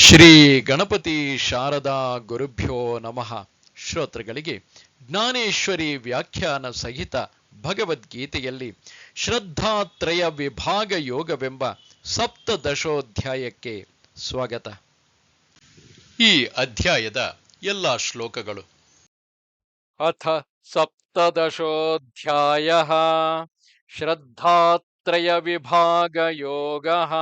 ಶ್ರೀ ಗಣಪತಿ ಶಾರದಾ ಗುರುಭ್ಯೋ ನಮಃ. ಶ್ರೋತೃಗಳಿಗೆ ಜ್ಞಾನೇಶ್ವರಿ ವ್ಯಾಖ್ಯಾನ ಸಹಿತ ಭಗವದ್ಗೀತೆಯಲ್ಲಿ ಶ್ರದ್ಧಾತ್ರಯ ವಿಭಾಗ ಯೋಗವೆಂಬ ಸಪ್ತದಶೋಧ್ಯಾಯಕ್ಕೆ ಸ್ವಾಗತ. ಈ ಅಧ್ಯಾಯದ ಎಲ್ಲ ಶ್ಲೋಕಗಳು. ಅಥ ಸಪ್ತದಶೋಧ್ಯಾಯಃ ಶ್ರದ್ಧಾತ್ರಯ ವಿಭಾಗ ಯೋಗಃ.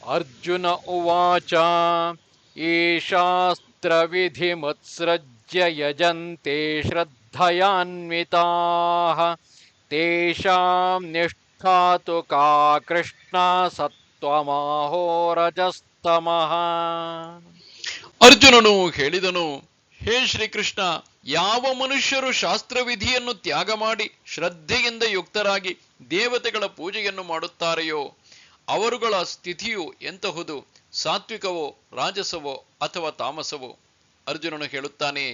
ಅರ್ಜುನ ಉವಾಚ ಈಶಾಸ್ತ್ರವಿಧಿಮತ್ಸೃಜ್ಯ ಯಜಂತೆ ಶ್ರದ್ಧಯಾನ್ವಿತಾಃ ತೇಷಾಂ ನಿಷ್ಠಾ ತು ಕಾ ಕೃಷ್ಣ ಸತ್ವಮಾಹೋ ರಜಸ್ತಮಃ. ಅರ್ಜುನನು ಹೇಳಿದನು, ಹೇ ಶ್ರೀಕೃಷ್ಣ, ಯಾವ ಮನುಷ್ಯರು ಶಾಸ್ತ್ರವಿಧಿಯನ್ನು ತ್ಯಾಗ ಮಾಡಿ ಶ್ರದ್ಧೆಯಿಂದ ಯುಕ್ತರಾಗಿ ದೇವತೆಗಳ ಪೂಜೆಯನ್ನು ಮಾಡುತ್ತಾರೆಯೋ ಅವರುಗಳ ಸ್ಥಿತಿಯು ಎಂತಹುದು? ಸಾತ್ವಿಕವೋ, ರಾಜಸವೋ ಅಥವಾ ತಾಮಸವೋ? ಅರ್ಜುನನು ಹೇಳುತ್ತಾನೆ,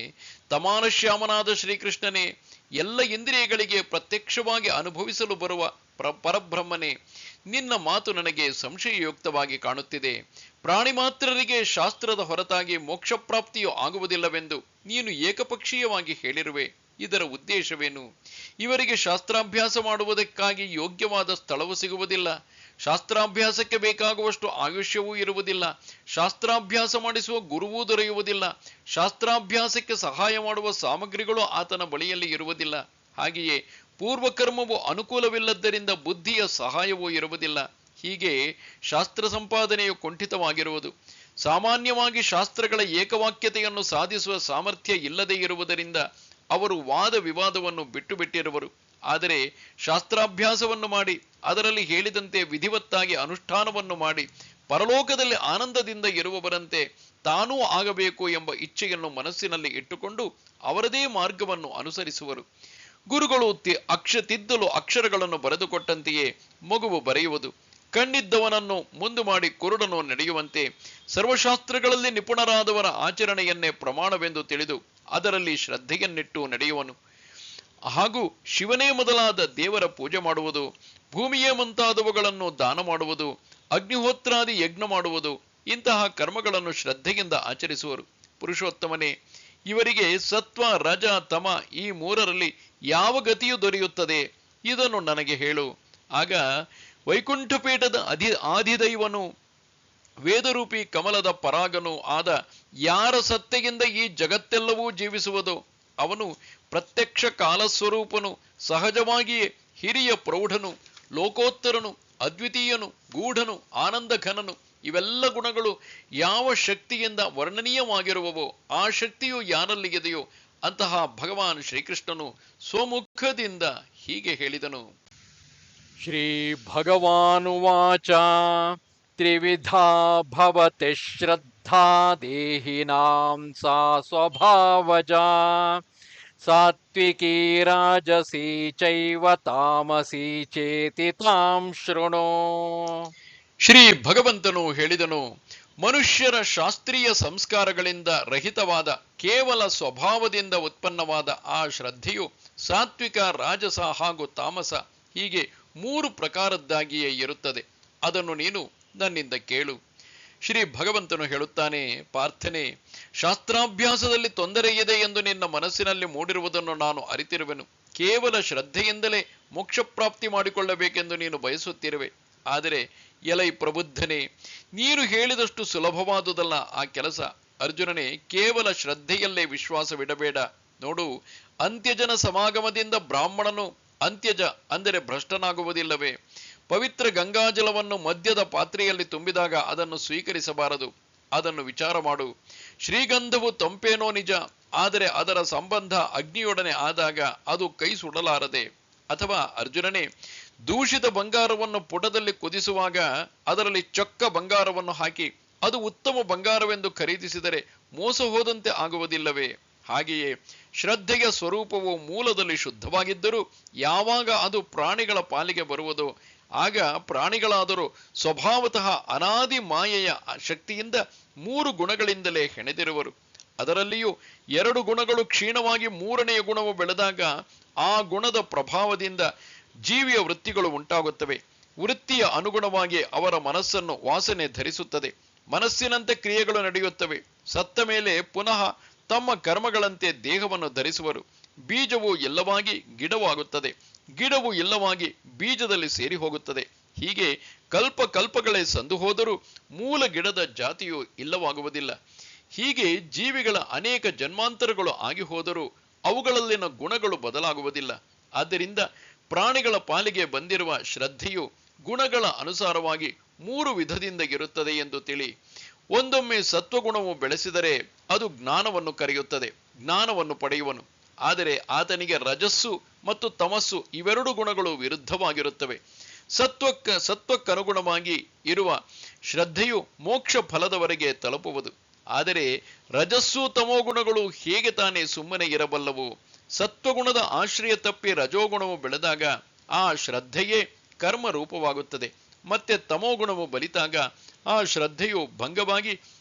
ತಮಾನಶ್ಯಾಮನಾದ ಶ್ರೀಕೃಷ್ಣನೇ, ಎಲ್ಲ ಇಂದ್ರಿಯಗಳಿಗೆ ಪ್ರತ್ಯಕ್ಷವಾಗಿ ಅನುಭವಿಸಲು ಬರುವ ಪರಬ್ರಹ್ಮನೇ, ನಿನ್ನ ಮಾತು ನನಗೆ ಸಂಶಯಯುಕ್ತವಾಗಿ ಕಾಣುತ್ತಿದೆ. ಪ್ರಾಣಿ ಮಾತ್ರರಿಗೆ ಶಾಸ್ತ್ರದ ಹೊರತಾಗಿ ಮೋಕ್ಷಪ್ರಾಪ್ತಿಯು ಆಗುವುದಿಲ್ಲವೆಂದು ನೀನು ಏಕಪಕ್ಷೀಯವಾಗಿ ಹೇಳಿರುವೆ. ಇದರ ಉದ್ದೇಶವೇನು? ಇವರಿಗೆ ಶಾಸ್ತ್ರಾಭ್ಯಾಸ ಮಾಡುವುದಕ್ಕಾಗಿ ಯೋಗ್ಯವಾದ ಸ್ಥಳವು ಸಿಗುವುದಿಲ್ಲ. ಶಾಸ್ತ್ರಾಭ್ಯಾಸಕ್ಕೆ ಬೇಕಾಗುವಷ್ಟು ಆಯುಷ್ಯವೂ ಇರುವುದಿಲ್ಲ. ಶಾಸ್ತ್ರಾಭ್ಯಾಸ ಮಾಡಿಸುವ ಗುರುವೂ ದೊರೆಯುವುದಿಲ್ಲ. ಶಾಸ್ತ್ರಾಭ್ಯಾಸಕ್ಕೆ ಸಹಾಯ ಮಾಡುವ ಸಾಮಗ್ರಿಗಳು ಆತನ ಬಳಿಯಲ್ಲಿ ಇರುವುದಿಲ್ಲ. ಹಾಗೆಯೇ ಪೂರ್ವಕರ್ಮವು ಅನುಕೂಲವಿಲ್ಲದ್ದರಿಂದ ಬುದ್ಧಿಯ ಸಹಾಯವೂ ಇರುವುದಿಲ್ಲ. ಹೀಗೆ ಶಾಸ್ತ್ರ ಸಂಪಾದನೆಯು ಕುಂಠಿತವಾಗಿರುವುದು. ಸಾಮಾನ್ಯವಾಗಿ ಶಾಸ್ತ್ರಗಳ ಏಕವಾಕ್ಯತೆಯನ್ನು ಸಾಧಿಸುವ ಸಾಮರ್ಥ್ಯ ಇಲ್ಲದೇ ಇರುವುದರಿಂದ ಅವರು ವಾದ ವಿವಾದವನ್ನು ಬಿಟ್ಟು ಬಿಟ್ಟಿರುವರು. ಆದರೆ ಶಾಸ್ತ್ರಾಭ್ಯಾಸವನ್ನು ಮಾಡಿ ಅದರಲ್ಲಿ ಹೇಳಿದಂತೆ ವಿಧಿವತ್ತಾಗಿ ಅನುಷ್ಠಾನವನ್ನು ಮಾಡಿ ಪರಲೋಕದಲ್ಲಿ ಆನಂದದಿಂದ ಇರುವವರಂತೆ ತಾನೂ ಆಗಬೇಕು ಎಂಬ ಇಚ್ಛೆಯನ್ನು ಮನಸ್ಸಿನಲ್ಲಿ ಇಟ್ಟುಕೊಂಡು ಅವರದೇ ಮಾರ್ಗವನ್ನು ಅನುಸರಿಸುವರು. ಗುರುಗಳು ತಿದ್ದಲು ಅಕ್ಷರಗಳನ್ನು ಬರೆದುಕೊಟ್ಟಂತೆಯೇ ಮಗುವು ಬರೆಯುವುದು. ಕಣ್ಣಿದ್ದವನನ್ನು ಮುಂದು ಮಾಡಿ ಕುರುಡನು ನಡೆಯುವಂತೆ ಸರ್ವಶಾಸ್ತ್ರಗಳಲ್ಲಿ ನಿಪುಣರಾದವರ ಆಚರಣೆಯನ್ನೇ ಪ್ರಮಾಣವೆಂದು ತಿಳಿದು ಅದರಲ್ಲಿ ಶ್ರದ್ಧೆಯನ್ನಿಟ್ಟು ನಡೆಯುವನು. ಹಾಗೂ ಶಿವನೇ ಮೊದಲಾದ ದೇವರ ಪೂಜೆ ಮಾಡುವುದು, ಭೂಮಿಯೇ ಮುಂತಾದವುಗಳನ್ನು ದಾನ ಮಾಡುವುದು, ಅಗ್ನಿಹೋತ್ರಾದಿ ಯಜ್ಞ ಮಾಡುವುದು, ಇಂತಹ ಕರ್ಮಗಳನ್ನು ಶ್ರದ್ಧೆಯಿಂದ ಆಚರಿಸುವರು. ಪುರುಷೋತ್ತಮನೇ, ಇವರಿಗೆ ಸತ್ವ, ರಜ, ತಮ ಈ ಮೂರರಲ್ಲಿ ಯಾವ ಗತಿಯು ದೊರೆಯುತ್ತದೆ? ಇದನ್ನು ನನಗೆ ಹೇಳು. ಆಗ ವೈಕುಂಠಪೀಠದ ಆದಿದೈವನು, ವೇದರೂಪಿ ಕಮಲದ ಪರಾಗನೂ ಆದ ಯಾರ ಸತ್ತೆಯಿಂದ ಈ ಜಗತ್ತೆಲ್ಲವೂ ಜೀವಿಸುವುದೋ ಅವನು ಪ್ರತ್ಯಕ್ಷ ಕಾಲಸ್ವರೂಪನು, ಸಹಜವಾಗಿಯೇ ಹಿರಿಯ ಪ್ರೌಢನು, ಲೋಕೋತ್ತರನು, ಅದ್ವಿತೀಯನು, ಗೂಢನು, ಆನಂದಘನನು, ಇವೆಲ್ಲ ಗುಣಗಳು ಯಾವ ಶಕ್ತಿಯಿಂದ ವರ್ಣನೀಯವಾಗಿರುವವೋ ಆ ಶಕ್ತಿಯು ಯಾರಲ್ಲಿ ಇದೆಯೋ ಅಂತಹ ಭಗವಾನ್ ಶ್ರೀಕೃಷ್ಣನು ಸ್ವಮುಖದಿಂದ ಹೀಗೆ ಹೇಳಿದನು. ಶ್ರೀ ಭಗವಾನುವಾಚ ತ್ರಿವಿಧಾ ಭವತಿ ಶ್ರದ್ಧಾ ದೇಹಿನಾಂ ಸಾ ಸ್ವಭಾವಜಾ ಸಾತ್ವಿಕೀ ರಾಜಸೀ ಚೈವ ತಾಮಸೀ ಚೇತಿ ತಾಂ ಶೃಣು. ಶ್ರೀ ಭಗವಂತನು ಹೇಳಿದನು, ಮನುಷ್ಯರ ಶಾಸ್ತ್ರೀಯ ಸಂಸ್ಕಾರಗಳಿಂದ ರಹಿತವಾದ ಕೇವಲ ಸ್ವಭಾವದಿಂದ ಉತ್ಪನ್ನವಾದ ಆ ಶ್ರದ್ಧೆಯು ಸಾತ್ವಿಕ, ರಾಜಸ ಹಾಗೂ ತಾಮಸ ಹೀಗೆ 3 ಪ್ರಕಾರದ್ದಾಗಿಯೇ ಇರುತ್ತದೆ. ಅದನ್ನು ನೀನು ನನ್ನಿಂದ ಕೇಳು. ಶ್ರೀ ಭಗವಂತನು ಹೇಳುತ್ತಾನೆ, ಪಾರ್ಥನೆ, ಶಾಸ್ತ್ರಾಭ್ಯಾಸದಲ್ಲಿ ತೊಂದರೆ ಇದೆ ಎಂದು ನಿನ್ನ ಮನಸ್ಸಿನಲ್ಲಿ ಮೂಡಿರುವುದನ್ನು ನಾನು ಅರಿತಿರುವೆನು. ಕೇವಲ ಶ್ರದ್ಧೆಯಿಂದಲೇ ಮೋಕ್ಷಪ್ರಾಪ್ತಿ ಮಾಡಿಕೊಳ್ಳಬೇಕೆಂದು ನೀನು ಬಯಸುತ್ತಿರುವೆ. ಆದರೆ ಎಲೈ ಪ್ರಬುದ್ಧನೇ, ನೀನು ಹೇಳಿದಷ್ಟು ಸುಲಭವಾದುದಲ್ಲ ಆ ಕೆಲಸ. ಅರ್ಜುನನೇ, ಕೇವಲ ಶ್ರದ್ಧೆಯಲ್ಲೇ ವಿಶ್ವಾಸವಿಡಬೇಡ. ನೋಡು, ಅಂತ್ಯಜನ ಸಮಾಗಮದಿಂದ ಬ್ರಾಹ್ಮಣನು ಅಂತ್ಯಜ ಅಂದರೆ ಭ್ರಷ್ಟನಾಗುವುದಿಲ್ಲವೇ? ಪವಿತ್ರ ಗಂಗಾಜಲವನ್ನು ಮದ್ಯದ ಪಾತ್ರೆಯಲ್ಲಿ ತುಂಬಿದಾಗ ಅದನ್ನು ಸ್ವೀಕರಿಸಬಾರದು. ಅದನ್ನು ವಿಚಾರ ಮಾಡು. ಶ್ರೀಗಂಧವು ತಂಪೇನೋ ನಿಜ, ಆದರೆ ಅದರ ಸಂಬಂಧ ಅಗ್ನಿಯೊಡನೆ ಆದಾಗ ಅದು ಕೈ ಸುಡಲಾರದೆ. ಅಥವಾ ಅರ್ಜುನನೇ, ದೂಷಿತ ಬಂಗಾರವನ್ನು ಪುಟದಲ್ಲಿ ಕುದಿಸುವಾಗ ಅದರಲ್ಲಿ ಚೊಕ್ಕ ಬಂಗಾರವನ್ನು ಹಾಕಿ ಅದು ಉತ್ತಮ ಬಂಗಾರವೆಂದು ಖರೀದಿಸಿದರೆ ಮೋಸ ಹೋದಂತೆ ಆಗುವುದಿಲ್ಲವೇ? ಹಾಗೆಯೇ ಶ್ರದ್ಧೆಯ ಸ್ವರೂಪವು ಮೂಲದಲ್ಲಿ ಶುದ್ಧವಾಗಿದ್ದರೂ ಯಾವಾಗ ಅದು ಪ್ರಾಣಿಗಳ ಪಾಲಿಗೆ ಬರುವುದೋ ಆಗ ಪ್ರಾಣಿಗಳಾದರೂ ಸ್ವಭಾವತಃ ಅನಾದಿ ಮಾಯೆಯ ಶಕ್ತಿಯಿಂದ 3 ಗುಣಗಳಿಂದಲೇ ಹೆಣೆದಿರುವರು. ಅದರಲ್ಲಿಯೂ 2 ಗುಣಗಳು ಕ್ಷೀಣವಾಗಿ 3ನೆಯ ಗುಣವು ಬೆಳೆದಾಗ ಆ ಗುಣದ ಪ್ರಭಾವದಿಂದ ಜೀವಿಯ ವೃತ್ತಿಗಳು ಉಂಟಾಗುತ್ತವೆ. ವೃತ್ತಿಯ ಅನುಗುಣವಾಗಿ ಅವರ ಮನಸ್ಸನ್ನು ವಾಸನೆ ಧರಿಸುತ್ತದೆ. ಮನಸ್ಸಿನಂತೆ ಕ್ರಿಯೆಗಳು ನಡೆಯುತ್ತವೆ. ಸತ್ತ ಮೇಲೆ ಪುನಃ ತಮ್ಮ ಕರ್ಮಗಳಂತೆ ದೇಹವನ್ನು ಧರಿಸುವರು. ಬೀಜವು ಇಲ್ಲವಾಗಿ ಗಿಡವಾಗುತ್ತದೆ, ಗಿಡವು ಇಲ್ಲವಾಗಿ ಬೀಜದಲ್ಲಿ ಸೇರಿ ಹೋಗುತ್ತದೆ. ಹೀಗೆ ಕಲ್ಪಗಳೇ ಸಂದು ಹೋದರೂ ಮೂಲ ಗಿಡದ ಜಾತಿಯು ಇಲ್ಲವಾಗುವುದಿಲ್ಲ. ಹೀಗೆ ಜೀವಿಗಳ ಅನೇಕ ಜನ್ಮಾಂತರಗಳು ಆಗಿ ಹೋದರೂ ಅವುಗಳಲ್ಲಿನ ಗುಣಗಳು ಬದಲಾಗುವುದಿಲ್ಲ. ಆದ್ದರಿಂದ ಪ್ರಾಣಿಗಳ ಪಾಲಿಗೆ ಬಂದಿರುವ ಶ್ರದ್ಧೆಯು ಗುಣಗಳ ಅನುಸಾರವಾಗಿ 3 ವಿಧದಿಂದ ಇರುತ್ತದೆ ಎಂದು ತಿಳಿ. ಒಂದೊಮ್ಮೆ ಸತ್ವಗುಣವು ಬೆಳೆಸಿದರೆ ಅದು ಜ್ಞಾನವನ್ನು ಕರೆಯುತ್ತದೆ, ಜ್ಞಾನವನ್ನು ಪಡೆಯುವನು. ಆದರೆ ಆತನಿಗೆ ರಜಸ್ಸು ಮತ್ತು ತಮಸ್ಸು ಇವೆರಡು ಗುಣಗಳು ವಿರುದ್ಧವಾಗಿರುತ್ತವೆ. ಸತ್ವಕ್ಕನುಗುಣವಾಗಿ ಇರುವ ಶ್ರದ್ಧೆಯು ಮೋಕ್ಷ ಫಲದವರೆಗೆ ತಲುಪುವುದು. ಆದರೆ ರಜಸ್ಸು ತಮೋಗುಣಗಳು ಹೇಗೆ ತಾನೇ ಸುಮ್ಮನೆ ಇರಬಲ್ಲವು? ಸತ್ವಗುಣದ ಆಶ್ರಯ ತಪ್ಪಿ ರಜೋಗುಣವು ಬೆಳೆದಾಗ ಆ ಶ್ರದ್ಧೆಯೇ ಕರ್ಮ ರೂಪವಾಗುತ್ತದೆ. ಮತ್ತೆ ತಮೋಗುಣವು ಬಲಿತಾಗ ಆ ಶ್ರದ್ಧೆಯು ಭಂಗವಾಗಿ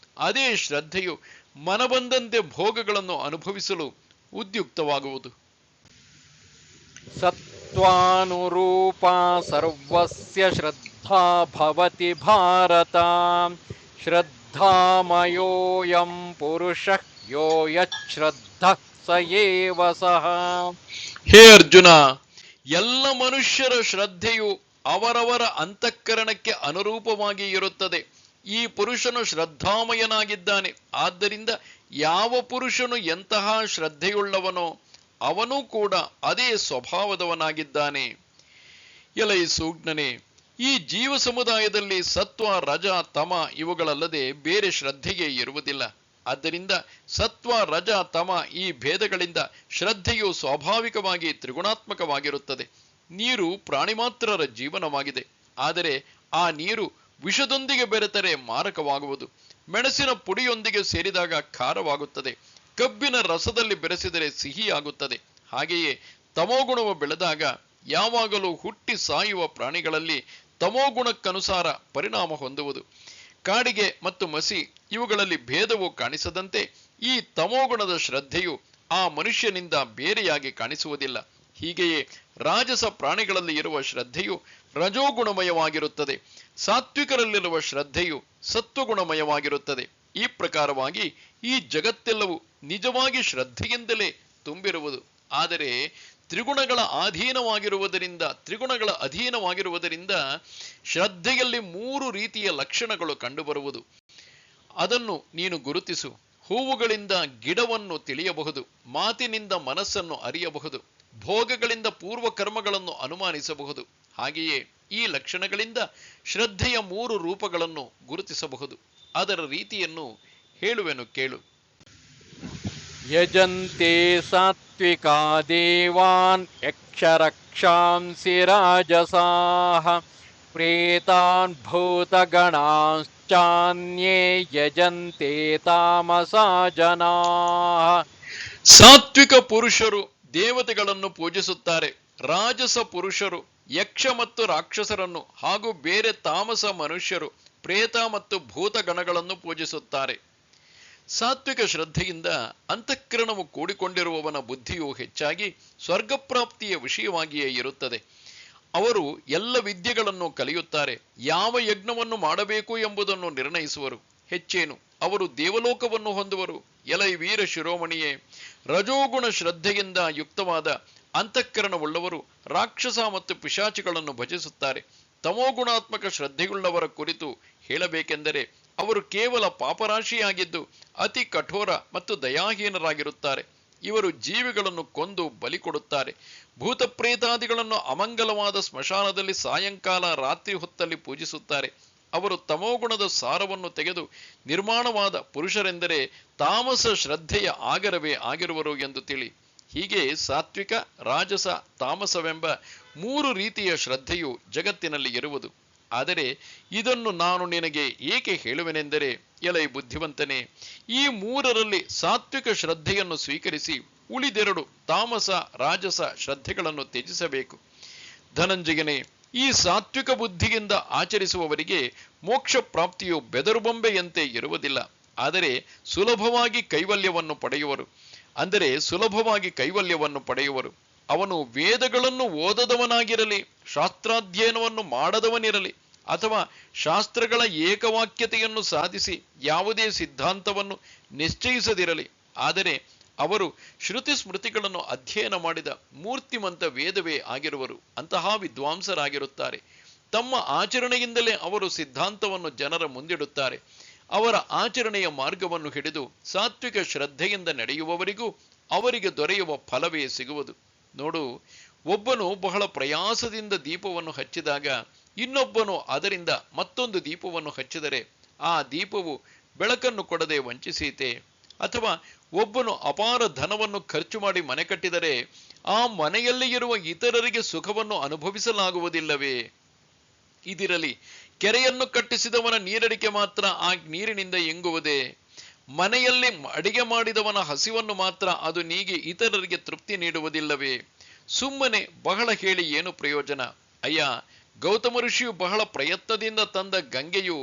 ಅದೇ ಶ್ರದ್ಧೆಯು ಮನಬಂದಂತೆ ಭೋಗಗಳನ್ನು ಅನುಭವಿಸಲು ಉದ್ಯುಕ್ತವಾಗುವುದು. ಸತ್ವಾನುರೂಪ ಸರ್ವಸ್ಯ ಶ್ರದ್ಧಾ ಭವತಿ ಭಾರತ. ಶ್ರದ್ಧಾಮಯೋಯಂ ಪುರುಷಃ ಯೋ ಯಚ್ಛ್ರದ್ಧಃ ಸ ಏವ ಸಃ. ಹೇ ಅರ್ಜುನ, ಎಲ್ಲ ಮನುಷ್ಯರ ಶ್ರದ್ಧೆಯು ಅವರವರ ಅಂತಃಕರಣಕ್ಕೆ ಅನುರೂಪವಾಗಿ ಇರುತ್ತದೆ. ಈ ಪುರುಷನು ಶ್ರದ್ಧಾಮಯನಾಗಿದ್ದಾನೆ. ಆದ್ದರಿಂದ ಯಾವ ಪುರುಷನು ಎಂತಹ ಶ್ರದ್ಧೆಯುಳ್ಳವನೋ ಅವನೂ ಕೂಡ ಅದೇ ಸ್ವಭಾವದವನಾಗಿದ್ದಾನೆ. ಎಲೈ ಸೂಗ್ನನೆ, ಈ ಜೀವ ಸಮುದಾಯದಲ್ಲಿ ಸತ್ವ, ರಜ, ತಮ ಇವುಗಳಲ್ಲದೆ ಬೇರೆ ಶ್ರದ್ಧೆಯೇ ಇರುವುದಿಲ್ಲ. ಆದ್ದರಿಂದ ಸತ್ವ, ರಜ, ತಮ ಈ ಭೇದಗಳಿಂದ ಶ್ರದ್ಧೆಯು ಸ್ವಾಭಾವಿಕವಾಗಿ ತ್ರಿಗುಣಾತ್ಮಕವಾಗಿರುತ್ತದೆ. ನೀರು ಪ್ರಾಣಿ ಮಾತ್ರರ ಜೀವನವಾಗಿದೆ. ಆದರೆ ಆ ನೀರು ವಿಷದೊಂದಿಗೆ ಬೆರೆತರೆ ಮಾರಕವಾಗುವುದು. ಮೆಣಸಿನ ಪುಡಿಯೊಂದಿಗೆ ಸೇರಿದಾಗ ಖಾರವಾಗುತ್ತದೆ. ಕಬ್ಬಿನ ರಸದಲ್ಲಿ ಬೆರೆಸಿದರೆ ಸಿಹಿಯಾಗುತ್ತದೆ. ಹಾಗೆಯೇ ತಮೋಗುಣವು ಬೆಳೆದಾಗ ಯಾವಾಗಲೂ ಹುಟ್ಟಿ ಸಾಯುವ ಪ್ರಾಣಿಗಳಲ್ಲಿ ತಮೋಗುಣಕ್ಕನುಸಾರ ಪರಿಣಾಮ ಹೊಂದುವುದು. ಕಾಡಿಗೆ ಮತ್ತು ಮಸಿ ಇವುಗಳಲ್ಲಿ ಭೇದವು ಕಾಣಿಸದಂತೆ ಈ ತಮೋಗುಣದ ಶ್ರದ್ಧೆಯು ಆ ಮನುಷ್ಯನಿಂದ ಬೇರೆಯಾಗಿ ಕಾಣಿಸುವುದಿಲ್ಲ. ಹೀಗೆಯೇ ರಾಜಸ ಪ್ರಾಣಿಗಳಲ್ಲಿ ಇರುವ ಶ್ರದ್ಧೆಯು ರಜೋಗುಣಮಯವಾಗಿರುತ್ತದೆ. ಸಾತ್ವಿಕರಲ್ಲಿರುವ ಶ್ರದ್ಧೆಯು ಸತ್ವಗುಣಮಯವಾಗಿರುತ್ತದೆ. ಈ ಪ್ರಕಾರವಾಗಿ ಈ ಜಗತ್ತೆಲ್ಲವೂ ನಿಜವಾಗಿ ಶ್ರದ್ಧೆಯಿಂದಲೇ ತುಂಬಿರುವುದು. ಆದರೆ ತ್ರಿಗುಣಗಳ ಅಧೀನವಾಗಿರುವುದರಿಂದ ಶ್ರದ್ಧೆಯಲ್ಲಿ 3 ರೀತಿಯ ಲಕ್ಷಣಗಳು ಕಂಡುಬರುವುದು. ಅದನ್ನು ನೀನು ಗುರುತಿಸು. ಹೂವುಗಳಿಂದ ಗಿಡವನ್ನು ತಿಳಿಯಬಹುದು, ಮಾತಿನಿಂದ ಮನಸ್ಸನ್ನು ಅರಿಯಬಹುದು, ಭೋಗಗಳಿಂದ ಪೂರ್ವ ಕರ್ಮಗಳನ್ನು ಅನುಮಾನಿಸಬಹುದು. ಹಾಗೆಯೇ ಈ ಲಕ್ಷಣಗಳಿಂದ ಶ್ರದ್ಧೆಯ 3 ರೂಪಗಳನ್ನು ಗುರುತಿಸಬಹುದು. ಅದರ ರೀತಿಯನ್ನು ಹೇಳುವೆನು ಕೇಳು. ಯಜಂತೆ ಸಾತ್ವಿಕಾ ದೇವಾನ್ ಯಕ್ಷರಕ್ಷಾಂಸಿ ರಾಜಸಾಃ ಪ್ರೇತಾನ್ ಭೂತಗಣಾಶ್ಚಾನ್ಯೇ ಯಜಂತೆ ತಾಮಸಾ ಜನಾಃ. ಸಾತ್ವಿಕ ಪುರುಷರು ದೇವತೆಗಳನ್ನು ಪೂಜಿಸುತ್ತಾರೆ. ರಾಜಸ ಪುರುಷರು ಯಕ್ಷ ಮತ್ತು ರಾಕ್ಷಸರನ್ನು ಹಾಗೂ ಬೇರೆ ತಾಮಸ ಮನುಷ್ಯರು ಪ್ರೇತ ಮತ್ತು ಭೂತಗಣಗಳನ್ನು ಪೂಜಿಸುತ್ತಾರೆ. ಸಾತ್ವಿಕ ಶ್ರದ್ಧೆಯಿಂದ ಅಂತಃಕರಣವು ಕೂಡಿಕೊಂಡಿರುವವನ ಬುದ್ಧಿಯು ಹೆಚ್ಚಾಗಿ ಸ್ವರ್ಗಪ್ರಾಪ್ತಿಯ ವಿಷಯವಾಗಿಯೇ ಇರುತ್ತದೆ. ಅವರು ಎಲ್ಲ ವಿದ್ಯೆಗಳನ್ನು ಕಲಿಯುತ್ತಾರೆ. ಯಾವ ಯಜ್ಞವನ್ನು ಮಾಡಬೇಕು ಎಂಬುದನ್ನು ನಿರ್ಣಯಿಸುವರು. ಹೆಚ್ಚೇನು, ಅವರು ದೇವಲೋಕವನ್ನು ಹೊಂದುವರು. ಎಲೈ ವೀರ ಶಿರೋಮಣಿಯೇ, ರಜೋಗುಣ ಶ್ರದ್ಧೆಯಿಂದ ಯುಕ್ತವಾದ ಅಂತಃಕರಣವುಳ್ಳವರು ರಾಕ್ಷಸ ಮತ್ತು ಪಿಶಾಚಿಗಳನ್ನು ಭಜಿಸುತ್ತಾರೆ. ತಮೋಗುಣಾತ್ಮಕ ಶ್ರದ್ಧೆಯುಳ್ಳವರ ಕುರಿತು ಹೇಳಬೇಕೆಂದರೆ ಅವರು ಕೇವಲ ಪಾಪರಾಶಿಯಾಗಿದ್ದು ಅತಿ ಕಠೋರ ಮತ್ತು ದಯಾಹೀನರಾಗಿರುತ್ತಾರೆ. ಇವರು ಜೀವಿಗಳನ್ನು ಕೊಂದು ಬಲಿ ಕೊಡುತ್ತಾರೆ. ಭೂತಪ್ರೇತಾದಿಗಳನ್ನು ಅಮಂಗಲವಾದ ಸ್ಮಶಾನದಲ್ಲಿ ಸಾಯಂಕಾಲ ರಾತ್ರಿ ಹೊತ್ತಲ್ಲಿ ಪೂಜಿಸುತ್ತಾರೆ. ಅವರು ತಮೋಗುಣದ ಸಾರವನ್ನು ತೆಗೆದು ನಿರ್ಮಾಣವಾದ ಪುರುಷರೆಂದರೆ ತಾಮಸ ಶ್ರದ್ಧೆಯ ಆಗರವೇ ಆಗಿರುವರು ಎಂದು ತಿಳಿ. ಹೀಗೆ ಸಾತ್ವಿಕ, ರಾಜಸ, ತಾಮಸವೆಂಬ 3 ರೀತಿಯ ಶ್ರದ್ಧೆಯು ಜಗತ್ತಿನಲ್ಲಿ ಇರುವುದು. ಆದರೆ ಇದನ್ನು ನಾನು ನಿನಗೆ ಏಕೆ ಹೇಳುವೆನೆಂದರೆ, ಎಲೈ ಬುದ್ಧಿವಂತನೇ, ಈ 3ರಲ್ಲಿ ಸಾತ್ವಿಕ ಶ್ರದ್ಧೆಯನ್ನು ಸ್ವೀಕರಿಸಿ ಉಳಿದೆರಡು ತಾಮಸ, ರಾಜಸ ಶ್ರದ್ಧೆಗಳನ್ನು ತ್ಯಜಿಸಬೇಕು. ಧನಂಜಯನೇ, ಈ ಸಾತ್ವಿಕ ಬುದ್ಧಿಯಿಂದ ಆಚರಿಸುವವರಿಗೆ ಮೋಕ್ಷ ಪ್ರಾಪ್ತಿಯು ಬೆದರುಬೊಂಬೆಯಂತೆ ಇರುವುದಿಲ್ಲ. ಆದರೆ ಸುಲಭವಾಗಿ ಕೈವಲ್ಯವನ್ನು ಪಡೆಯುವರು. ಅವನು ವೇದಗಳನ್ನು ಓದದವನಾಗಿರಲಿ, ಶಾಸ್ತ್ರಾಧ್ಯಯನವನ್ನು ಮಾಡದವನಿರಲಿ, ಅಥವಾ ಶಾಸ್ತ್ರಗಳ ಏಕವಾಕ್ಯತೆಯನ್ನು ಸಾಧಿಸಿ ಯಾವುದೇ ಸಿದ್ಧಾಂತವನ್ನು ನಿಶ್ಚಯಿಸದಿರಲಿ, ಆದರೆ ಅವರು ಶ್ರುತಿ ಸ್ಮೃತಿಗಳನ್ನು ಅಧ್ಯಯನ ಮಾಡಿದ ಮೂರ್ತಿಮಂತ ವೇದವೇ ಆಗಿರುವರು. ಅಂತಹ ವಿದ್ವಾಂಸರಾಗಿರುತ್ತಾರೆ. ತಮ್ಮ ಆಚರಣೆಯಿಂದಲೇ ಅವರು ಸಿದ್ಧಾಂತವನ್ನು ಜನರ ಮುಂದಿಡುತ್ತಾರೆ. ಅವರ ಆಚರಣೆಯ ಮಾರ್ಗವನ್ನು ಹಿಡಿದು ಸಾತ್ವಿಕ ಶ್ರದ್ಧೆಯಿಂದ ನಡೆಯುವವರಿಗೂ ಅವರಿಗೆ ದೊರೆಯುವ ಫಲವೇ ಸಿಗುವುದು. ನೋಡು, ಒಬ್ಬನು ಬಹಳ ಪ್ರಯಾಸದಿಂದ ದೀಪವನ್ನು ಹಚ್ಚಿದಾಗ ಇನ್ನೊಬ್ಬನು ಅದರಿಂದ ಮತ್ತೊಂದು ದೀಪವನ್ನು ಹಚ್ಚಿದರೆ ಆ ದೀಪವು ಬೆಳಕನ್ನು ಕೊಡದೆ ವಂಚಿಸೀತೆ? ಅಥವಾ ಒಬ್ಬನು ಅಪಾರ ಧನವನ್ನು ಖರ್ಚು ಮಾಡಿ ಮನೆ ಕಟ್ಟಿದರೆ ಆ ಮನೆಯಲ್ಲಿ ಇರುವ ಇತರರಿಗೆ ಸುಖವನ್ನು ಅನುಭವಿಸಲಾಗುವುದಿಲ್ಲವೇ? ಇದಿರಲಿ, ಕೆರೆಯನ್ನು ಕಟ್ಟಿಸಿದವನ ನೀರಡಿಕೆ ಮಾತ್ರ ಆ ನೀರಿನಿಂದ ಎಂಗುವುದೇ? ಮನೆಯಲ್ಲಿ ಅಡಿಗೆ ಮಾಡಿದವನ ಹಸಿವನ್ನು ಮಾತ್ರ ಅದು ನೀಗಿ ಇತರರಿಗೆ ತೃಪ್ತಿ ನೀಡುವುದಿಲ್ಲವೇ? ಸುಮ್ಮನೆ ಬಹಳ ಹೇಳಿ ಏನು ಪ್ರಯೋಜನ? ಅಯ್ಯ, ಗೌತಮ ಋಷಿಯು ಬಹಳ ಪ್ರಯತ್ನದಿಂದ ತಂದ ಗಂಗೆಯು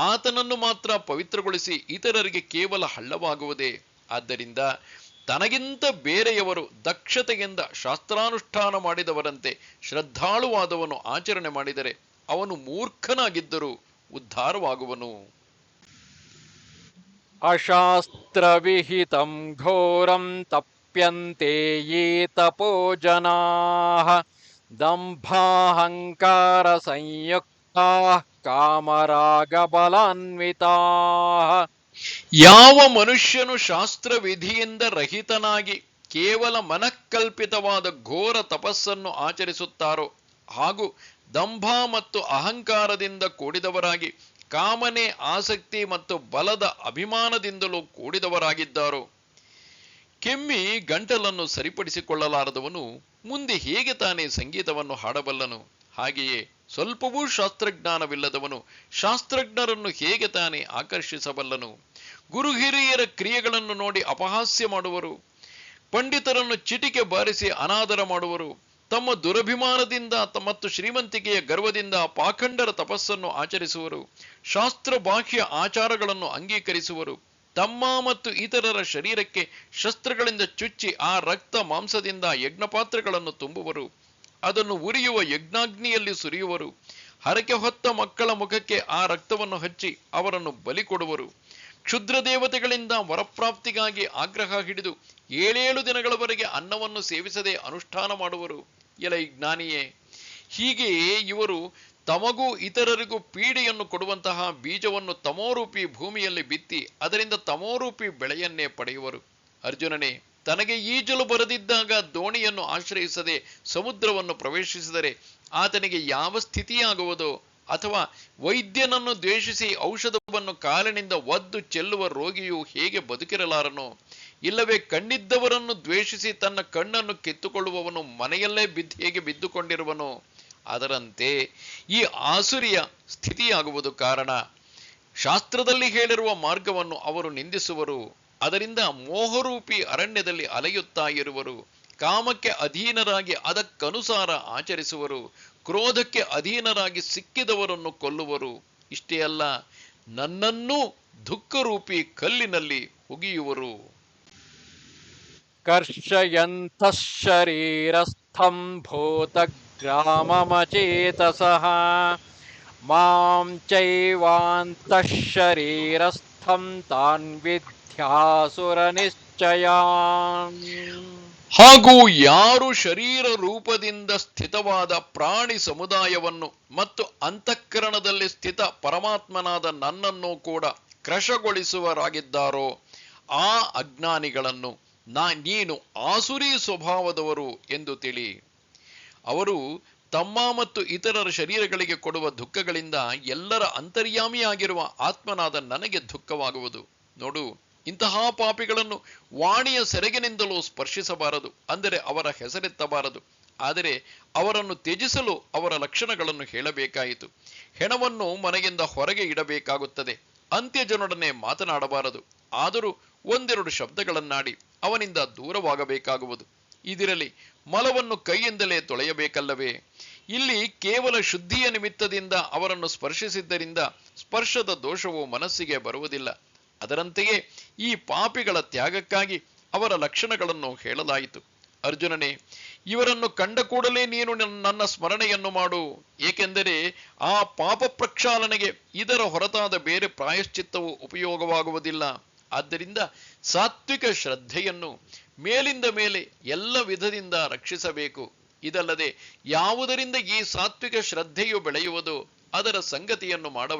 ಆತನನ್ನು ಮಾತ್ರ ಪವಿತ್ರಗೊಳಿಸಿ ಇತರರಿಗೆ ಕೇವಲ ಹಳ್ಳವಾಗುವುದೇ? ಆದ್ದರಿಂದ ತನಗಿಂತ ಬೇರೆಯವರು ದಕ್ಷತೆಯಿಂದ ಶಾಸ್ತ್ರಾನುಷ್ಠಾನ ಮಾಡಿದವರಂತೆ ಶ್ರದ್ಧಾಳುವಾದವನು ಆಚರಣೆ ಮಾಡಿದರೆ ಅವನು ಮೂರ್ಖನಾಗಿದ್ದರೂ ಉದ್ಧಾರವಾಗುವನು. ಅಶಾಸ್ತ್ರವಿಹಿತಂ ಘೋರಂ ತಪ್ಯಂತೆ ಯೇ ತಪೋ ಜನಾಃ ದಂಭಾಹಂಕಾರ ಸಂಯುಕ್ತಾಃ ಕಾಮರಾಗ ಬಲಾನ್ವಿತಾಃ. ಯಾವ ಮನುಷ್ಯನು ಶಾಸ್ತ್ರವಿಧಿಯಿಂದ ರಹಿತನಾಗಿ ಕೇವಲ ಮನಃಕಲ್ಪಿತವಾದ ಘೋರ ತಪಸ್ಸನ್ನು ಆಚರಿಸುತ್ತಾರೋ ಹಾಗೂ ದಂಭ ಮತ್ತು ಅಹಂಕಾರದಿಂದ ಕೂಡಿದವರಾಗಿ ಕಾಮನೆ, ಆಸಕ್ತಿ ಮತ್ತು ಬಲದ ಅಭಿಮಾನದಿಂದಲೂ ಕೂಡಿದವರಾಗಿದ್ದಾರೋ, ಕೆಮ್ಮಿ ಗಂಟಲನ್ನು ಸರಿಪಡಿಸಿಕೊಳ್ಳಲಾರದವನು ಮುಂದೆ ಹೇಗೆ ತಾನೇ ಸಂಗೀತವನ್ನು ಹಾಡಬಲ್ಲನು? ಹಾಗೆಯೇ ಸ್ವಲ್ಪವೂ ಶಾಸ್ತ್ರಜ್ಞಾನವಿಲ್ಲದವನು ಶಾಸ್ತ್ರಜ್ಞರನ್ನು ಹೇಗೆ ತಾನೇ ಆಕರ್ಷಿಸಬಲ್ಲನು? ಗುರು ಹಿರಿಯರ ಕ್ರಿಯೆಗಳನ್ನು ನೋಡಿ ಅಪಹಾಸ್ಯ ಮಾಡುವರು, ಪಂಡಿತರನ್ನು ಚಿಟಿಕೆ ಬಾರಿಸಿ ಅನಾದರ ಮಾಡುವರು, ತಮ್ಮ ದುರಭಿಮಾನದಿಂದ ಮತ್ತು ಶ್ರೀಮಂತಿಕೆಯ ಗರ್ವದಿಂದ ಪಾಖಂಡರ ತಪಸ್ಸನ್ನು ಆಚರಿಸುವರು, ಶಾಸ್ತ್ರ ಬಾಹ್ಯ ಆಚಾರಗಳನ್ನು ಅಂಗೀಕರಿಸುವರು, ತಮ್ಮ ಮತ್ತು ಇತರರ ಶರೀರಕ್ಕೆ ಶಸ್ತ್ರಗಳಿಂದ ಚುಚ್ಚಿ ಆ ರಕ್ತ ಮಾಂಸದಿಂದ ಯಜ್ಞಪಾತ್ರೆಗಳನ್ನು ತುಂಬುವರು, ಅದನ್ನು ಉರಿಯುವ ಯಜ್ಞಾಗ್ನಿಯಲ್ಲಿ ಸುರಿಯುವರು, ಹರಕೆ ಹೊತ್ತ ಮಕ್ಕಳ ಮುಖಕ್ಕೆ ಆ ರಕ್ತವನ್ನು ಹಚ್ಚಿ ಅವರನ್ನು ಬಲಿ ಕೊಡುವರು, ಕ್ಷುದ್ರ ದೇವತೆಗಳಿಂದ ವರಪ್ರಾಪ್ತಿಗಾಗಿ ಆಗ್ರಹ ಹಿಡಿದು 7 ದಿನಗಳವರೆಗೆ ಅನ್ನವನ್ನು ಸೇವಿಸದೆ ಅನುಷ್ಠಾನ ಮಾಡುವರು. ಎಲೈ ಜ್ಞಾನಿಯೇ, ಹೀಗೆಯೇ ಇವರು ತಮಗೂ ಇತರರಿಗೂ ಪೀಡೆಯನ್ನು ಕೊಡುವಂತಹ ಬೀಜವನ್ನು ತಮೋರೂಪಿ ಭೂಮಿಯಲ್ಲಿ ಬಿತ್ತಿ ಅದರಿಂದ ತಮೋರೂಪಿ ಬೆಳೆಯನ್ನೇ ಪಡೆಯುವರು. ಅರ್ಜುನನೇ, ತನಗೆ ಈಜಲು ಬರದಿದ್ದಾಗ ದೋಣಿಯನ್ನು ಆಶ್ರಯಿಸದೆ ಸಮುದ್ರವನ್ನು ಪ್ರವೇಶಿಸಿದರೆ ಆತನಿಗೆ ಯಾವ ಸ್ಥಿತಿಯಾಗುವುದೋ? ಅಥವಾ ವೈದ್ಯನನ್ನು ದ್ವೇಷಿಸಿ ಔಷಧವನ್ನು ಕಾಲಿನಿಂದ ಒದ್ದು ಚೆಲ್ಲುವ ರೋಗಿಯು ಹೇಗೆ ಬದುಕಿರಲಾರನೋ? ಇಲ್ಲವೇ ಕಣ್ಣಿದ್ದವರನ್ನು ದ್ವೇಷಿಸಿ ತನ್ನ ಕಣ್ಣನ್ನು ಕಿತ್ತುಕೊಳ್ಳುವವನು ಮನೆಯಲ್ಲೇ ಹೇಗೆ ಬಿದ್ದುಕೊಂಡಿರುವನೋ? ಅದರಂತೆ ಈ ಆಸುರಿಯ ಸ್ಥಿತಿಯಾಗುವುದು ಕಾರಣ. ಶಾಸ್ತ್ರದಲ್ಲಿ ಹೇಳಿರುವ ಮಾರ್ಗವನ್ನು ಅವರು ನಿಂದಿಸುವರು, ಅದರಿಂದ ಮೋಹರೂಪಿ ಅರಣ್ಯದಲ್ಲಿ ಅಲೆಯುತ್ತಾ ಇರುವರು, ಕಾಮಕ್ಕೆ ಅಧೀನರಾಗಿ ಅದಕ್ಕನುಸಾರ ಆಚರಿಸುವರು, ಕ್ರೋಧಕ್ಕೆ ಅಧೀನರಾಗಿ ಸಿಕ್ಕಿದವರನ್ನು ಕೊಲ್ಲುವರು. ಇಷ್ಟೇ ಅಲ್ಲ, ನನ್ನನ್ನೂ ದುಃಖರೂಪಿ ಕಲ್ಲಿನಲ್ಲಿ ಹುಗಿಯುವರು. ಕರ್ಷಯಂತಃ ಶರೀರಸ್ಥಂ ಭೂತಗ್ರಾಮಮಚೇತಸಃ ಮಾಂ ಚೈವಾಂತಃ ಶರೀರಸ್ಥಂ ತಾನ್ ವಿದ್ಯಾಸುರ ನಿಶ್ಚಯಾನ್. ಹಾಗೂ ಯಾರು ಶರೀರ ರೂಪದಿಂದ ಸ್ಥಿತವಾದ ಪ್ರಾಣಿ ಸಮುದಾಯವನ್ನು ಮತ್ತು ಅಂತಃಕರಣದಲ್ಲಿ ಸ್ಥಿತ ಪರಮಾತ್ಮನಾದ ನನ್ನನ್ನು ಕೂಡ ಕ್ರಶಗೊಳಿಸುವರಾಗಿದ್ದಾರೋ ಆ ಅಜ್ಞಾನಿಗಳನ್ನು ನೀನು ಆಸುರಿ ಸ್ವಭಾವದವರು ಎಂದು ತಿಳಿ. ಅವರು ತಮ್ಮ ಮತ್ತು ಇತರರ ಶರೀರಗಳಿಗೆ ಕೊಡುವ ದುಃಖಗಳಿಂದ ಎಲ್ಲರ ಅಂತರ್ಯಾಮಿಯಾಗಿರುವ ಆತ್ಮನಾದ ನನಗೆ ದುಃಖವಾಗುವುದು. ನೋಡು, ಇಂತಹ ಪಾಪಿಗಳನ್ನು ವಾಣಿಯ ಸೆರಗಿನಿಂದಲೂ ಸ್ಪರ್ಶಿಸಬಾರದು, ಅಂದರೆ ಅವರ ಹೆಸರೆತ್ತಬಾರದು. ಆದರೆ ಅವರನ್ನು ತ್ಯಜಿಸಲು ಅವರ ಲಕ್ಷಣಗಳನ್ನು ಹೇಳಬೇಕಾಯಿತು. ಹೆಣವನ್ನು ಮನೆಯಿಂದ ಹೊರಗೆ ಇಡಬೇಕಾಗುತ್ತದೆ. ಅಂತ್ಯಜನೊಡನೆ ಮಾತನಾಡಬಾರದು, ಆದರೂ 1-2 ಶಬ್ದಗಳನ್ನಾಡಿ ಅವನಿಂದ ದೂರವಾಗಬೇಕಾಗುವುದು. ಇದಿರಲಿ, ಮಲವನ್ನು ಕೈಯಿಂದಲೇ ತೊಳೆಯಬೇಕಲ್ಲವೇ? ಇಲ್ಲಿ ಕೇವಲ ಶುದ್ಧಿಯ ನಿಮಿತ್ತದಿಂದ ಅವರನ್ನು ಸ್ಪರ್ಶಿಸಿದ್ದರಿಂದ ಸ್ಪರ್ಶದ ದೋಷವು ಮನಸ್ಸಿಗೆ ಬರುವುದಿಲ್ಲ. ಅದರಂತೆಯೇ ಈ ಪಾಪಿಗಳ ತ್ಯಾಗಕ್ಕಾಗಿ ಅವರ ಲಕ್ಷಣಗಳನ್ನು ಹೇಳಲಾಯಿತು. ಅರ್ಜುನನೇ, ಇವರನ್ನು ಕಂಡ ಕೂಡಲೇ ನೀನು ನನ್ನ ಸ್ಮರಣೆಯನ್ನು ಮಾಡು, ಏಕೆಂದರೆ ಆ ಪಾಪ ಪ್ರಕ್ಷಾಳನೆಗೆ ಇದರ ಹೊರತಾದ ಬೇರೆ ಪ್ರಾಯಶ್ಚಿತ್ತವು ಉಪಯೋಗವಾಗುವುದಿಲ್ಲ. ಆದ್ದರಿಂದ ಸಾತ್ವಿಕ ಶ್ರದ್ಧೆಯನ್ನು ಮೇಲಿಂದ ಮೇಲೆ ಎಲ್ಲ ವಿಧದಿಂದ ರಕ್ಷಿಸಬೇಕು. ಇದಲ್ಲದೆ ಯಾವುದರಿಂದ ಈ ಸಾತ್ವಿಕ ಶ್ರದ್ಧೆಯು ಬೆಳೆಯುವುದೋ ಅದರ ಸಂಗತಿಯನ್ನು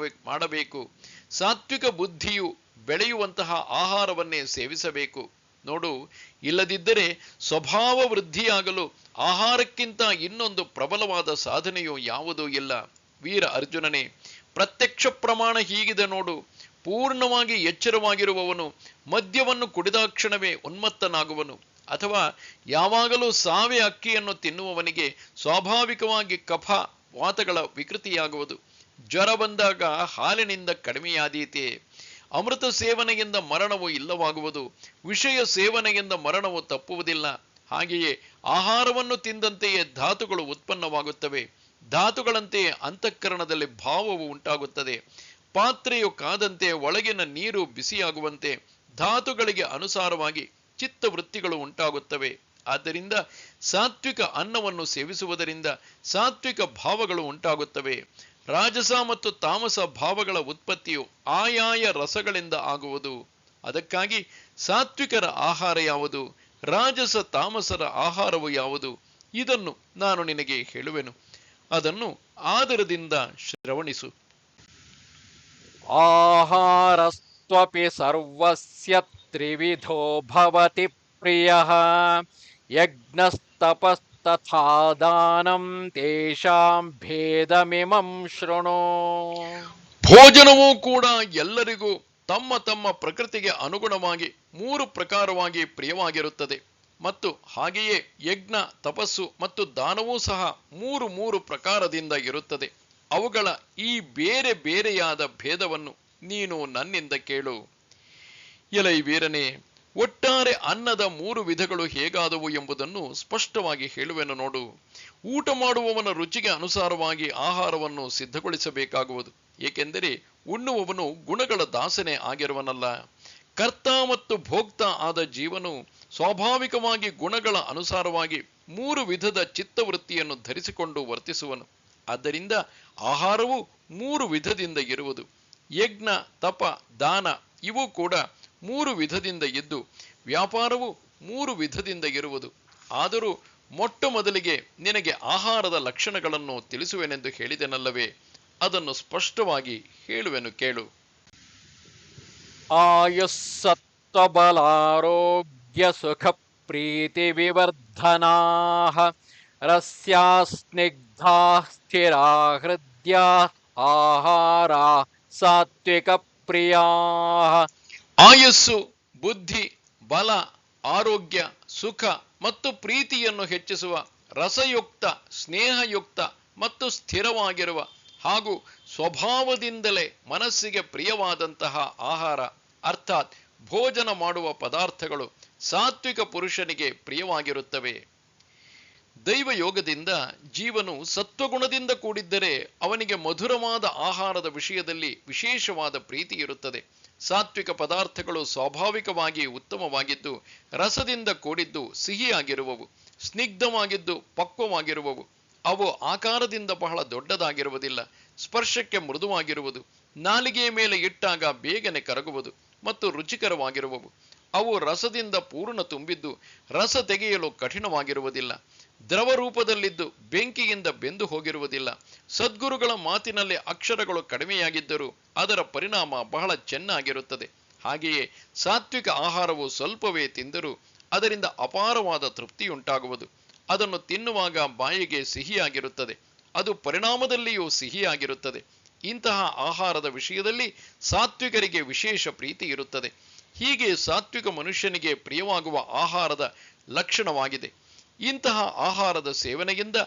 ಮಾಡಬೇಕು. ಸಾತ್ವಿಕ ಬುದ್ಧಿಯು ಬೆಳೆಯುವಂತಹ ಆಹಾರವನ್ನೇ ಸೇವಿಸಬೇಕು. ನೋಡು, ಇಲ್ಲದಿದ್ದರೆ ಸ್ವಭಾವ ವೃದ್ಧಿಯಾಗಲು ಆಹಾರಕ್ಕಿಂತ ಇನ್ನೊಂದು ಪ್ರಬಲವಾದ ಸಾಧನೆಯು ಯಾವುದೂ ಇಲ್ಲ. ವೀರ ಅರ್ಜುನನೇ, ಪ್ರತ್ಯಕ್ಷ ಪ್ರಮಾಣ ಹೀಗಿದೆ ನೋಡು. ಪೂರ್ಣವಾಗಿ ಎಚ್ಚರವಾಗಿರುವವನು ಮದ್ಯವನ್ನು ಕುಡಿದಾಕ್ಷಣವೇ ಉನ್ಮತ್ತನಾಗುವನು. ಅಥವಾ ಯಾವಾಗಲೂ ಸಾವೆ ಅಕ್ಕಿಯನ್ನು ತಿನ್ನುವವನಿಗೆ ಸ್ವಾಭಾವಿಕವಾಗಿ ಕಫ ವಾತಗಳ ವಿಕೃತಿಯಾಗುವುದು. ಜ್ವರ ಬಂದಾಗ ಹಾಲಿನಿಂದ ಕಡಿಮೆಯಾದೀತೆ. ಅಮೃತ ಸೇವನೆಯಿಂದ ಮರಣವು ಇಲ್ಲವಾಗುವುದು. ವಿಷಯ ಸೇವನೆಯಿಂದ ಮರಣವು ತಪ್ಪುವುದಿಲ್ಲ. ಹಾಗೆಯೇ ಆಹಾರವನ್ನು ತಿಂದಂತೆಯೇ ಧಾತುಗಳು ಉತ್ಪನ್ನವಾಗುತ್ತವೆ. ಧಾತುಗಳಂತೆಯೇ ಅಂತಃಕರಣದಲ್ಲಿ ಭಾವವು ಉಂಟಾಗುತ್ತದೆ. ಪಾತ್ರೆಯು ಕಾದಂತೆ ಒಳಗಿನ ನೀರು ಬಿಸಿಯಾಗುವಂತೆ ಧಾತುಗಳಿಗೆ ಅನುಸಾರವಾಗಿ ಚಿತ್ತವೃತ್ತಿಗಳು ಉಂಟಾಗುತ್ತವೆ. ಆದ್ದರಿಂದ ಸಾತ್ವಿಕ ಅನ್ನವನ್ನು ಸೇವಿಸುವುದರಿಂದ ಸಾತ್ವಿಕ ಭಾವಗಳು ಉಂಟಾಗುತ್ತವೆ. ರಾಜಸ ಮತ್ತು ತಾಮಸ ಭಾವಗಳ ಉತ್ಪತ್ತಿಯು ಆಯಾಯ ರಸಗಳಿಂದ ಆಗುವುದು. ಅದಕ್ಕಾಗಿ ಸಾತ್ವಿಕರ ಆಹಾರ ಯಾವುದು, ರಾಜಸ ತಾಮಸರ ಆಹಾರವು ಯಾವುದು, ಇದನ್ನು ನಾನು ನಿನಗೆ ಹೇಳುವೆನು. ಅದನ್ನು ಆದರದಿಂದ ಶ್ರವಣಿಸು. ಆಹಾರಸ್ತ್ವಪಿ ಸರ್ವಸ್ಯ ತ್ರಿವಿಧೋ ಭವತಿ ಪ್ರಿಯಃ ಯಜ್ಞಸ್ತಪಸ್ತಥಾ ದಾನಂ ತೇಷಾಂ ಭೇದಮಿಮಂ ಶೃಣು. ಭೋಜನವೂ ಕೂಡ ಎಲ್ಲರಿಗೂ ತಮ್ಮ ತಮ್ಮ ಪ್ರಕೃತಿಗೆ ಅನುಗುಣವಾಗಿ 3 ಪ್ರಕಾರವಾಗಿ ಪ್ರಿಯವಾಗಿರುತ್ತದೆ. ಮತ್ತು ಹಾಗೆಯೇ ಯಜ್ಞ, ತಪಸ್ಸು ಮತ್ತು ದಾನವೂ ಸಹ 3 ಪ್ರಕಾರದಿಂದ ಇರುತ್ತದೆ. ಅವುಗಳ ಈ ಬೇರೆ ಬೇರೆಯಾದ ಭೇದವನ್ನು ನೀನು ನನ್ನಿಂದ ಕೇಳು. ಎಲೈ ವೀರನೇ, ಒಟ್ಟಾರೆ ಅನ್ನದ 3 ವಿಧಗಳು ಹೇಗಾದವು ಎಂಬುದನ್ನು ಸ್ಪಷ್ಟವಾಗಿ ಹೇಳುವೆನು ನೋಡು. ಊಟ ಮಾಡುವವನ ರುಚಿಗೆ ಅನುಸಾರವಾಗಿ ಆಹಾರವನ್ನು ಸಿದ್ಧಗೊಳಿಸಬೇಕಾಗುವುದು. ಏಕೆಂದರೆ ಉಣ್ಣುವವನು ಗುಣಗಳ ದಾಸನೇ ಆಗಿರುವನಲ್ಲ. ಕರ್ತ ಮತ್ತು ಭೋಕ್ತ ಆದ ಜೀವನು ಸ್ವಾಭಾವಿಕವಾಗಿ ಗುಣಗಳ ಅನುಸಾರವಾಗಿ 3 ವಿಧದ ಚಿತ್ತವೃತ್ತಿಯನ್ನು ಧರಿಸಿಕೊಂಡು ವರ್ತಿಸುವನು. ಆದ್ದರಿಂದ ಆಹಾರವು 3 ವಿಧದಿಂದ ಇರುವುದು. ಯಜ್ಞ, ತಪ, ದಾನ ಇವು ಕೂಡ 3 ವಿಧದಿಂದ ಇದ್ದು, ವ್ಯಾಪಾರವು 3 ವಿಧದಿಂದ ಇರುವುದು. ಆದರೂ ಮೊಟ್ಟ ಮೊದಲಿಗೆ ನಿನಗೆ ಆಹಾರದ ಲಕ್ಷಣಗಳನ್ನು ತಿಳಿಸುವೆನೆಂದು ಹೇಳಿದೆನಲ್ಲವೇ, ಅದನ್ನು ಸ್ಪಷ್ಟವಾಗಿ ಹೇಳುವೆನು ಕೇಳು. ಆಯುಸ್ಸತ್ವಬಲಾರೋಗ್ಯ ಸುಖ ಪ್ರೀತಿ ವಿವರ್ಧನಾಃ ರಸ್ಯಾ ಸ್ನಿಗ್ಧಾ ಸ್ಥಿರಾ ಹೃದ್ಯಾ ಆಹಾರ ಸಾತ್ವಿಕ ಪ್ರಿಯಾಃ. ಆಯಸ್ಸು, ಬುದ್ಧಿ, ಬಲ, ಆರೋಗ್ಯ, ಸುಖ ಮತ್ತು ಪ್ರೀತಿಯನ್ನು ಹೆಚ್ಚಿಸುವ ರಸಯುಕ್ತ, ಸ್ನೇಹಯುಕ್ತ ಮತ್ತು ಸ್ಥಿರವಾಗಿರುವ ಹಾಗೂ ಸ್ವಭಾವದಿಂದಲೇ ಮನಸ್ಸಿಗೆ ಪ್ರಿಯವಾದಂತಹ ಆಹಾರ ಅರ್ಥಾತ್ ಭೋಜನ ಮಾಡುವ ಪದಾರ್ಥಗಳು ಸಾತ್ವಿಕ ಪುರುಷನಿಗೆ ಪ್ರಿಯವಾಗಿರುತ್ತವೆ. ದೈವ ಯೋಗದಿಂದ ಜೀವನು ಸತ್ವಗುಣದಿಂದ ಕೂಡಿದ್ದರೆ ಅವನಿಗೆ ಮಧುರವಾದ ಆಹಾರದ ವಿಷಯದಲ್ಲಿ ವಿಶೇಷವಾದ ಪ್ರೀತಿ ಇರುತ್ತದೆ. ಸಾತ್ವಿಕ ಪದಾರ್ಥಗಳು ಸ್ವಾಭಾವಿಕವಾಗಿ ಉತ್ತಮವಾಗಿದ್ದು, ರಸದಿಂದ ಕೂಡಿದ್ದು ಸಿಹಿಯಾಗಿರುವವು, ಸ್ನಿಗ್ಧವಾಗಿದ್ದು ಪಕ್ವವಾಗಿರುವವು. ಅವು ಆಕಾರದಿಂದ ಬಹಳ ದೊಡ್ಡದಾಗಿರುವುದಿಲ್ಲ, ಸ್ಪರ್ಶಕ್ಕೆ ಮೃದುವಾಗಿರುವುದು, ನಾಲಿಗೆಯ ಮೇಲೆ ಇಟ್ಟಾಗ ಬೇಗನೆ ಕರಗುವುದು ಮತ್ತು ರುಚಿಕರವಾಗಿರುವವು. ಅವು ರಸದಿಂದ ಪೂರ್ಣ ತುಂಬಿದ್ದು ರಸ ತೆಗೆಯಲು ಕಠಿಣವಾಗಿರುವುದಿಲ್ಲ, ದ್ರವ ರೂಪದಲ್ಲಿದ್ದು ಬೆಂಕಿಯಿಂದ ಬೆಂದು ಹೋಗಿರುವುದಿಲ್ಲ. ಸದ್ಗುರುಗಳ ಮಾತಿನಲ್ಲಿ ಅಕ್ಷರಗಳು ಕಡಿಮೆಯಾಗಿದ್ದರೂ ಅದರ ಪರಿಣಾಮ ಬಹಳ ಚೆನ್ನಾಗಿರುತ್ತದೆ. ಹಾಗೆಯೇ ಸಾತ್ವಿಕ ಆಹಾರವು ಸ್ವಲ್ಪವೇ ತಿಂದರೂ ಅದರಿಂದ ಅಪಾರವಾದ ತೃಪ್ತಿಯುಂಟಾಗುವುದು. ಅದನ್ನು ತಿನ್ನುವಾಗ ಬಾಯಿಗೆ ಸಿಹಿಯಾಗಿರುತ್ತದೆ, ಅದು ಪರಿಣಾಮದಲ್ಲಿಯೂ ಸಿಹಿಯಾಗಿರುತ್ತದೆ. ಇಂತಹ ಆಹಾರದ ವಿಷಯದಲ್ಲಿ ಸಾತ್ವಿಕರಿಗೆ ವಿಶೇಷ ಪ್ರೀತಿ ಇರುತ್ತದೆ. ಹೀಗೆ ಸಾತ್ವಿಕ ಮನುಷ್ಯನಿಗೆ ಪ್ರಿಯವಾಗುವ ಆಹಾರದ ಲಕ್ಷಣವಾಗಿದೆ. ಇಂತಹ ಆಹಾರದ ಸೇವನೆಯಿಂದ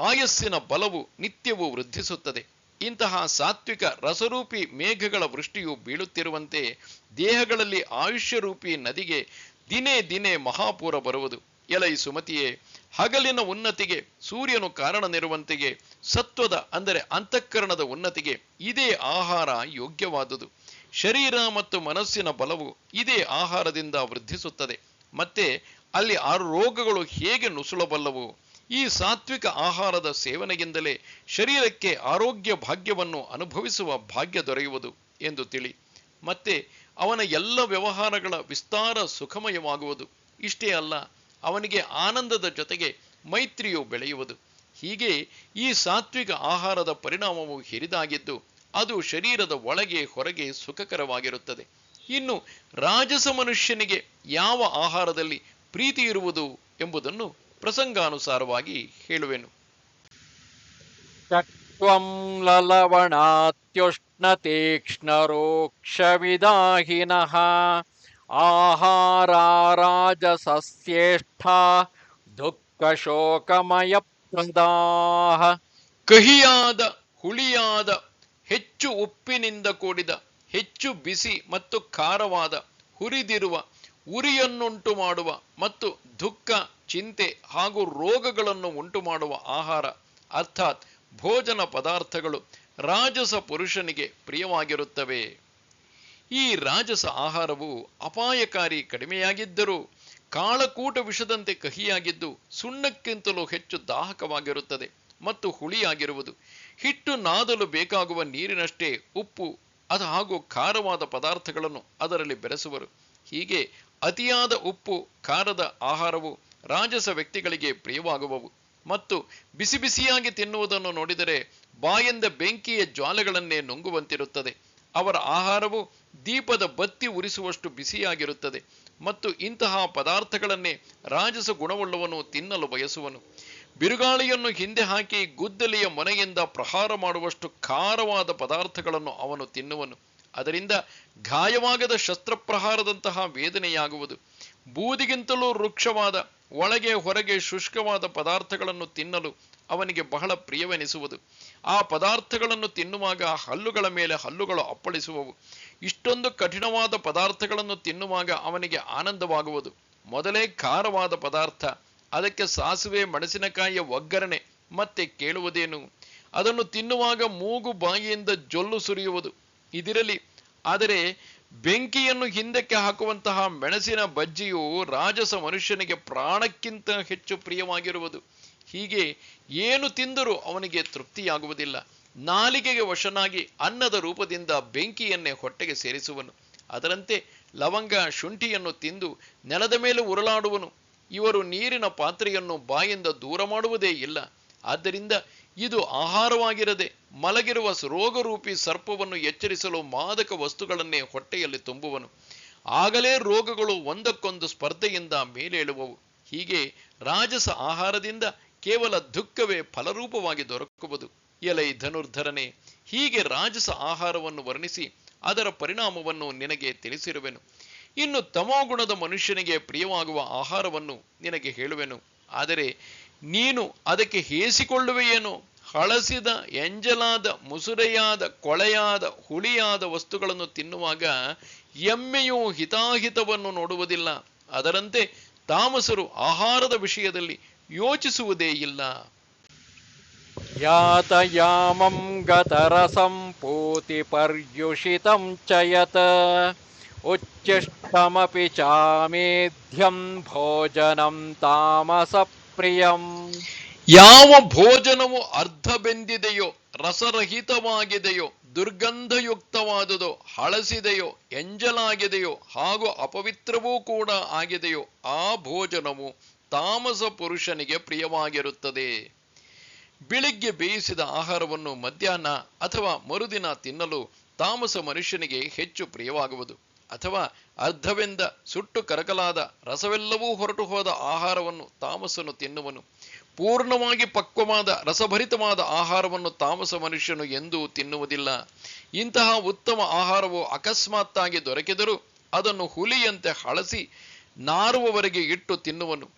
ಆಯಸ್ಸಿನ ಬಲವು ನಿತ್ಯವೂ ವೃದ್ಧಿಸುತ್ತದೆ. ಇಂತಹ ಸಾತ್ವಿಕ ರಸರೂಪಿ ಮೇಘಗಳ ವೃಷ್ಟಿಯು ಬೀಳುತ್ತಿರುವಂತೆ ದೇಹಗಳಲ್ಲಿ ಆಯುಷ್ಯರೂಪಿ ನದಿಗೆ ದಿನೇ ದಿನೇ ಮಹಾಪೂರ ಬರುವುದು. ಎಲೈ ಸುಮತಿಯೇ, ಹಗಲಿನ ಉನ್ನತಿಗೆ ಸೂರ್ಯನು ಕಾರಣನಿರುವಂತೆಯೇ ಸತ್ವದ ಅಂದರೆ ಅಂತಃಕರಣದ ಉನ್ನತಿಗೆ ಇದೇ ಆಹಾರ ಯೋಗ್ಯವಾದುದು. ಶರೀರ ಮತ್ತು ಮನಸ್ಸಿನ ಬಲವು ಇದೇ ಆಹಾರದಿಂದ ವೃದ್ಧಿಸುತ್ತದೆ. ಮತ್ತೆ ಅಲ್ಲಿ ಆ ರೋಗಗಳು ಹೇಗೆ ನುಸುಳಬಲ್ಲವು? ಈ ಸಾತ್ವಿಕ ಆಹಾರದ ಸೇವನೆಯಿಂದಲೇ ಶರೀರಕ್ಕೆ ಆರೋಗ್ಯ ಭಾಗ್ಯವನ್ನು ಅನುಭವಿಸುವ ಭಾಗ್ಯ ದೊರೆಯುವುದು ಎಂದು ತಿಳಿ. ಮತ್ತೆ ಅವನ ಎಲ್ಲ ವ್ಯವಹಾರಗಳ ವಿಸ್ತಾರ ಸುಖಮಯವಾಗುವುದು. ಇಷ್ಟೇ ಅಲ್ಲ, ಅವನಿಗೆ ಆನಂದದ ಜೊತೆಗೆ ಮೈತ್ರಿಯು ಬೆಳೆಯುವುದು. ಹೀಗೆ ಈ ಸಾತ್ವಿಕ ಆಹಾರದ ಪರಿಣಾಮವು ಹಿರಿದಾಗಿದ್ದು ಅದು ಶರೀರದ ಒಳಗೆ ಹೊರಗೆ ಸುಖಕರವಾಗಿರುತ್ತದೆ. ಇನ್ನು ರಾಜಸ ಮನುಷ್ಯನಿಗೆ ಯಾವ ಆಹಾರದಲ್ಲಿ ಪ್ರೀತಿ ಇರುವುದು ಎಂಬುದನ್ನು ಪ್ರಸಂಗಾನುಸಾರವಾಗಿ ಹೇಳುವೆನು. ಚಕ್ವಂ ಲಲವಣಾತ್ಯುಷ್ಣತೀಕ್ಷ್ಣರೋಕ್ಷವಿದಾಹಿನಃ ಆಹಾರಾ ರಾಜಸಸ್ಯೇಷ್ಠಾ ದುಃಖಶೋಕಮಯಪ್ರದಾಃ. ಕಹಿಯಾದ, ಹುಳಿಯಾದ, ಹೆಚ್ಚು ಉಪ್ಪಿನಿಂದ ಕೂಡಿದ, ಹೆಚ್ಚು ಬಿಸಿ ಮತ್ತು ಖಾರವಾದ, ಹುರಿದಿರುವ, ಉರಿಯನ್ನುಂಟು ಮಾಡುವ ಮತ್ತು ದುಃಖ, ಚಿಂತೆ ಹಾಗೂ ರೋಗಗಳನ್ನು ಉಂಟು ಮಾಡುವ ಆಹಾರ ಅರ್ಥಾತ್ ಭೋಜನ ಪದಾರ್ಥಗಳು ರಾಜಸ ಪುರುಷನಿಗೆ ಪ್ರಿಯವಾಗಿರುತ್ತವೆ. ಈ ರಾಜಸ ಆಹಾರವು ಅಪಾಯಕಾರಿ ಕಡಿಮೆಯಾಗಿದ್ದರೂ ಕಾಳಕೂಟ ವಿಷದಂತೆ ಕಹಿಯಾಗಿದ್ದು ಸುಣ್ಣಕ್ಕಿಂತಲೂ ಹೆಚ್ಚು ದಾಹಕವಾಗಿರುತ್ತದೆ ಮತ್ತು ಹುಳಿಯಾಗಿರುವುದು. ಹಿಟ್ಟು ನಾದಲು ಬೇಕಾಗುವ ನೀರಿನಷ್ಟೇ ಉಪ್ಪು ಹಾಗೂ ಖಾರವಾದ ಪದಾರ್ಥಗಳನ್ನು ಅದರಲ್ಲಿ ಬೆರೆಸುವರು. ಹೀಗೆ ಅತಿಯಾದ ಉಪ್ಪು ಖಾರದ ಆಹಾರವು ರಾಜಸ ವ್ಯಕ್ತಿಗಳಿಗೆ ಪ್ರಿಯವಾಗುವವು ಮತ್ತು ಬಿಸಿ ಬಿಸಿಯಾಗಿ ತಿನ್ನುವುದನ್ನು ನೋಡಿದರೆ ಬಾಯಿಂದ ಬೆಂಕಿಯ ಜ್ವಾಲೆಗಳನ್ನೇ ನುಂಗುವಂತಿರುತ್ತದೆ. ಅವರ ಆಹಾರವು ದೀಪದ ಬತ್ತಿ ಉರಿಸುವಷ್ಟು ಬಿಸಿಯಾಗಿರುತ್ತದೆ ಮತ್ತು ಇಂತಹ ಪದಾರ್ಥಗಳನ್ನೇ ರಾಜಸ ಗುಣವುಳ್ಳವನು ತಿನ್ನಲು ಬಯಸುವನು. ಬಿರುಗಾಳಿಯನ್ನು ಹಿಂದೆ ಹಾಕಿ ಗುದ್ದಲಿಯ ಮೊನೆಯಿಂದ ಪ್ರಹಾರ ಮಾಡುವಷ್ಟು ಖಾರವಾದ ಪದಾರ್ಥಗಳನ್ನು ಅವನು ತಿನ್ನುವನು. ಅದರಿಂದ ಗಾಯವಾಗದ ಶಸ್ತ್ರಪ್ರಹಾರದಂತಹ ವೇದನೆಯಾಗುವುದು. ಬೂದಿಗಿಂತಲೂ ವೃಕ್ಷವಾದ, ಒಳಗೆ ಹೊರಗೆ ಶುಷ್ಕವಾದ ಪದಾರ್ಥಗಳನ್ನು ತಿನ್ನಲು ಅವನಿಗೆ ಬಹಳ ಪ್ರಿಯವೆನಿಸುವುದು. ಆ ಪದಾರ್ಥಗಳನ್ನು ತಿನ್ನುವಾಗ ಹಲ್ಲುಗಳ ಮೇಲೆ ಹಲ್ಲುಗಳು ಅಪ್ಪಳಿಸುವವು. ಇಷ್ಟೊಂದು ಕಠಿಣವಾದ ಪದಾರ್ಥಗಳನ್ನು ತಿನ್ನುವಾಗ ಅವನಿಗೆ ಆನಂದವಾಗುವುದು. ಮೊದಲೇ ಖಾರವಾದ ಪದಾರ್ಥ, ಅದಕ್ಕೆ ಸಾಸಿವೆ ಮೆಣಸಿನಕಾಯಿಯ ಒಗ್ಗರಣೆ ಮತ್ತೆ ಕೇಳುವುದೇನು? ಅದನ್ನು ತಿನ್ನುವಾಗ ಮೂಗು ಬಾಯಿಯಿಂದ ಜೊಲ್ಲು ಸುರಿಯುವುದು. ಇದಿರಲಿ, ಆದರೆ ಬೆಂಕಿಯನ್ನು ಹಿಂದಕ್ಕೆ ಹಾಕುವಂತಹ ಮೆಣಸಿನ ಬಜ್ಜಿಯು ರಾಜಸ ಮನುಷ್ಯನಿಗೆ ಪ್ರಾಣಕ್ಕಿಂತ ಹೆಚ್ಚು ಪ್ರಿಯವಾಗಿರುವುದು. ಹೀಗೆ ಏನು ತಿಂದರೂ ಅವನಿಗೆ ತೃಪ್ತಿಯಾಗುವುದಿಲ್ಲ. ನಾಲಿಗೆಗೆ ವಶನಾಗಿ ಅನ್ನದ ರೂಪದಿಂದ ಬೆಂಕಿಯನ್ನೇ ಹೊಟ್ಟೆಗೆ ಸೇರಿಸುವನು. ಅದರಂತೆ ಲವಂಗ, ಶುಂಠಿಯನ್ನು ತಿಂದು ನೆಲದ ಮೇಲೆ ಉರುಳಾಡುವನು. ಇವರು ನೀರಿನ ಪಾತ್ರೆಯನ್ನು ಬಾಯಿಂದ ದೂರ ಮಾಡುವುದೇ ಇಲ್ಲ. ಆದ್ದರಿಂದ ಇದು ಆಹಾರವಾಗಿರದೆ ಮಲಗಿರುವ ರೋಗರೂಪಿ ಸರ್ಪವನ್ನು ಎಚ್ಚರಿಸಲು ಮಾದಕ ವಸ್ತುಗಳನ್ನೇ ಹೊಟ್ಟೆಯಲ್ಲಿ ತುಂಬುವನು. ಆಗಲೇ ರೋಗಗಳು ಒಂದಕ್ಕೊಂದು ಸ್ಪರ್ಧೆಯಿಂದ ಮೇಲೇಳುವವು. ಹೀಗೆ ರಾಜಸ ಆಹಾರದಿಂದ ಕೇವಲ ದುಃಖವೇ ಫಲರೂಪವಾಗಿ ದೊರಕುವುದು. ಎಲೈ ಧನುರ್ಧರನೆ, ಹೀಗೆ ರಾಜಸ ಆಹಾರವನ್ನು ವರ್ಣಿಸಿ ಅದರ ಪರಿಣಾಮವನ್ನು ನಿನಗೆ ತಿಳಿಸಿರುವೆನು. ಇನ್ನು ತಮೋಗುಣದ ಮನುಷ್ಯನಿಗೆ ಪ್ರಿಯವಾಗುವ ಆಹಾರವನ್ನು ನಿನಗೆ ಹೇಳುವೆನು. ಆದರೆ ನೀನು ಅದಕ್ಕೆ ಹೇಸಿಕೊಳ್ಳುವೆಯೇನೋ? ಹಳಸಿದ, ಎಂಜಲಾದ, ಮುಸುರೆಯಾದ, ಕೊಳೆಯಾದ, ಹುಳಿಯಾದ ವಸ್ತುಗಳನ್ನು ತಿನ್ನುವಾಗ ಎಮ್ಮೆಯು ಹಿತಾಹಿತವನ್ನು ನೋಡುವುದಿಲ್ಲ. ಅದರಂತೆ ತಾಮಸರು ಆಹಾರದ ವಿಷಯದಲ್ಲಿ ಯೋಚಿಸುವುದೇ ಇಲ್ಲ. ಯಾತಯಾಮಂ ಗತರಸಂ ಪೂತಿ ಪರ್ಯುಷಿತಂ ಚ ಯತ್ ಉಚ್ಚಿಷ್ಟಮಪಿ ಚಾಮೇಧ್ಯಂ ಭೋಜನಂ ತಾಮಸ ಪ್ರಿಯಂ. ಯಾವ ಭೋಜನವು ಅರ್ಧ ಬೆಂದಿದೆಯೋ, ರಸರಹಿತವಾಗಿದೆಯೋ, ದುರ್ಗಂಧಯುಕ್ತವಾದುದೋ, ಹಳಸಿದೆಯೋ, ಎಂಜಲಾಗಿದೆಯೋ ಹಾಗೂ ಅಪವಿತ್ರವೂ ಕೂಡ ಆಗಿದೆಯೋ ಆ ಭೋಜನವು ತಾಮಸ ಪುರುಷನಿಗೆ ಪ್ರಿಯವಾಗಿರುತ್ತದೆ. ಬೆಳಿಗ್ಗೆ ಬೇಯಿಸಿದ ಆಹಾರವನ್ನು ಮಧ್ಯಾಹ್ನ ಅಥವಾ ಮರುದಿನ ತಿನ್ನಲು ತಾಮಸ ಮನುಷ್ಯನಿಗೆ ಹೆಚ್ಚು ಪ್ರಿಯವಾಗುವುದು. ಅಥವಾ ಅರ್ಧವೆಂದ, ಸುಟ್ಟು ಕರಕಲಾದ, ರಸವೆಲ್ಲವೂ ಹೊರಟು ಹೋದ ಆಹಾರವನ್ನು ತಾಮಸನು ತಿನ್ನುವನು. ಪೂರ್ಣವಾಗಿ ಪಕ್ವವಾದ, ರಸಭರಿತವಾದ ಆಹಾರವನ್ನು ತಾಮಸ ಮನುಷ್ಯನು ಎಂದೂ ತಿನ್ನುವುದಿಲ್ಲ. ಇಂತಹ ಉತ್ತಮ ಆಹಾರವು ಅಕಸ್ಮಾತ್ತಾಗಿ ದೊರಕಿದರೂ ಅದನ್ನು ಹುಲಿಯಂತೆ ಹಳಸಿ ನಾರುವವರೆಗೆ ಇಟ್ಟು ತಿನ್ನುವನು.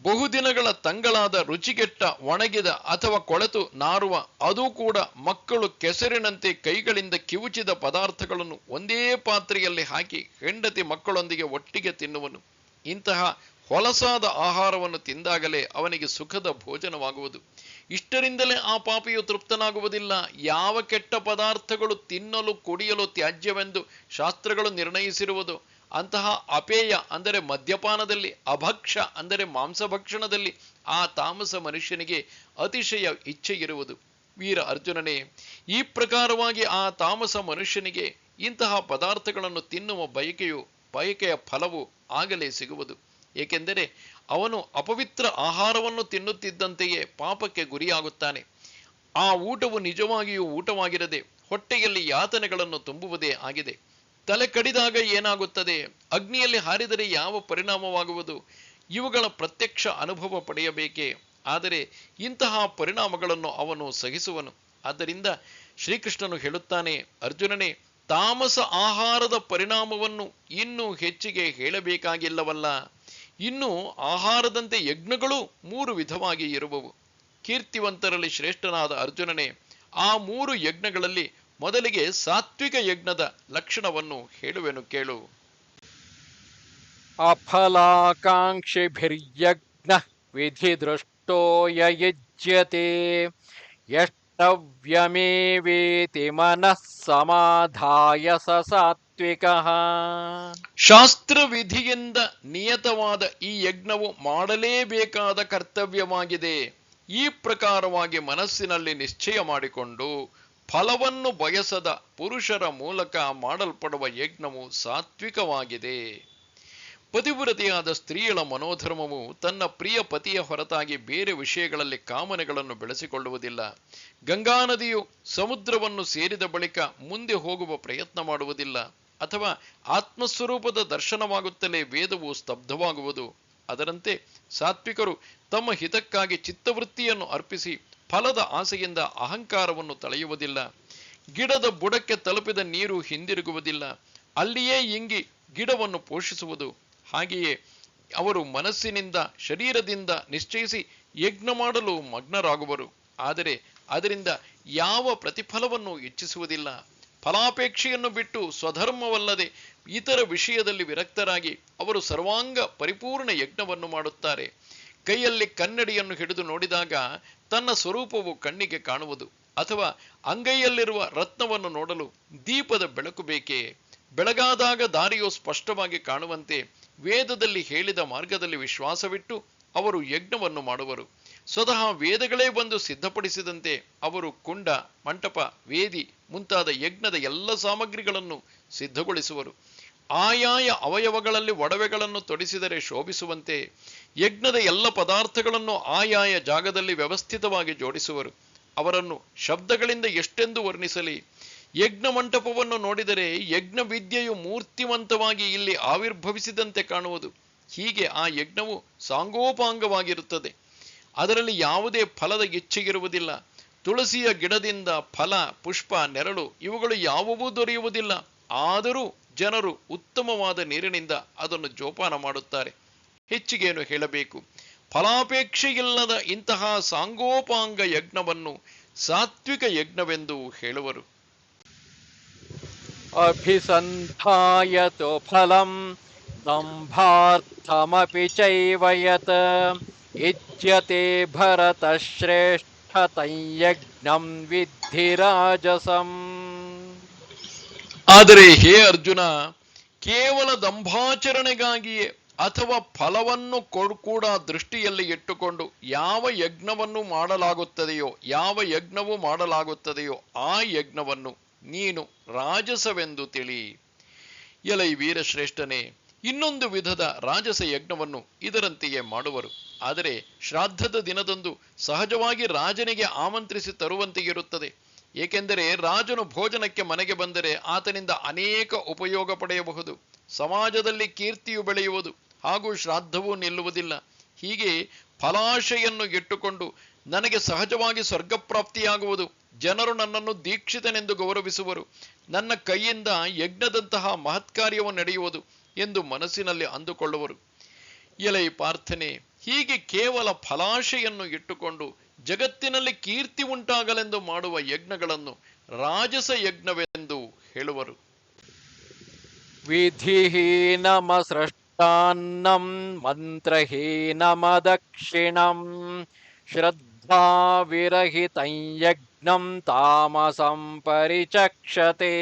ಬಹುದಿನಗಳ ತಂಗಳಾದ, ರುಚಿಗೆಟ್ಟ, ಒಣಗಿದ ಅಥವಾ ಕೊಳೆತು ನಾರುವ, ಅದೂ ಕೂಡ ಮಕ್ಕಳು ಕೆಸರಿನಂತೆ ಕೈಗಳಿಂದ ಕಿವುಚಿದ ಪದಾರ್ಥಗಳನ್ನು ಒಂದೇ ಪಾತ್ರೆಯಲ್ಲಿ ಹಾಕಿ ಹೆಂಡತಿ ಮಕ್ಕಳೊಂದಿಗೆ ಒಟ್ಟಿಗೆ ತಿನ್ನುವನು. ಇಂತಹ ಹೊಲಸಾದ ಆಹಾರವನ್ನು ತಿಂದಾಗಲೇ ಅವನಿಗೆ ಸುಖದ ಭೋಜನವಾಗುವುದು. ಇಷ್ಟರಿಂದಲೇ ಆ ಪಾಪಿಯು ತೃಪ್ತನಾಗುವುದಿಲ್ಲ. ಯಾವ ಕೆಟ್ಟ ಪದಾರ್ಥಗಳು ತಿನ್ನಲು ಕುಡಿಯಲು ತ್ಯಾಜ್ಯವೆಂದು ಶಾಸ್ತ್ರಗಳು ನಿರ್ಣಯಿಸಿರುವುದು ಅಂತಹ ಅಪೇಯ ಅಂದರೆ ಮದ್ಯಪಾನದಲ್ಲಿ, ಅಭಕ್ಷ ಅಂದರೆ ಮಾಂಸಭಕ್ಷಣದಲ್ಲಿ ಆ ತಾಮಸ ಮನುಷ್ಯನಿಗೆ ಅತಿಶಯ ಇಚ್ಛೆ ಇರುವುದು. ವೀರ ಅರ್ಜುನನೇ, ಈ ಪ್ರಕಾರವಾಗಿ ಆ ತಾಮಸ ಮನುಷ್ಯನಿಗೆ ಇಂತಹ ಪದಾರ್ಥಗಳನ್ನು ತಿನ್ನುವ ಬಯಕೆಯ ಫಲವು ಆಗಲೇ ಸಿಗುವುದು. ಏಕೆಂದರೆ ಅವನು ಅಪವಿತ್ರ ಆಹಾರವನ್ನು ತಿನ್ನುತ್ತಿದ್ದಂತೆಯೇ ಪಾಪಕ್ಕೆ ಗುರಿಯಾಗುತ್ತಾನೆ. ಆ ಊಟವು ನಿಜವಾಗಿಯೂ ಊಟವಾಗಿರದೆ ಹೊಟ್ಟೆಯಲ್ಲಿ ಯಾತನೆಗಳನ್ನು ತುಂಬುವುದೇ ಆಗಿದೆ. ತಲೆ ಕಡಿದಾಗ ಏನಾಗುತ್ತದೆ, ಅಗ್ನಿಯಲ್ಲಿ ಹಾರಿದರೆ ಯಾವ ಪರಿಣಾಮವಾಗುವುದು, ಇವುಗಳ ಪ್ರತ್ಯಕ್ಷ ಅನುಭವ ಪಡೆಯಬೇಕೇ. ಆದರೆ ಇಂತಹ ಪರಿಣಾಮಗಳನ್ನು ಅವನು ಸಹಿಸುವನು. ಆದ್ದರಿಂದ ಶ್ರೀಕೃಷ್ಣನು ಹೇಳುತ್ತಾನೆ, ಅರ್ಜುನನೇ, ತಾಮಸ ಆಹಾರದ ಪರಿಣಾಮವನ್ನು ಇನ್ನೂ ಹೆಚ್ಚಿಗೆ ಹೇಳಬೇಕಾಗಿಲ್ಲವಲ್ಲ. ಇನ್ನು ಆಹಾರದಂತೆ ಯಜ್ಞಗಳು 3 ವಿಧವಾಗಿ ಇರುವವು. ಕೀರ್ತಿವಂತರಲ್ಲಿ ಶ್ರೇಷ್ಠನಾದ ಅರ್ಜುನನೇ, ಆ 3 ಯಜ್ಞಗಳಲ್ಲಿ ಮೊದಲಿಗೆ ಸಾತ್ವಿಕ ಯಜ್ಞದ ಲಕ್ಷಣವನ್ನು ಹೇಳುವೆನು ಕೇಳು. ಅಫಲಾಕಾಂಕ್ಷಿಭಿರ್ಯಜ್ಞ ವಿಧಿದೃಷ್ಟೋ ಯಯುಜ್ಯತೆ ಯಷ್ಟವ್ಯಮೇವೇತಿ ಮನಃ ಸಮಾಧಾಯ ಸ ಸಾತ್ವಿಕಃ. ಶಾಸ್ತ್ರವಿಧಿಯಿಂದ ನಿಯತವಾದ ಈ ಯಜ್ಞವು ಮಾಡಲೇಬೇಕಾದ ಕರ್ತವ್ಯವಾಗಿದೆ. ಈ ಪ್ರಕಾರವಾಗಿ ಮನಸ್ಸಿನಲ್ಲಿ ನಿಶ್ಚಯ ಮಾಡಿಕೊಂಡು ಫಲವನ್ನು ಬಯಸದ ಪುರುಷರ ಮೂಲಕ ಮಾಡಲ್ಪಡುವ ಯಜ್ಞವು ಸಾತ್ವಿಕವಾಗಿದೆ. ಪತಿವ್ರತೆಯಾದ ಸ್ತ್ರೀಯಳ ಮನೋಧರ್ಮವು ತನ್ನ ಪ್ರಿಯ ಪತಿಯ ಹೊರತಾಗಿ ಬೇರೆ ವಿಷಯಗಳಲ್ಲಿ ಕಾಮನೆಗಳನ್ನು ಬೆಳೆಸಿಕೊಳ್ಳುವುದಿಲ್ಲ. ಗಂಗಾ ನದಿಯು ಸಮುದ್ರವನ್ನು ಸೇರಿದ ಬಳಿಕ ಮುಂದೆ ಹೋಗುವ ಪ್ರಯತ್ನ ಮಾಡುವುದಿಲ್ಲ. ಅಥವಾ ಆತ್ಮಸ್ವರೂಪದ ದರ್ಶನವಾಗುತ್ತಲೇ ವೇದವು ಸ್ತಬ್ಧವಾಗುವುದು. ಅದರಂತೆ ಸಾತ್ವಿಕರು ತಮ್ಮ ಹಿತಕ್ಕಾಗಿ ಚಿತ್ತವೃತ್ತಿಯನ್ನು ಅರ್ಪಿಸಿ ಫಲದ ಆಸೆಯಿಂದ ಅಹಂಕಾರವನ್ನು ತಳೆಯುವುದಿಲ್ಲ. ಗಿಡದ ಬುಡಕ್ಕೆ ತಲುಪಿದ ನೀರು ಹಿಂದಿರುಗುವುದಿಲ್ಲ, ಅಲ್ಲಿಯೇ ಇಂಗಿ ಗಿಡವನ್ನು ಪೋಷಿಸುವುದು. ಹಾಗೆಯೇ ಅವರು ಮನಸ್ಸಿನಿಂದ ಶರೀರದಿಂದ ನಿಶ್ಚಯಿಸಿ ಯಜ್ಞ ಮಾಡಲು ಮಗ್ನರಾಗುವರು. ಆದರೆ ಅದರಿಂದ ಯಾವ ಪ್ರತಿಫಲವನ್ನು ಇಚ್ಛಿಸುವುದಿಲ್ಲ. ಫಲಾಪೇಕ್ಷೆಯನ್ನು ಬಿಟ್ಟು ಸ್ವಧರ್ಮವಲ್ಲದೆ ಇತರ ವಿಷಯದಲ್ಲಿ ವಿರಕ್ತರಾಗಿ ಅವರು ಸರ್ವಾಂಗ ಪರಿಪೂರ್ಣ ಯಜ್ಞವನ್ನು ಮಾಡುತ್ತಾರೆ. ಕೈಯಲ್ಲಿ ಕನ್ನಡಿಯನ್ನು ಹಿಡಿದು ನೋಡಿದಾಗ ತನ್ನ ಸ್ವರೂಪವು ಕಣ್ಣಿಗೆ ಕಾಣುವುದು. ಅಥವಾ ಅಂಗೈಯಲ್ಲಿರುವ ರತ್ನವನ್ನು ನೋಡಲು ದೀಪದ ಬೆಳಕು ಬೇಕೇ? ಬೆಳಗಾದಾಗ ದಾರಿಯು ಸ್ಪಷ್ಟವಾಗಿ ಕಾಣುವಂತೆ ವೇದದಲ್ಲಿ ಹೇಳಿದ ಮಾರ್ಗದಲ್ಲಿ ವಿಶ್ವಾಸವಿಟ್ಟು ಅವರು ಯಜ್ಞವನ್ನು ಮಾಡುವರು. ಸ್ವತಃ ವೇದಗಳೇ ಬಂದು ಸಿದ್ಧಪಡಿಸಿದಂತೆ ಅವರು ಕುಂಡ, ಮಂಟಪ, ವೇದಿ ಮುಂತಾದ ಯಜ್ಞದ ಎಲ್ಲ ಸಾಮಗ್ರಿಗಳನ್ನು ಸಿದ್ಧಗೊಳಿಸುವರು. ಆಯಾಯ ಅವಯವಗಳಲ್ಲಿ ಒಡವೆಗಳನ್ನು ತೊಡಿಸಿದರೆ ಶೋಭಿಸುವಂತೆ ಯಜ್ಞದ ಎಲ್ಲ ಪದಾರ್ಥಗಳನ್ನು ಆಯಾಯ ಜಾಗದಲ್ಲಿ ವ್ಯವಸ್ಥಿತವಾಗಿ ಜೋಡಿಸುವರು. ಅವರನ್ನು ಶಬ್ದಗಳಿಂದ ಎಷ್ಟೆಂದು ವರ್ಣಿಸಲಿ? ಯಜ್ಞ ಮಂಟಪವನ್ನು ನೋಡಿದರೆ ಯಜ್ಞ ವಿದ್ಯೆಯು ಮೂರ್ತಿವಂತವಾಗಿ ಇಲ್ಲಿ ಆವಿರ್ಭವಿಸಿದಂತೆ ಕಾಣುವುದು. ಹೀಗೆ ಆ ಯಜ್ಞವು ಸಾಂಗೋಪಾಂಗವಾಗಿರುತ್ತದೆ. ಅದರಲ್ಲಿ ಯಾವುದೇ ಫಲದ ಇಚ್ಛೆಗಿರುವುದಿಲ್ಲ. ತುಳಸಿಯ ಗಿಡದಿಂದ ಫಲ, ಪುಷ್ಪ, ನೆರಳು ಇವುಗಳು ಯಾವುವೂ ದೊರೆಯುವುದಿಲ್ಲ. ಆದರೂ ಜನರು ಉತ್ತಮವಾದ ನೀರಿನಿಂದ ಅದನ್ನು ಜೋಪಾನ ಮಾಡುತ್ತಾರೆ. ಹೆಚ್ಚಿಗೇನು ಹೇಳಬೇಕು? ಫಲಾಪೇಕ್ಷೆಯಿಲ್ಲದ ಇಂತಹ ಸಾಂಗೋಪಾಂಗ ಯಜ್ಞವನ್ನು ಸಾತ್ವಿಕ ಯಜ್ಞವೆಂದು ಹೇಳುವರು. ಅಭಿಸಂಧಾಯತು ಫಲಂ ದಂಭಾರ್ಥಮಪಿ ಚೈವ ಯತ್ ಯುಜ್ಯತೆ ಭರತಶ್ರೇಷ್ಠ ತಯ್ಯಜ್ಞಂ ವಿದ್ಧಿ ರಾಜಸಂ. ಆದರೆ ಹೇ ಅರ್ಜುನ, ಕೇವಲ ದಂಭಾಚರಣೆಗಾಗಿಯೇ ಅಥವಾ ಫಲವನ್ನು ಕೂಡ ದೃಷ್ಟಿಯಲ್ಲಿ ಇಟ್ಟುಕೊಂಡು ಯಾವ ಯಜ್ಞವನ್ನು ಮಾಡಲಾಗುತ್ತದೆಯೋ ಆ ಯಜ್ಞವನ್ನು ನೀನು ರಾಜಸವೆಂದು ತಿಳಿ. ಎಲೈ ವೀರಶ್ರೇಷ್ಠನೇ, ಇನ್ನೊಂದು ವಿಧದ ರಾಜಸ ಯಜ್ಞವನ್ನು ಇದರಂತೆಯೇ ಮಾಡುವರು. ಆದರೆ ಶ್ರಾದ್ದದ ದಿನದಂದು ಸಹಜವಾಗಿ ರಾಜನಿಗೆ ಆಮಂತ್ರಿಸಿ ತರುವಂತೆ ಇರುತ್ತದೆ. ಏಕೆಂದರೆ ರಾಜನು ಭೋಜನಕ್ಕೆ ಮನೆಗೆ ಬಂದರೆ ಆತನಿಂದ ಅನೇಕ ಉಪಯೋಗ ಪಡೆಯಬಹುದು. ಸಮಾಜದಲ್ಲಿ ಕೀರ್ತಿಯು ಬೆಳೆಯುವುದು ಹಾಗೂ ಶ್ರಾದ್ದವೂ ನಿಲ್ಲುವುದಿಲ್ಲ. ಹೀಗೆ ಫಲಾಶೆಯನ್ನು ಇಟ್ಟುಕೊಂಡು ನನಗೆ ಸಹಜವಾಗಿ ಸ್ವರ್ಗಪ್ರಾಪ್ತಿಯಾಗುವುದು, ಜನರು ನನ್ನನ್ನು ದೀಕ್ಷಿತನೆಂದು ಗೌರವಿಸುವರು, ನನ್ನ ಕೈಯಿಂದ ಯಜ್ಞದಂತಹ ಮಹತ್ಕಾರ್ಯವು ನಡೆಯುವುದು ಎಂದು ಮನಸ್ಸಿನಲ್ಲಿ ಅಂದುಕೊಳ್ಳುವರು. ಎಲೈ ಪಾರ್ಥನೆ, ಹೀಗೆ ಕೇವಲ ಫಲಾಶೆಯನ್ನು ಇಟ್ಟುಕೊಂಡು ಜಗತ್ತಿನಲ್ಲಿ ಕೀರ್ತಿ ಉಂಟಾಗಲೆಂದು ಮಾಡುವ ಯಜ್ಞಗಳನ್ನು ರಾಜಸ ಯಜ್ಞವೆಂದು ಹೇಳುವರು. ವಿಧಿಹೀನಮಸೃಷ್ಟಾನ್ನಂ ಮಂತ್ರಹೀನಮದಕ್ಷಿಣಂ ಶ್ರದ್ಧಾವಿರಹಿತಂ ಯಜ್ಞಂ ತಾಮಸಂ ಪರಿಚಕ್ಷತೆ.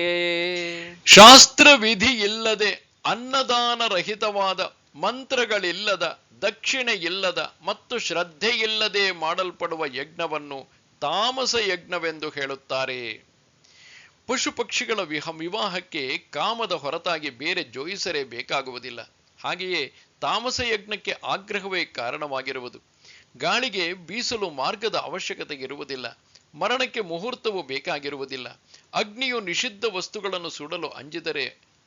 ಶಾಸ್ತ್ರವಿಧಿ ಇಲ್ಲದೆ ಅನ್ನದಾನರಹಿತವಾದ, ಮಂತ್ರಗಳಿಲ್ಲದ, ದಕ್ಷಿಣೆ ಇಲ್ಲದ ಮತ್ತು ಶ್ರದ್ಧೆಯಿಲ್ಲದೆ ಮಾಡಲ್ಪಡುವ ಯಜ್ಞವನ್ನು ತಾಮಸ ಯಜ್ಞವೆಂದು ಹೇಳುತ್ತಾರೆ. ಪಶು ಪಕ್ಷಿಗಳ ವಿವಾಹಕ್ಕೆ ಕಾಮದ ಹೊರತಾಗಿ ಬೇರೆ ಜೋಯಿಸರೇ ಬೇಕಾಗುವುದಿಲ್ಲ. ಹಾಗೆಯೇ ತಾಮಸ ಯಜ್ಞಕ್ಕೆ ಆಗ್ರಹವೇ ಕಾರಣವಾಗಿರುವುದು. ಗಾಳಿಗೆ ಬೀಸಲು ಮಾರ್ಗದ ಅವಶ್ಯಕತೆ ಇರುವುದಿಲ್ಲ. ಮರಣಕ್ಕೆ ಮುಹೂರ್ತವು ಬೇಕಾಗಿರುವುದಿಲ್ಲ. ಅಗ್ನಿಯು ನಿಷಿದ್ಧ ವಸ್ತುಗಳನ್ನು ಸುಡಲು ಅಂಜಿದರೆ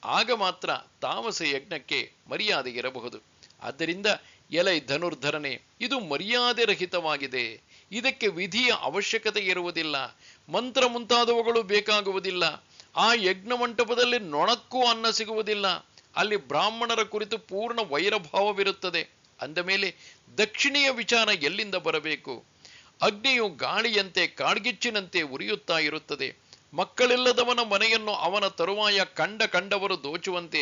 ಆಗ ಮಾತ್ರ ತಾಮಸ ಯಜ್ಞಕ್ಕೆ ಮರ್ಯಾದೆ ಇರಬಹುದು. ಆದ್ದರಿಂದ ಎಲೈ ಧನುರ್ಧರನೆ, ಇದು ಮರ್ಯಾದೆ ರಹಿತವಾಗಿದೆ. ಇದಕ್ಕೆ ವಿಧಿಯ ಅವಶ್ಯಕತೆ ಇರುವುದಿಲ್ಲ, ಮಂತ್ರ ಮುಂತಾದವುಗಳು ಬೇಕಾಗುವುದಿಲ್ಲ. ಆ ಯಜ್ಞ ಮಂಟಪದಲ್ಲಿ ನೊಣಕ್ಕೂ ಅನ್ನ ಸಿಗುವುದಿಲ್ಲ. ಅಲ್ಲಿ ಬ್ರಾಹ್ಮಣರ ಕುರಿತು ಪೂರ್ಣ ವೈರಭಾವವಿರುತ್ತದೆ. ಅಂದ ಮೇಲೆ ದಕ್ಷಿಣೆಯ ವಿಚಾರ ಎಲ್ಲಿಂದ ಬರಬೇಕು? ಅಗ್ನಿಯು ಗಾಳಿಯಂತೆ ಕಾಡ್ಗಿಚ್ಚಿನಂತೆ ಉರಿಯುತ್ತಾ ಇರುತ್ತದೆ. ಮಕ್ಕಳಿಲ್ಲದವನ ಮನೆಯನ್ನು ಅವನ ತರುವಾಯ ಕಂಡವರು ದೋಚುವಂತೆ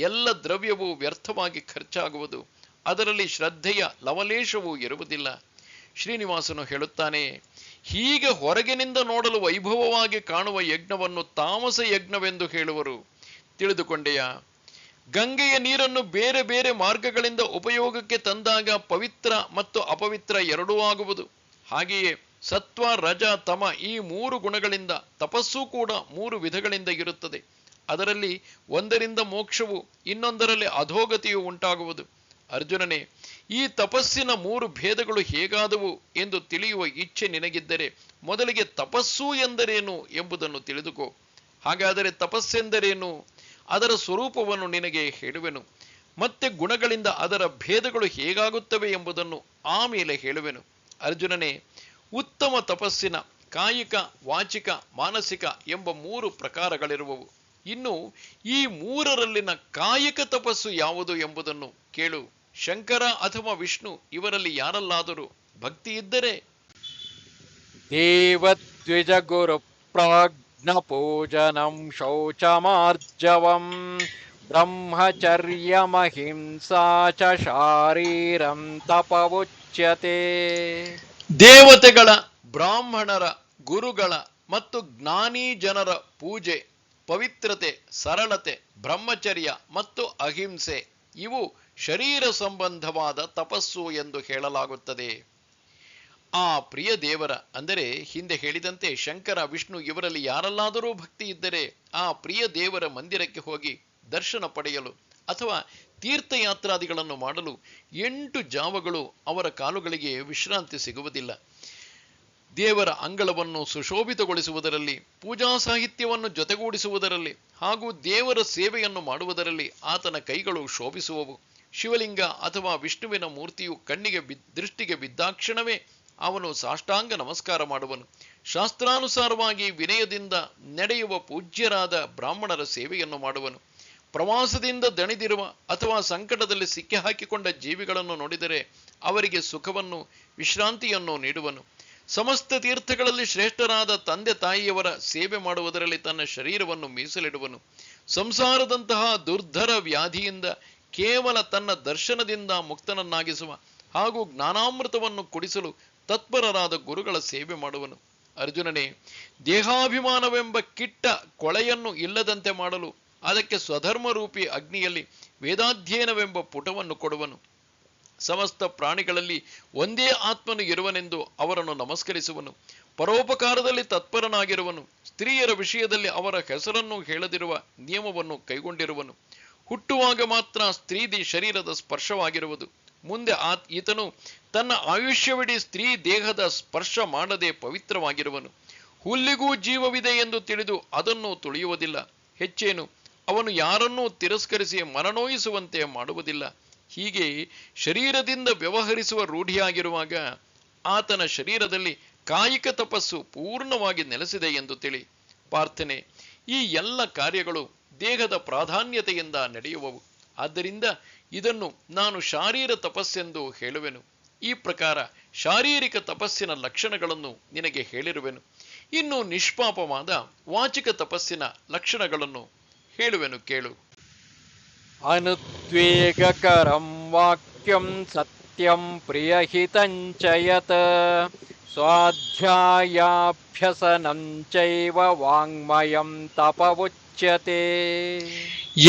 ಎಲ್ಲ ದ್ರವ್ಯವೂ ವ್ಯರ್ಥವಾಗಿ ಖರ್ಚಾಗುವುದು. ಅದರಲ್ಲಿ ಶ್ರದ್ಧೆಯ ಲವಲೇಶವೂ ಇರುವುದಿಲ್ಲ. ಶ್ರೀನಿವಾಸನು ಹೇಳುತ್ತಾನೆ, ಹೀಗೆ ಹೊರಗಿನಿಂದ ನೋಡಲು ವೈಭವವಾಗಿ ಕಾಣುವ ಯಜ್ಞವನ್ನು ತಾಮಸ ಯಜ್ಞವೆಂದು ಹೇಳುವರು. ತಿಳಿದುಕೊಂಡೆಯಾ? ಗಂಗೆಯ ನೀರನ್ನು ಬೇರೆ ಬೇರೆ ಮಾರ್ಗಗಳಿಂದ ಉಪಯೋಗಕ್ಕೆ ತಂದಾಗ ಪವಿತ್ರ ಮತ್ತು ಅಪವಿತ್ರ ಎರಡೂ ಆಗುವುದು. ಹಾಗೆಯೇ ಸತ್ವ, ರಜ, ತಮ ಈ 3 ಗುಣಗಳಿಂದ ತಪಸ್ಸು ಕೂಡ 3 ವಿಧಗಳಿಂದ ಇರುತ್ತದೆ. ಅದರಲ್ಲಿ ಒಂದರಿಂದ ಮೋಕ್ಷವು, ಇನ್ನೊಂದರಲ್ಲಿ ಅಧೋಗತಿಯು ಉಂಟಾಗುವುದು. ಅರ್ಜುನನೇ, ಈ ತಪಸ್ಸಿನ 3 ಭೇದಗಳು ಹೇಗಾದವು ಎಂದು ತಿಳಿಯುವ ಇಚ್ಛೆ ನಿನಗಿದ್ದರೆ ಮೊದಲಿಗೆ ತಪಸ್ಸು ಎಂದರೇನು ಎಂಬುದನ್ನು ತಿಳಿದುಕೋ. ಹಾಗಾದರೆ ತಪಸ್ಸೆಂದರೇನು? ಅದರ ಸ್ವರೂಪವನ್ನು ನಿನಗೆ ಹೇಳುವೆನು. ಮತ್ತೆ ಗುಣಗಳಿಂದ ಅದರ ಭೇದಗಳು ಹೇಗಾಗುತ್ತವೆ ಎಂಬುದನ್ನು ಆಮೇಲೆ ಹೇಳುವೆನು. ಅರ್ಜುನನೇ, ಉತ್ತಮ ತಪಸ್ಸಿನ ಕಾಯಿಕ, ವಾಚಿಕ, ಮಾನಸಿಕ ಎಂಬ 3 ಪ್ರಕಾರಗಳಿರುವವು. ಇನ್ನು ಈ 3ರಲ್ಲಿನ ಕಾಯಿಕ ತಪಸ್ಸು ಯಾವುದು ಎಂಬುದನ್ನು ಕೇಳು. ಶಂಕರ ಅಥವಾ ವಿಷ್ಣು ಇವರಲ್ಲಿ ಯಾರಲ್ಲಾದರೂ ಭಕ್ತಿ ಇದ್ದರೆ ದೇವದ್ವಿಜ ಗುರು ಪ್ರಾಜ್ಞ ಪೂಜನಂ ಶೌಚಮಾರ್ಜವಂ ಬ್ರಹ್ಮಚರ್ಯಮಹಿಂಸಾ ಚ ಶಾರೀರಂ ತಪವುಚ್ಯತೆ. ದೇವತೆಗಳ, ಬ್ರಾಹ್ಮಣರ, ಗುರುಗಳ ಮತ್ತು ಜ್ಞಾನಿ ಜನರ ಪೂಜೆ, ಪವಿತ್ರತೆ, ಸರಳತೆ, ಬ್ರಹ್ಮಚರ್ಯ ಮತ್ತು ಅಹಿಂಸೆ ಇವು ಶರೀರ ಸಂಬಂಧವಾದ ತಪಸ್ಸು ಎಂದು ಹೇಳಲಾಗುತ್ತದೆ. ಆ ಪ್ರಿಯ ದೇವರ, ಅಂದರೆ ಹಿಂದೆ ಹೇಳಿದಂತೆ ಶಂಕರ, ವಿಷ್ಣು ಇವರಲ್ಲಿ ಯಾರಲ್ಲಾದರೂ ಭಕ್ತಿ ಇದ್ದರೆ ಆ ಪ್ರಿಯ ದೇವರ ಮಂದಿರಕ್ಕೆ ಹೋಗಿ ದರ್ಶನ ಪಡೆಯಲು ಅಥವಾ ತೀರ್ಥಯಾತ್ರಾದಿಗಳನ್ನು ಮಾಡಲು 8 ಜಾವಗಳು ಅವರ ಕಾಲುಗಳಿಗೆ ವಿಶ್ರಾಂತಿ ಸಿಗುವುದಿಲ್ಲ. ದೇವರ ಅಂಗಳವನ್ನು ಸುಶೋಭಿತಗೊಳಿಸುವುದರಲ್ಲಿ, ಪೂಜಾ ಸಾಹಿತ್ಯವನ್ನು ಜೊತೆಗೂಡಿಸುವುದರಲ್ಲಿ ಹಾಗೂ ದೇವರ ಸೇವೆಯನ್ನು ಮಾಡುವುದರಲ್ಲಿ ಆತನ ಕೈಗಳು ಶೋಭಿಸುವವು. ಶಿವಲಿಂಗ ಅಥವಾ ವಿಷ್ಣುವಿನ ಮೂರ್ತಿಯು ಕಣ್ಣಿಗೆ ದೃಷ್ಟಿಗೆ ಬಿದ್ದಾಕ್ಷಣವೇ ಅವನು ಸಾಷ್ಟಾಂಗ ನಮಸ್ಕಾರ ಮಾಡುವನು. ಶಾಸ್ತ್ರಾನುಸಾರವಾಗಿ ವಿನಯದಿಂದ ನಡೆಯುವ ಪೂಜ್ಯರಾದ ಬ್ರಾಹ್ಮಣರ ಸೇವೆಯನ್ನು ಮಾಡುವನು. ಪ್ರವಾಸದಿಂದ ದಣಿದಿರುವ ಅಥವಾ ಸಂಕಟದಲ್ಲಿ ಸಿಕ್ಕಿ ಹಾಕಿಕೊಂಡ ಜೀವಿಗಳನ್ನು ನೋಡಿದರೆ ಅವರಿಗೆ ಸುಖವನ್ನು, ವಿಶ್ರಾಂತಿಯನ್ನು ನೀಡುವನು. ಸಮಸ್ತ ತೀರ್ಥಗಳಲ್ಲಿ ಶ್ರೇಷ್ಠರಾದ ತಂದೆ ತಾಯಿಯವರ ಸೇವೆ ಮಾಡುವುದರಲ್ಲಿ ತನ್ನ ಶರೀರವನ್ನು ಮೀಸಲಿಡುವನು. ಸಂಸಾರದಂತಹ ದುರ್ಧರ ವ್ಯಾಧಿಯಿಂದ ಕೇವಲ ತನ್ನ ದರ್ಶನದಿಂದ ಮುಕ್ತನನ್ನಾಗಿಸುವ ಹಾಗೂ ಜ್ಞಾನಾಮೃತವನ್ನು ಕುಡಿಸಲು ತತ್ಪರರಾದ ಗುರುಗಳ ಸೇವೆ ಮಾಡುವನು. ಅರ್ಜುನನೇ, ದೇಹಾಭಿಮಾನವೆಂಬ ಕಿಟ್ಟ ಕೊಳೆಯನ್ನು ಇಲ್ಲದಂತೆ ಮಾಡಲು ಅದಕ್ಕೆ ಸ್ವಧರ್ಮರೂಪಿ ಅಗ್ನಿಯಲ್ಲಿ ವೇದಾಧ್ಯಯನವೆಂಬ ಪುಟವನ್ನು ಕೊಡುವನು. ಸಮಸ್ತ ಪ್ರಾಣಿಗಳಲ್ಲಿ ಒಂದೇ ಆತ್ಮನು ಇರುವನೆಂದು ಅವರನ್ನು ನಮಸ್ಕರಿಸುವನು. ಪರೋಪಕಾರದಲ್ಲಿ ತತ್ಪರನಾಗಿರುವನು. ಸ್ತ್ರೀಯರ ವಿಷಯದಲ್ಲಿ ಅವರ ಹೆಸರನ್ನು ಹೇಳದಿರುವ ನಿಯಮವನ್ನು ಕೈಗೊಂಡಿರುವನು. ಹುಟ್ಟುವಾಗ ಮಾತ್ರ ಸ್ತ್ರೀ ಶರೀರದ ಸ್ಪರ್ಶವಾಗಿರುವುದು. ಮುಂದೆ ಈತನು ತನ್ನ ಆಯುಷ್ಯವಿಡೀ ಸ್ತ್ರೀ ದೇಹದ ಸ್ಪರ್ಶ ಮಾಡದೆ ಪವಿತ್ರವಾಗಿರುವನು. ಹುಲ್ಲಿಗೂ ಜೀವವಿದೆ ಎಂದು ತಿಳಿದು ಅದನ್ನು ತುಳಿಯುವುದಿಲ್ಲ. ಹೆಚ್ಚೇನು, ಅವನು ಯಾರನ್ನೂ ತಿರಸ್ಕರಿಸಿ ಮನನೋಯಿಸುವಂತೆ ಮಾಡುವುದಿಲ್ಲ. ಹೀಗೆ ಶರೀರದಿಂದ ವ್ಯವಹರಿಸುವ ರೂಢಿಯಾಗಿರುವಾಗ ಆತನ ಶರೀರದಲ್ಲಿ ಕಾಯಿಕ ತಪಸ್ಸು ಪೂರ್ಣವಾಗಿ ನೆಲೆಸಿದೆ ಎಂದು ತಿಳಿ. ಪ್ರಾರ್ಥನೆ, ಈ ಎಲ್ಲ ಕಾರ್ಯಗಳು ದೇಹದ ಪ್ರಾಧಾನ್ಯತೆಯಿಂದ ನಡೆಯುವವು. ಆದ್ದರಿಂದ ಇದನ್ನು ನಾನು ಶಾರೀರ ತಪಸ್ಸೆಂದು ಹೇಳುವೆನು. ಈ ಪ್ರಕಾರ ಶಾರೀರಿಕ ತಪಸ್ಸಿನ ಲಕ್ಷಣಗಳನ್ನು ನಿನಗೆ ಹೇಳಿರುವೆನು. ಇನ್ನು ನಿಷ್ಪಾಪವಾದ ವಾಚಿಕ ತಪಸ್ಸಿನ ಲಕ್ಷಣಗಳನ್ನು ಹೇಳುವೆನು, ಕೇಳು. ಅನುದ್ವೇಗಕರಂ ವಾಕ್ಯಂ ಸತ್ಯಂ ಪ್ರಿಯಹಿತಂಚ ಯತ್ ಸ್ವಾಧ್ಯಾಯಾಭ್ಯಸನಂ ಚೈವ ವಾಂಗ್ಮಯಂ ತಪವುಚ್ಯತೆ.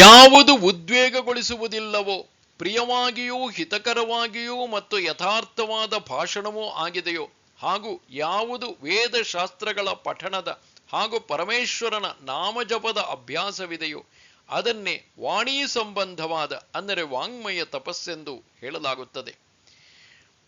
ಯಾವುದು ಉದ್ವೇಗಗೊಳಿಸುವುದಿಲ್ಲವೋ, ಪ್ರಿಯವಾಗಿಯೂ ಹಿತಕರವಾಗಿಯೂ ಮತ್ತು ಯಥಾರ್ಥವಾದ ಭಾಷಣವೂ ಆಗಿದೆಯೋ, ಹಾಗೂ ಯಾವುದು ವೇದಶಾಸ್ತ್ರಗಳ ಪಠಣದ ಹಾಗೂ ಪರಮೇಶ್ವರನ ನಾಮಜಪದ ಅಭ್ಯಾಸವಿದೆಯೋ ಅದನ್ನೇ ವಾಣಿ ಸಂಬಂಧವಾದ, ಅಂದರೆ ವಾಂಗ್ಮಯ ತಪಸ್ಸೆಂದು ಹೇಳಲಾಗುತ್ತದೆ.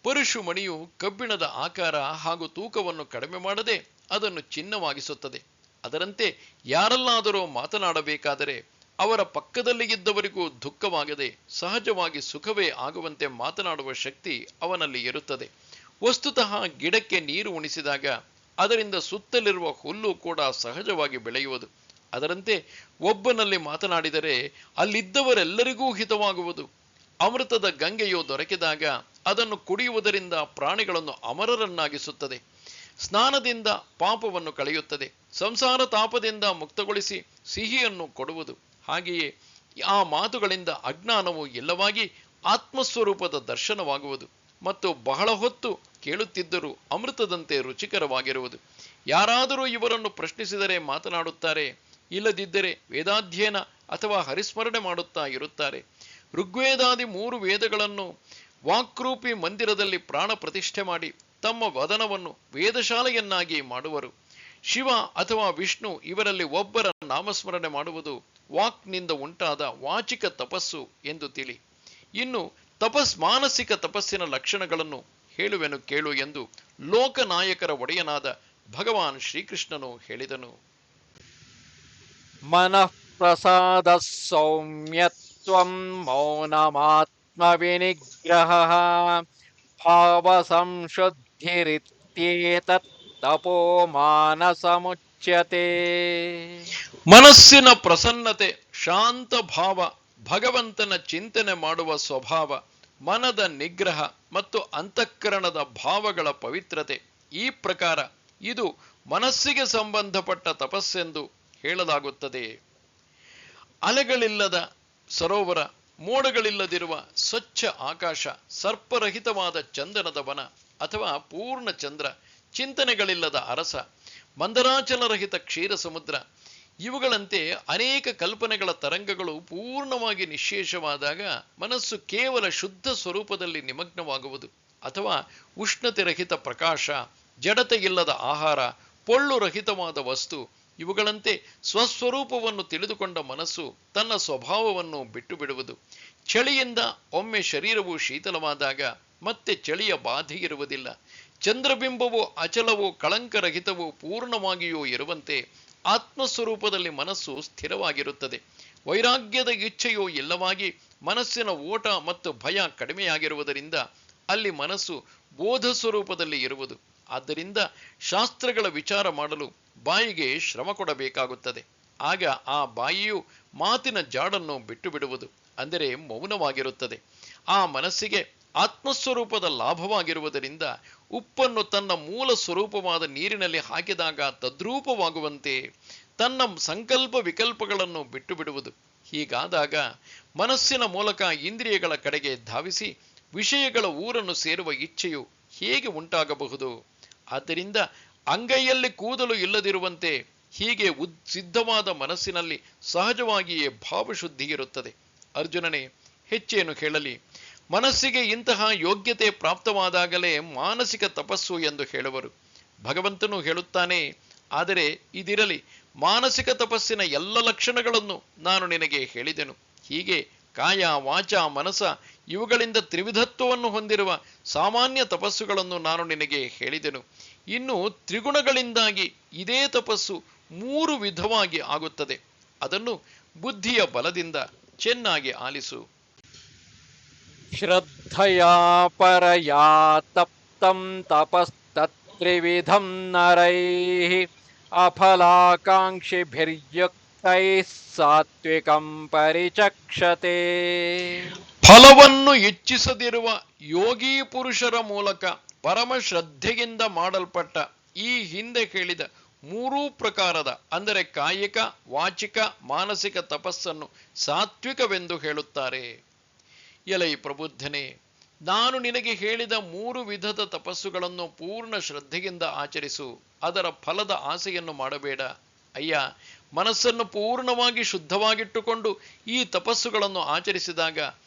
ಪರಶುಮಣಿಯು ಕಬ್ಬಿಣದ ಆಕಾರ ಹಾಗೂ ತೂಕವನ್ನು ಕಡಿಮೆ ಮಾಡದೆ ಅದನ್ನು ಚಿನ್ನವಾಗಿಸುತ್ತದೆ. ಅದರಂತೆ ಯಾರಲ್ಲಾದರೂ ಮಾತನಾಡಬೇಕಾದರೆ ಅವರ ಪಕ್ಕದಲ್ಲಿ ಇದ್ದವರಿಗೂ ದುಃಖವಾಗದೆ ಸಹಜವಾಗಿ ಸುಖವೇ ಆಗುವಂತೆ ಮಾತನಾಡುವ ಶಕ್ತಿ ಅವನಲ್ಲಿ ಇರುತ್ತದೆ. ವಸ್ತುತಃ ಗಿಡಕ್ಕೆ ನೀರು ಉಣಿಸಿದಾಗ ಅದರಿಂದ ಸುತ್ತಲಿರುವ ಹುಲ್ಲು ಕೂಡ ಸಹಜವಾಗಿ ಬೆಳೆಯುವುದು. ಅದರಂತೆ ಒಬ್ಬನಲ್ಲಿ ಮಾತನಾಡಿದರೆ ಅಲ್ಲಿದ್ದವರೆಲ್ಲರಿಗೂ ಹಿತವಾಗುವುದು. ಅಮೃತದ ಗಂಗೆಯು ದೊರಕಿದಾಗ ಅದನ್ನು ಕುಡಿಯುವುದರಿಂದ ಪ್ರಾಣಿಗಳನ್ನು ಅಮರರನ್ನಾಗಿಸುತ್ತದೆ. ಸ್ನಾನದಿಂದ ಪಾಪವನ್ನು ಕಳೆಯುತ್ತದೆ. ಸಂಸಾರ ತಾಪದಿಂದ ಮುಕ್ತಗೊಳಿಸಿ ಸಿಹಿಯನ್ನು ಕೊಡುವುದು. ಹಾಗೆಯೇ ಆ ಮಾತುಗಳಿಂದ ಅಜ್ಞಾನವು ಇಲ್ಲವಾಗಿ ಆತ್ಮಸ್ವರೂಪದ ದರ್ಶನವಾಗುವುದು ಮತ್ತು ಬಹಳ ಹೊತ್ತು ಕೇಳುತ್ತಿದ್ದರೂ ಅಮೃತದಂತೆ ರುಚಿಕರವಾಗಿರುವುದು. ಯಾರಾದರೂ ಇವರನ್ನು ಪ್ರಶ್ನಿಸಿದರೆ ಮಾತನಾಡುತ್ತಾರೆ, ಇಲ್ಲದಿದ್ದರೆ ವೇದಾಧ್ಯಯನ ಅಥವಾ ಹರಿಸ್ಮರಣೆ ಮಾಡುತ್ತಾ ಇರುತ್ತಾರೆ. ಋಗ್ವೇದಾದಿ 3 ವೇದಗಳನ್ನು ವಾಕ್ರೂಪಿ ಮಂದಿರದಲ್ಲಿ ಪ್ರಾಣ ಪ್ರತಿಷ್ಠೆ ಮಾಡಿ ತಮ್ಮ ವದನವನ್ನು ವೇದಶಾಲೆಯನ್ನಾಗಿ ಮಾಡುವರು. ಶಿವ ಅಥವಾ ವಿಷ್ಣು ಇವರಲ್ಲಿ ಒಬ್ಬರ ನಾಮಸ್ಮರಣೆ ಮಾಡುವುದು ವಾಕ್ನಿಂದ ಉಂಟಾದ ವಾಚಿಕ ತಪಸ್ಸು ಎಂದು ತಿಳಿ. ಇನ್ನು ಮಾನಸಿಕ ತಪಸ್ಸಿನ ಲಕ್ಷಣಗಳನ್ನು ಹೇಳುವೆನು ಕೇಳು ಎಂದು ಲೋಕನಾಯಕರ ಒಡೆಯನಾದ ಭಗವಾನ್ ಶ್ರೀಕೃಷ್ಣನು ಹೇಳಿದನು. ಮನಃ ಪ್ರಸಾದ ಸೌಮ್ಯತ್ವಂ ಮೌನಮಾತ್ಮ ವಿನಿಗ್ರಹ ಭಾವ ಸಂಶುದ್ಧಿರಿತ್ಯೇತತ್ ತಪೋ ಮಾನಸಮುಚ್ಯತೆ. ಮನಸ್ಸಿನ ಪ್ರಸನ್ನತೆ, ಶಾಂತ ಭಾವ, ಭಗವಂತನ ಚಿಂತನೆ ಮಾಡುವ ಸ್ವಭಾವ, ಮನದ ನಿಗ್ರಹ ಮತ್ತು ಅಂತಃಕರಣದ ಭಾವಗಳ ಪವಿತ್ರತೆ, ಈ ಪ್ರಕಾರ ಇದು ಮನಸ್ಸಿಗೆ ಸಂಬಂಧಪಟ್ಟ ತಪಸ್ಸೆಂದು ಹೇಳಲಾಗುತ್ತದೆ. ಅಲೆಗಳಿಲ್ಲದ ಸರೋವರ, ಮೋಡಗಳಿಲ್ಲದಿರುವ ಸ್ವಚ್ಛ ಆಕಾಶ, ಸರ್ಪರಹಿತವಾದ ಚಂದನದ ವನ ಅಥವಾ ಪೂರ್ಣ ಚಂದ್ರ, ಚಿಂತನೆಗಳಿಲ್ಲದ ಅರಸ, ಮಂದರಾಚಲರಹಿತ ಕ್ಷೀರ ಸಮುದ್ರ, ಇವುಗಳಂತೆ ಅನೇಕ ಕಲ್ಪನೆಗಳ ತರಂಗಗಳು ಪೂರ್ಣವಾಗಿ ನಿಶ್ಶೇಷವಾದಾಗ ಮನಸ್ಸು ಕೇವಲ ಶುದ್ಧ ಸ್ವರೂಪದಲ್ಲಿ ನಿಮಗ್ನವಾಗುವುದು. ಅಥವಾ ಉಷ್ಣತೆರಹಿತ ಪ್ರಕಾಶ, ಜಡತೆ ಇಲ್ಲದ ಆಹಾರ, ಪೊಳ್ಳು ರಹಿತವಾದ ವಸ್ತು, ಇವುಗಳಂತೆ ಸ್ವಸ್ವರೂಪವನ್ನು ತಿಳಿದುಕೊಂಡ ಮನಸ್ಸು ತನ್ನ ಸ್ವಭಾವವನ್ನು ಬಿಟ್ಟು ಬಿಡುವುದು. ಚಳಿಯಿಂದ ಒಮ್ಮೆ ಶರೀರವು ಶೀತಲವಾದಾಗ ಮತ್ತೆ ಚಳಿಯ ಬಾಧೆ ಇರುವುದಿಲ್ಲ. ಚಂದ್ರಬಿಂಬವು ಅಚಲವೂ ಕಳಂಕರಹಿತವೂ ಪೂರ್ಣವಾಗಿಯೂ ಇರುವಂತೆ ಆತ್ಮಸ್ವರೂಪದಲ್ಲಿ ಮನಸ್ಸು ಸ್ಥಿರವಾಗಿರುತ್ತದೆ. ವೈರಾಗ್ಯದ ಇಚ್ಛೆಯೂ ಇಲ್ಲವಾಗಿ ಮನಸ್ಸಿನ ಓಟ ಮತ್ತು ಭಯ ಕಡಿಮೆಯಾಗಿರುವುದರಿಂದ ಅಲ್ಲಿ ಮನಸ್ಸು ಬೋಧ ಸ್ವರೂಪದಲ್ಲಿ ಇರುವುದು. ಆದ್ದರಿಂದ ಶಾಸ್ತ್ರಗಳ ವಿಚಾರ ಮಾಡಲು ಬಾಯಿಗೆ ಶ್ರಮ ಕೊಡಬೇಕಾಗುತ್ತದೆ. ಆಗ ಆ ಬಾಯಿಯು ಮಾತಿನ ಜಾಡನ್ನು ಬಿಟ್ಟು ಬಿಡುವುದು, ಅಂದರೆ ಮೌನವಾಗಿರುತ್ತದೆ. ಆ ಮನಸ್ಸಿಗೆ ಆತ್ಮಸ್ವರೂಪದ ಲಾಭವಾಗಿರುವುದರಿಂದ ಉಪ್ಪನ್ನು ತನ್ನ ಮೂಲ ಸ್ವರೂಪವಾದ ನೀರಿನಲ್ಲಿ ಹಾಕಿದಾಗ ತದ್ರೂಪವಾಗುವಂತೆ ತನ್ನ ಸಂಕಲ್ಪ ವಿಕಲ್ಪಗಳನ್ನು ಬಿಟ್ಟು ಬಿಡುವುದು. ಹೀಗಾದಾಗ ಮನಸ್ಸಿನ ಮೂಲಕ ಇಂದ್ರಿಯಗಳ ಕಡೆಗೆ ಧಾವಿಸಿ ವಿಷಯಗಳ ಊರನ್ನು ಸೇರುವ ಇಚ್ಛೆಯು ಹೇಗೆ ಉಂಟಾಗಬಹುದು? ಆದ್ದರಿಂದ ಅಂಗೈಯಲ್ಲಿ ಕೂದಲು ಇಲ್ಲದಿರುವಂತೆ ಹೀಗೆ ಸಿದ್ಧವಾದ ಮನಸ್ಸಿನಲ್ಲಿ ಸಹಜವಾಗಿಯೇ ಭಾವಶುದ್ಧಿ ಇರುತ್ತದೆ. ಅರ್ಜುನನೇ, ಹೆಚ್ಚೇನು ಹೇಳಲಿ? ಮನಸ್ಸಿಗೆ ಇಂತಹ ಯೋಗ್ಯತೆ ಪ್ರಾಪ್ತವಾದಾಗಲೇ ಮಾನಸಿಕ ತಪಸ್ಸು ಎಂದು ಹೇಳುವರು. ಭಗವಂತನು ಹೇಳುತ್ತಾನೆ, ಆದರೆ ಇದಿರಲಿ, ಮಾನಸಿಕ ತಪಸ್ಸಿನ ಎಲ್ಲ ಲಕ್ಷಣಗಳನ್ನು ನಾನು ನಿನಗೆ ಹೇಳಿದೆನು. ಹೀಗೆ ಕಾಯ, ವಾಚ, ಮನಸ ಇವುಗಳಿಂದ ತ್ರಿವಿಧತ್ವವನ್ನು ಹೊಂದಿರುವ ಸಾಮಾನ್ಯ ತಪಸ್ಸುಗಳನ್ನು ನಾನು ನಿನಗೆ ಹೇಳಿದೆನು. ಇನ್ನು ತ್ರಿಗುಣಗಳಿಂದಾಗಿ ಇದೇ ತಪಸ್ಸು 3 ವಿಧವಾಗಿ ಆಗುತ್ತದೆ. ಅದನ್ನು ಬುದ್ಧಿಯ ಬಲದಿಂದ ಚೆನ್ನಾಗಿ ಆಲಿಸು. ಶ್ರದ್ಧಯಾ ಪರಯಾ ತಪ್ತಂ ತಪಸ್ತತ್ರಿವಿಧಂ ನರೈಃ ಅಫಲಾಕಾಂಕ್ಷಿಭಿರ್ಯುಕ್ತೈಃ ಸಾತ್ವಿಕಂ ಪರಿಚಕ್ಷತೆ. ಫಲವನ್ನು ಇಚ್ಛಿಸದಿರುವ ಯೋಗಿ ಪುರುಷರ ಮೂಲಕ ಪರಮ ಶ್ರದ್ಧೆಯಿಂದ ಮಾಡಲ್ಪಟ್ಟ ಈ ಹಿಂದೆ ಹೇಳಿದ 3 ಪ್ರಕಾರದ, ಅಂದರೆ ಕಾಯಿಕ, ವಾಚಿಕ, ಮಾನಸಿಕ ತಪಸ್ಸನ್ನು ಸಾತ್ವಿಕವೆಂದು ಹೇಳುತ್ತಾರೆ. ಎಲೈ ಪ್ರಬುದ್ಧನೇ, ನಾನು ನಿನಗೆ ಹೇಳಿದ 3 ವಿಧದ ತಪಸ್ಸುಗಳನ್ನು ಪೂರ್ಣ ಶ್ರದ್ಧೆಯಿಂದ ಆಚರಿಸು. ಅದರ ಫಲದ ಆಸೆಯನ್ನು ಮಾಡಬೇಡ. ಅಯ್ಯ, ಮನಸ್ಸನ್ನು ಪೂರ್ಣವಾಗಿ ಶುದ್ಧವಾಗಿಟ್ಟುಕೊಂಡು ಈ ತಪಸ್ಸುಗಳನ್ನು ಆಚರಿಸಿದಾಗ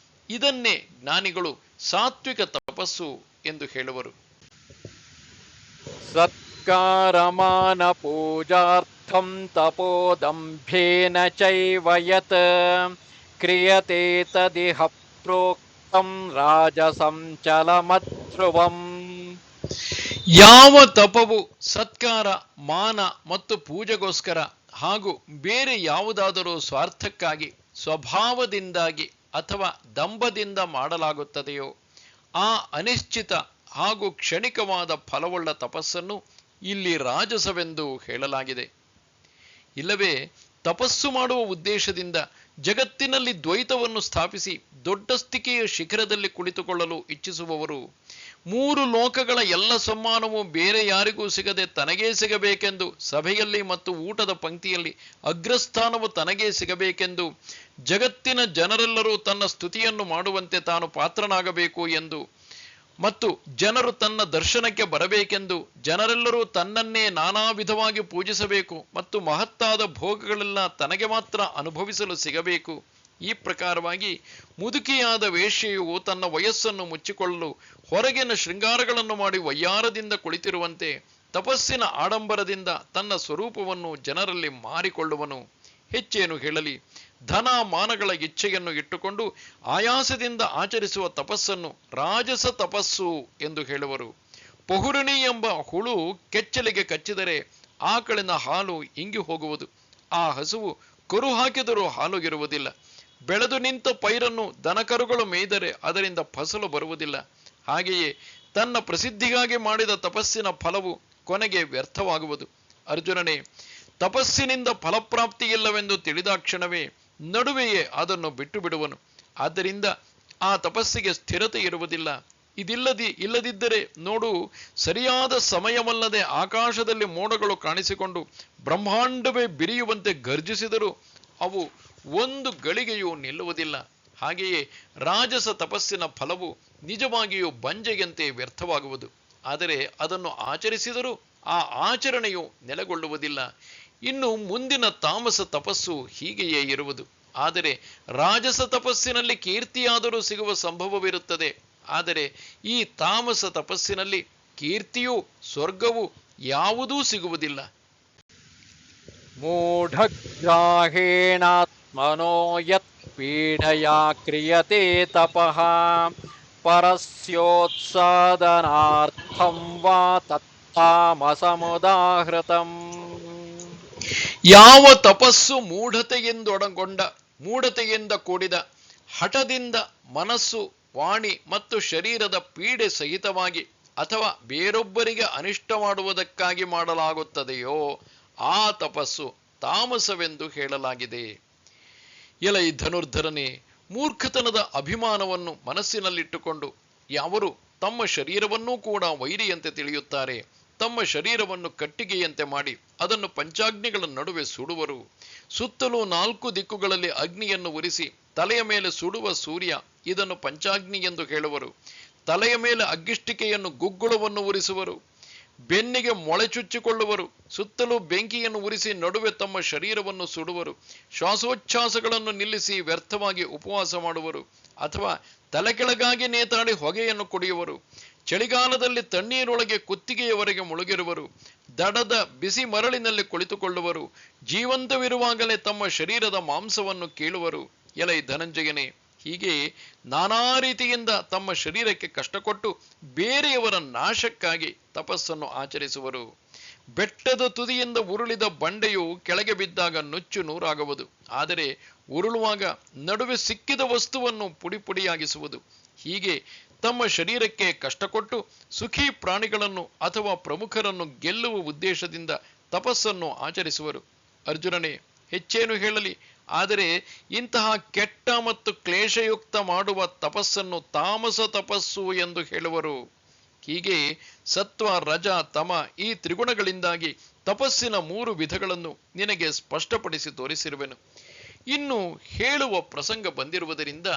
ಇದನ್ನೇ ಜ್ಞಾನಿಗಳು ಸಾತ್ವಿಕ ತಪಸ್ಸು ಎಂದು ಹೇಳುವರು. ಸತ್ಕಾರಮಾನ ಪೂಜಾರ್ಥಂ ತಪೋದಂಭೇನ ಚೈವ ಯತ್ ಕ್ರಿಯತೆ ತದಿಹ ಪ್ರೋಕ್ತಂ ರಾಜಸಂ ಚಲಮಧ್ರುವಂ. ಯಾವ ತಪವು ಸತ್ಕಾರ, ಮಾನ ಮತ್ತು ಪೂಜೆಗೋಸ್ಕರ ಹಾಗೂ ಬೇರೆ ಯಾವುದಾದರೂ ಸ್ವಾರ್ಥಕ್ಕಾಗಿ ಸ್ವಭಾವದಿಂದಾಗಿ ಅಥವಾ ದಂಭದಿಂದ ಮಾಡಲಾಗುತ್ತದೆಯೋ ಆ ಅನಿಶ್ಚಿತ ಹಾಗೂ ಕ್ಷಣಿಕವಾದ ಫಲವುಳ್ಳ ತಪಸ್ಸನ್ನು ಇಲ್ಲಿ ರಾಜಸವೆಂದು ಹೇಳಲಾಗಿದೆ. ಇಲ್ಲವೇ ತಪಸ್ಸು ಮಾಡುವ ಉದ್ದೇಶದಿಂದ ಜಗತ್ತಿನಲ್ಲಿ ದ್ವೈತವನ್ನು ಸ್ಥಾಪಿಸಿ ದೊಡ್ಡಸ್ತಿಕೆಯ ಶಿಖರದಲ್ಲಿ ಕುಳಿತುಕೊಳ್ಳಲು ಇಚ್ಛಿಸುವವರು 3 ಲೋಕಗಳ ಎಲ್ಲ ಸಮ್ಮಾನವೂ ಬೇರೆ ಯಾರಿಗೂ ಸಿಗದೆ ತನಗೇ ಸಿಗಬೇಕೆಂದು, ಸಭೆಯಲ್ಲಿ ಮತ್ತು ಊಟದ ಪಂಕ್ತಿಯಲ್ಲಿ ಅಗ್ರಸ್ಥಾನವು ತನಗೇ ಸಿಗಬೇಕೆಂದು, ಜಗತ್ತಿನ ಜನರೆಲ್ಲರೂ ತನ್ನ ಸ್ತುತಿಯನ್ನು ಮಾಡುವಂತೆ ತಾನು ಪಾತ್ರನಾಗಬೇಕು ಎಂದು ಮತ್ತು ಜನರು ತನ್ನ ದರ್ಶನಕ್ಕೆ ಬರಬೇಕೆಂದು, ಜನರೆಲ್ಲರೂ ತನ್ನನ್ನೇ ನಾನಾ ವಿಧವಾಗಿ ಪೂಜಿಸಬೇಕು ಮತ್ತು ಮಹತ್ತಾದ ಭೋಗಗಳೆಲ್ಲ ತನಗೆ ಮಾತ್ರ ಅನುಭವಿಸಲು ಸಿಗಬೇಕು. ಈ ಪ್ರಕಾರವಾಗಿ ಮುದುಕಿಯಾದ ವೇಶ್ಯೆಯು ತನ್ನ ವಯಸ್ಸನ್ನು ಮುಚ್ಚಿಕೊಳ್ಳಲು ಹೊರಗಿನ ಶೃಂಗಾರಗಳನ್ನು ಮಾಡಿ ವಯ್ಯಾರದಿಂದ ಕುಳಿತಿರುವಂತೆ ತಪಸ್ಸಿನ ಆಡಂಬರದಿಂದ ತನ್ನ ಸ್ವರೂಪವನ್ನು ಜನರಲ್ಲಿ ಮಾರಿಕೊಳ್ಳುವನು. ಹೆಚ್ಚೇನು ಹೇಳಲಿ, ಧನ ಮಾನಗಳ ಇಚ್ಛೆಯನ್ನು ಇಟ್ಟುಕೊಂಡು ಆಯಾಸದಿಂದ ಆಚರಿಸುವ ತಪಸ್ಸನ್ನು ರಾಜಸ ತಪಸ್ಸು ಎಂದು ಹೇಳುವರು. ಪಹುರಣಿ ಎಂಬ ಹುಳು ಕೆಚ್ಚಲಿಗೆ ಕಚ್ಚಿದರೆ ಆಕಳಿನ ಹಾಲು ಇಂಗಿ ಹೋಗುವುದು. ಆ ಹಸುವು ಕರು ಹಾಕಿದರೂ ಹಾಲು ಇರುವುದಿಲ್ಲ. ಬೆಳೆದು ನಿಂತ ಪೈರನ್ನು ದನಕರುಗಳು ಮೇಯ್ದರೆ ಅದರಿಂದ ಫಸಲು ಬರುವುದಿಲ್ಲ. ಹಾಗೆಯೇ ತನ್ನ ಪ್ರಸಿದ್ಧಿಗಾಗಿ ಮಾಡಿದ ತಪಸ್ಸಿನ ಫಲವು ಕೊನೆಗೆ ವ್ಯರ್ಥವಾಗುವುದು. ಅರ್ಜುನನೇ, ತಪಸ್ಸಿನಿಂದ ಫಲಪ್ರಾಪ್ತಿ ಇಲ್ಲವೆಂದು ತಿಳಿದಾಕ್ಷಣವೇ ನಡುವೆಯೇ ಅದನ್ನು ಬಿಟ್ಟು ಬಿಡುವನು. ಆದ್ದರಿಂದ ಆ ತಪಸ್ಸಿಗೆ ಸ್ಥಿರತೆ ಇರುವುದಿಲ್ಲ. ಇಲ್ಲದಿದ್ದರೆ ನೋಡು, ಸರಿಯಾದ ಸಮಯವಲ್ಲದೆ ಆಕಾಶದಲ್ಲಿ ಮೋಡಗಳು ಕಾಣಿಸಿಕೊಂಡು ಬ್ರಹ್ಮಾಂಡವೇ ಬಿರಿಯುವಂತೆ ಗರ್ಜಿಸಿದರೂ ಅವು ಒಂದು ಗಳಿಗೆಯೂ ನಿಲ್ಲುವುದಿಲ್ಲ. ಹಾಗೆಯೇ ರಾಜಸ ತಪಸ್ಸಿನ ಫಲವು ನಿಜವಾಗಿಯೂ ಬಂಜೆಯಂತೆ ವ್ಯರ್ಥವಾಗುವುದು. ಆದರೆ ಅದನ್ನು ಆಚರಿಸಿದರೂ ಆ ಆಚರಣೆಯು ನೆಲೆಗೊಳ್ಳುವುದಿಲ್ಲ. ಇನ್ನು ಮುಂದಿನ ತಾಮಸ ತಪಸ್ಸು ಹೀಗೆಯೇ ಇರುವುದು. ಆದರೆ ರಾಜಸ ತಪಸ್ಸಿನಲ್ಲಿ ಕೀರ್ತಿಯಾದರೂ ಸಿಗುವ ಸಂಭವವಿರುತ್ತದೆ. ಆದರೆ ಈ ತಾಮಸ ತಪಸ್ಸಿನಲ್ಲಿ ಕೀರ್ತಿಯೂ ಸ್ವರ್ಗವೂ ಯಾವುದೂ ಸಿಗುವುದಿಲ್ಲ. ಮೂಢಗ್ರಾಹೇಣಾತ್ಮನೋ ಯತ್ ಪೀಡಯಾ ಕ್ರಿಯತೆ ತಪಃ ಪರಸ್ಯೋತ್ಸಾದನಾರ್ಥಂ ವಾ ತತ್ತಾಮಸಮುದಾಹೃತಂ. ಯಾವ ತಪಸ್ಸು ಮೂಢತೆಯಿಂದ ಕೂಡಿದ ಹಠದಿಂದ ಮನಸ್ಸು, ವಾಣಿ ಮತ್ತು ಶರೀರದ ಪೀಡೆ ಸಹಿತವಾಗಿ ಅಥವಾ ಬೇರೊಬ್ಬರಿಗೆ ಅನಿಷ್ಟ ಮಾಡುವುದಕ್ಕಾಗಿ ಮಾಡಲಾಗುತ್ತದೆಯೋ ಆ ತಪಸ್ಸು ತಾಮಸವೆಂದು ಹೇಳಲಾಗಿದೆ. ಎಲೈ ಧನುರ್ಧರನೇ, ಮೂರ್ಖತನದ ಅಭಿಮಾನವನ್ನು ಮನಸ್ಸಿನಲ್ಲಿಟ್ಟುಕೊಂಡು ಯಾವರು ತಮ್ಮ ಶರೀರವನ್ನೂ ಕೂಡ ವೈರಿಯಂತೆ ತಿಳಿಯುತ್ತಾರೆ, ತಮ್ಮ ಶರೀರವನ್ನು ಕಟ್ಟಿಗೆಯಂತೆ ಮಾಡಿ ಅದನ್ನು ಪಂಚಾಗ್ನಿಗಳ ನಡುವೆ ಸುಡುವರು. ಸುತ್ತಲೂ 4 ದಿಕ್ಕುಗಳಲ್ಲಿ ಅಗ್ನಿಯನ್ನು ಉರಿಸಿ ತಲೆಯ ಮೇಲೆ ಸುಡುವ ಸೂರ್ಯ ಇದನ್ನು ಪಂಚಾಗ್ನಿ ಎಂದು ಹೇಳುವರು. ತಲೆಯ ಮೇಲೆ ಅಗ್ಗಿಷ್ಟಿಕೆಯನ್ನು ಗುಗ್ಗುಳವನ್ನು ಉರಿಸುವರು. ಬೆನ್ನಿಗೆ ಮೊಳೆ ಚುಚ್ಚಿಕೊಳ್ಳುವರು. ಸುತ್ತಲೂ ಬೆಂಕಿಯನ್ನು ಉರಿಸಿ ನಡುವೆ ತಮ್ಮ ಶರೀರವನ್ನು ಸುಡುವರು. ಶ್ವಾಸೋಚ್ಛ್ವಾಸಗಳನ್ನು ನಿಲ್ಲಿಸಿ ವ್ಯರ್ಥವಾಗಿ ಉಪವಾಸ ಮಾಡುವರು. ಅಥವಾ ತಲೆ ಕೆಳಗಾಗಿ ನೇತಾಡಿ ಹೊಗೆಯನ್ನು ಕುಡಿಯುವರು. ಚಳಿಗಾಲದಲ್ಲಿ ತಣ್ಣೀರೊಳಗೆ ಕುತ್ತಿಗೆಯವರೆಗೆ ಮುಳುಗಿರುವರು. ದಡದ ಬಿಸಿ ಮರಳಿನಲ್ಲಿ ಕುಳಿತುಕೊಳ್ಳುವರು. ಜೀವಂತವಿರುವಾಗಲೇ ತಮ್ಮ ಶರೀರದ ಮಾಂಸವನ್ನು ಕೀಳುವರು. ಎಲೈ ಧನಂಜಯನೇ, ಹೀಗೆ ನಾನಾ ರೀತಿಯಿಂದ ತಮ್ಮ ಶರೀರಕ್ಕೆ ಕಷ್ಟಕೊಟ್ಟು ಬೇರೆಯವರ ನಾಶಕ್ಕಾಗಿ ತಪಸ್ಸನ್ನು ಆಚರಿಸುವರು. ಬೆಟ್ಟದ ತುದಿಯಿಂದ ಉರುಳಿದ ಬಂಡೆಯು ಕೆಳಗೆ ಬಿದ್ದಾಗ ನುಚ್ಚು ನೂರಾಗುವುದು. ಆದರೆ ಉರುಳುವಾಗ ನಡುವೆ ಸಿಕ್ಕಿದ ವಸ್ತುವನ್ನು ಪುಡಿ ಪುಡಿಯಾಗಿಸುವುದು. ಹೀಗೆ ತಮ್ಮ ಶರೀರಕ್ಕೆ ಕಷ್ಟಕೊಟ್ಟು ಸುಖಿ ಪ್ರಾಣಿಗಳನ್ನು ಅಥವಾ ಪ್ರಮುಖರನ್ನು ಗೆಲ್ಲುವ ಉದ್ದೇಶದಿಂದ ತಪಸ್ಸನ್ನು ಆಚರಿಸುವರು. ಅರ್ಜುನನೇ, ಹೆಚ್ಚೇನು ಹೇಳಲಿ, ಆದರೆ ಇಂತಹ ಕೆಟ್ಟ ಮತ್ತು ಕ್ಲೇಶಯುಕ್ತ ಮಾಡುವ ತಪಸ್ಸನ್ನು ತಾಮಸ ತಪಸ್ಸು ಎಂದು ಹೇಳುವರು. ಹೀಗೆ ಸತ್ವ, ರಜ, ತಮ ಈ ತ್ರಿಗುಣಗಳಿಂದಾಗಿ ತಪಸ್ಸಿನ 3 ವಿಧಗಳನ್ನು ನಿನಗೆ ಸ್ಪಷ್ಟಪಡಿಸಿ ತೋರಿಸಿರುವೆನು. ಇನ್ನು ಹೇಳುವ ಪ್ರಸಂಗ ಬಂದಿರುವುದರಿಂದ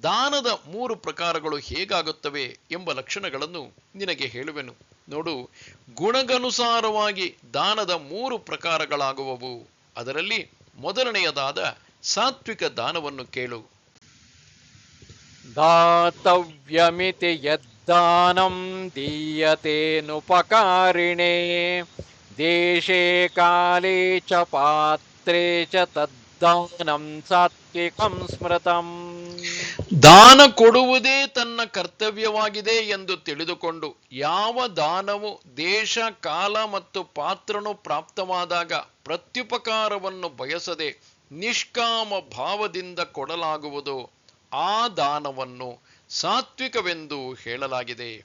ದಾನದ 3 ಪ್ರಕಾರಗಳು ಹೇಗಾಗುತ್ತವೆ ಎಂಬ ಲಕ್ಷಣಗಳನ್ನು ನಿನಗೆ ಹೇಳುವೆನು. ನೋಡು, ಗುಣಗನುಸಾರವಾಗಿ ದಾನದ 3 ಪ್ರಕಾರಗಳಾಗುವವು. ಅದರಲ್ಲಿ ಮೊದಲನೆಯದಾದ ಸಾತ್ವಿಕ ದಾನವನ್ನು ಕೇಳು. ದಾತವ್ಯಮಿತಿ ಯದ್ದಾನಂ ದೀಯತೇನುಪಕಾರಿಣೇ ದೇಶೇ ಕಾಲೇ ಚ ಪಾತ್ರೇ ಚ ತದ್ದಾನಂ ಸಾತ್ವಿಕಂ ಸ್ಮೃತಂ. ದಾನ ಕೊಡುವುದೇ ತನ್ನ ಕರ್ತವ್ಯವಾಗಿದೆ ಎಂದು ತಿಳಿದುಕೊಂಡು ಯಾವ ದಾನವು ದೇಶ, ಕಾಲ ಮತ್ತು ಪಾತ್ರನು ಪ್ರಾಪ್ತವಾದಾಗ ಪ್ರತ್ಯುಪಕಾರವನ್ನು ಬಯಸದೆ ನಿಷ್ಕಾಮ ಭಾವದಿಂದ ಕೊಡಲಾಗುವುದೋ ಆ ದಾನವನ್ನು ಸಾತ್ವಿಕವೆಂದು ಹೇಳಲಾಗಿದೆ.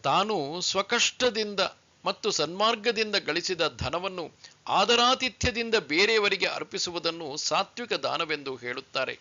ತಾನು ಸ್ವಕಷ್ಟದಿಂದ ಮತ್ತು ಸನ್ಮಾರ್ಗದಿಂದ ಗಳಿಸಿದ ಧನವನ್ನು ಆದರಾತಿಥ್ಯದಿಂದ ಬೇರೆಯವರಿಗೆ ಅರ್ಪಿಸುವುದನ್ನು ಸಾತ್ವಿಕ ದಾನವೆಂದು ಹೇಳುತ್ತಾರೆ.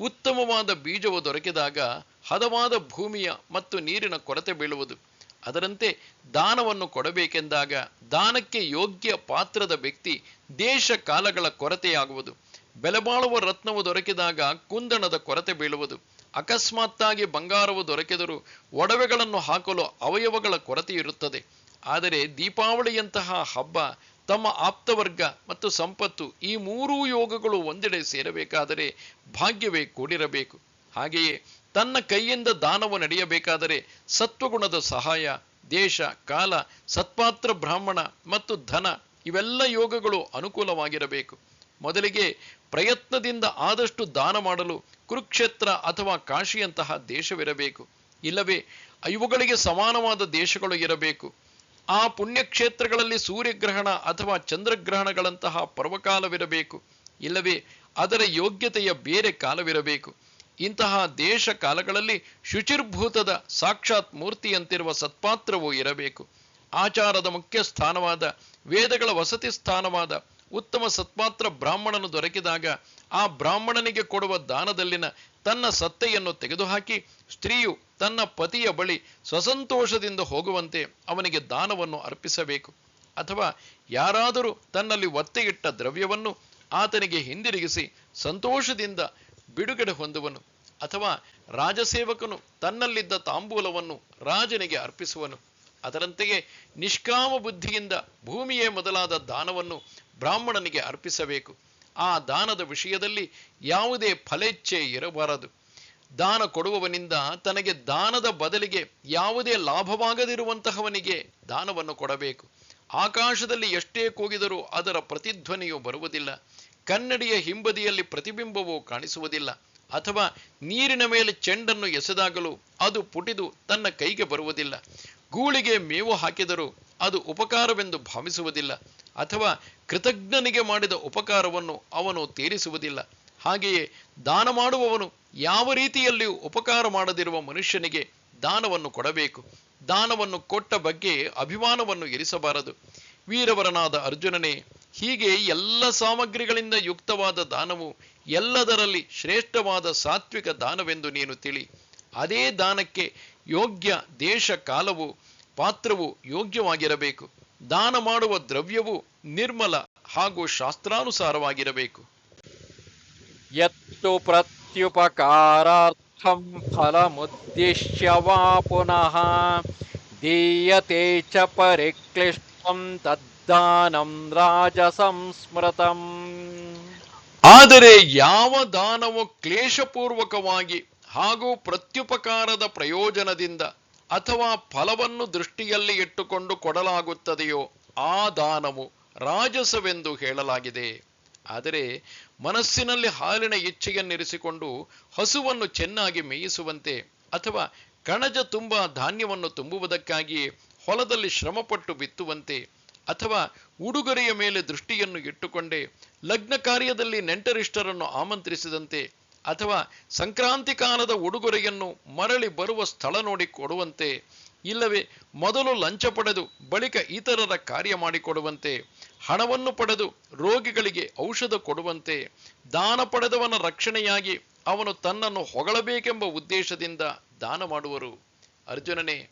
ಉತ್ತಮವಾದ ಬೀಜವು ದೊರಕಿದಾಗ ಹದವಾದ ಭೂಮಿಯ ಮತ್ತು ನೀರಿನ ಕೊರತೆ ಬೀಳುವುದು. ಅದರಂತೆ ದಾನವನ್ನು ಕೊಡಬೇಕೆಂದಾಗ ದಾನಕ್ಕೆ ಯೋಗ್ಯ ಪಾತ್ರದ ವ್ಯಕ್ತಿ ದೇಶ ಕಾಲಗಳ ಕೊರತೆಯಾಗುವುದು. ಬೆಲೆಬಾಳುವ ರತ್ನವು ದೊರಕಿದಾಗ ಕುಂದಣದ ಕೊರತೆ ಬೀಳುವುದು. ಅಕಸ್ಮಾತ್ತಾಗಿ ಬಂಗಾರವು ದೊರಕಿದರೂ ಒಡವೆಗಳನ್ನು ಹಾಕಲು ಅವಯವಗಳ ಕೊರತೆ ಇರುತ್ತದೆ. ಆದರೆ ದೀಪಾವಳಿಯಂತಹ ಹಬ್ಬ, ತಮ್ಮ ಆಪ್ತವರ್ಗ ಮತ್ತು ಸಂಪತ್ತು, ಈ ಮೂರೂ ಯೋಗಗಳು ಒಂದೆಡೆ ಸೇರಬೇಕಾದರೆ ಭಾಗ್ಯವೇ ಕೂಡಿರಬೇಕು. ಹಾಗೆಯೇ ತನ್ನ ಕೈಯಿಂದ ದಾನವು ನಡೆಯಬೇಕಾದರೆ ಸತ್ವಗುಣದ ಸಹಾಯ, ದೇಶ, ಕಾಲ, ಸತ್ಪಾತ್ರ ಬ್ರಾಹ್ಮಣ ಮತ್ತು ಧನ ಇವೆಲ್ಲ ಯೋಗಗಳು ಅನುಕೂಲವಾಗಿರಬೇಕು. ಮೊದಲಿಗೆ ಪ್ರಯತ್ನದಿಂದ ಆದಷ್ಟು ದಾನ ಮಾಡಲು ಕುರುಕ್ಷೇತ್ರ ಅಥವಾ ಕಾಶಿಯಂತಹ ದೇಶವಿರಬೇಕು. ಇಲ್ಲವೇ ಇವುಗಳಿಗೆ ಸಮಾನವಾದ ದೇಶಗಳು ಇರಬೇಕು. ಆ ಪುಣ್ಯಕ್ಷೇತ್ರಗಳಲ್ಲಿ ಸೂರ್ಯಗ್ರಹಣ ಅಥವಾ ಚಂದ್ರಗ್ರಹಣಗಳಂತಹ ಪರ್ವಕಾಲವಿರಬೇಕು. ಇಲ್ಲವೇ ಅದರ ಯೋಗ್ಯತೆಯ ಬೇರೆ ಕಾಲವಿರಬೇಕು. ಇಂತಹ ದೇಶ ಕಾಲಗಳಲ್ಲಿ ಶುಚಿರ್ಭೂತದ ಸಾಕ್ಷಾತ್ ಮೂರ್ತಿಯಂತಿರುವ ಸತ್ಪಾತ್ರವೂ ಇರಬೇಕು. ಆಚಾರದ ಮುಖ್ಯ ಸ್ಥಾನವಾದ, ವೇದಗಳ ವಸತಿ ಸ್ಥಾನವಾದ ಉತ್ತಮ ಸತ್ಪಾತ್ರ ಬ್ರಾಹ್ಮಣನು ದೊರಕಿದಾಗ ಆ ಬ್ರಾಹ್ಮಣನಿಗೆ ಕೊಡುವ ದಾನದಲ್ಲಿನ ತನ್ನ ಸತ್ತೆಯನ್ನು ತೆಗೆದುಹಾಕಿ ಸ್ತ್ರೀಯು ತನ್ನ ಪತಿಯ ಬಳಿ ಸ್ವಸಂತೋಷದಿಂದ ಹೋಗುವಂತೆ ಅವನಿಗೆ ದಾನವನ್ನು ಅರ್ಪಿಸಬೇಕು. ಅಥವಾ ಯಾರಾದರೂ ತನ್ನಲ್ಲಿ ಒತ್ತೆ ಇಟ್ಟ ದ್ರವ್ಯವನ್ನು ಆತನಿಗೆ ಹಿಂದಿರುಗಿಸಿ ಸಂತೋಷದಿಂದ ಬಿಡುಗಡೆ ಹೊಂದುವನು. ಅಥವಾ ರಾಜಸೇವಕನು ತನ್ನಲ್ಲಿದ್ದ ತಾಂಬೂಲವನ್ನು ರಾಜನಿಗೆ ಅರ್ಪಿಸುವನು. ಅದರಂತೆಯೇ ನಿಷ್ಕಾಮ ಬುದ್ಧಿಯಿಂದ ಭೂಮಿಯೇ ಮೊದಲಾದ ದಾನವನ್ನು ಬ್ರಾಹ್ಮಣನಿಗೆ ಅರ್ಪಿಸಬೇಕು. ಆ ದಾನದ ವಿಷಯದಲ್ಲಿ ಯಾವುದೇ ಫಲೇಚ್ಛೆ ಇರಬಾರದು. ದಾನ ಕೊಡುವವನಿಂದ ತನಗೆ ದಾನದ ಬದಲಿಗೆ ಯಾವುದೇ ಲಾಭವಾಗದಿರುವಂತಹವನಿಗೆ ದಾನವನ್ನು ಕೊಡಬೇಕು. ಆಕಾಶದಲ್ಲಿ ಎಷ್ಟೇ ಕೂಗಿದರೂ ಅದರ ಪ್ರತಿಧ್ವನಿಯು ಬರುವುದಿಲ್ಲ. ಕನ್ನಡಿಯ ಹಿಂಬದಿಯಲ್ಲಿ ಪ್ರತಿಬಿಂಬವು ಕಾಣಿಸುವುದಿಲ್ಲ. ಅಥವಾ ನೀರಿನ ಮೇಲೆ ಚೆಂಡನ್ನು ಎಸೆದಾಗಲೂ ಅದು ಪುಟಿದು ತನ್ನ ಕೈಗೆ ಬರುವುದಿಲ್ಲ. ಗೂಳಿಗೆ ಮೇವು ಹಾಕಿದರೂ ಅದು ಉಪಕಾರವೆಂದು ಭಾವಿಸುವುದಿಲ್ಲ. ಅಥವಾ ಕೃತಜ್ಞನಿಗೆ ಮಾಡಿದ ಉಪಕಾರವನ್ನು ಅವನು ತೀರಿಸುವುದಿಲ್ಲ. ಹಾಗೆಯೇ ದಾನ ಮಾಡುವವನು ಯಾವ ರೀತಿಯಲ್ಲಿಯೂ ಉಪಕಾರ ಮಾಡದಿರುವ ಮನುಷ್ಯನಿಗೆ ದಾನವನ್ನು ಕೊಡಬೇಕು. ದಾನವನ್ನು ಕೊಟ್ಟ ಬಗ್ಗೆ ಅಭಿಮಾನವನ್ನು ಇರಿಸಬಾರದು. ವೀರವರನಾದ ಅರ್ಜುನನೇ, ಹೀಗೆ ಎಲ್ಲ ಸಾಮಗ್ರಿಗಳಿಂದ ಯುಕ್ತವಾದ ದಾನವು ಎಲ್ಲದರಲ್ಲಿ ಶ್ರೇಷ್ಠವಾದ ಸಾತ್ವಿಕ ದಾನವೆಂದು ನೀನು ತಿಳಿ. ಅದೇ ದಾನಕ್ಕೆ ಯೋಗ್ಯ ದೇಶ, ಕಾಲವು, ಪಾತ್ರವು ಯೋಗ್ಯವಾಗಿರಬೇಕು. ದಾನ ಮಾಡುವ ದ್ರವ್ಯವು ನಿರ್ಮಲ ಹಾಗೂ ಶಾಸ್ತ್ರಾನುಸಾರವಾಗಿರಬೇಕು. ಯತ್ತು ಪ್ರತ್ಯುಪಕಾರಾರ್ಥಂ ಫಲಮುದ್ದೇಶ್ಯ ವಾ ಪುನಃ ದೀಯತೆ ಚ ಪರಿಕ್ಲಿಷ್ಟಂ ತದ್ದಾನಂ ರಾಜಸಂಸ್ಮೃತಂ. ಆದರೆ ಯಾವ ದಾನವು ಕ್ಲೇಶಪೂರ್ವಕವಾಗಿ ಹಾಗೂ ಪ್ರತ್ಯುಪಕಾರದ ಪ್ರಯೋಜನದಿಂದ ಅಥವಾ ಫಲವನ್ನು ದೃಷ್ಟಿಯಲ್ಲಿ ಇಟ್ಟುಕೊಂಡು ಕೊಡಲಾಗುತ್ತದೆಯೋ ಆ ದಾನವು ರಾಜಸವೆಂದು ಹೇಳಲಾಗಿದೆ. ಆದರೆ ಮನಸ್ಸಿನಲ್ಲಿ ಹಾಲಿನ ಇಚ್ಛೆಯನ್ನಿರಿಸಿಕೊಂಡು ಹಸುವನ್ನು ಚೆನ್ನಾಗಿ ಮೇಯಿಸುವಂತೆ ಅಥವಾ ಕಣಜ ತುಂಬ ಧಾನ್ಯವನ್ನು ತುಂಬುವುದಕ್ಕಾಗಿಯೇ ಹೊಲದಲ್ಲಿ ಶ್ರಮಪಟ್ಟು ಬಿತ್ತುವಂತೆ ಅಥವಾ ಉಡುಗೊರೆಯ ಮೇಲೆ ದೃಷ್ಟಿಯನ್ನು ಇಟ್ಟುಕೊಂಡೇ ಲಗ್ನ ಕಾರ್ಯದಲ್ಲಿ ನೆಂಟರಿಷ್ಟರನ್ನು ಆಮಂತ್ರಿಸಿದಂತೆ ಅಥವಾ ಸಂಕ್ರಾಂತಿ ಕಾಲದ ಉಡುಗೊರೆಯನ್ನು ಮರಳಿ ಬರುವ ಸ್ಥಳ ನೋಡಿ ಕೊಡುವಂತೆ, ಇಲ್ಲವೇ ಮೊದಲು ಲಂಚ ಪಡೆದು ಬಳಿಕ ಇತರರ ಕಾರ್ಯ ಮಾಡಿಕೊಡುವಂತೆ, ಹಣವನ್ನು ಪಡೆದು ರೋಗಿಗಳಿಗೆ ಔಷಧ ಕೊಡುವಂತೆ, ದಾನ ಪಡೆದವನ ರಕ್ಷಣೆಯಾಗಿ ಅವನು ತನ್ನನ್ನು ಹೊಗಳಬೇಕೆಂಬ ಉದ್ದೇಶದಿಂದ ದಾನ ಮಾಡುವರು. ಅರ್ಜುನನೇ,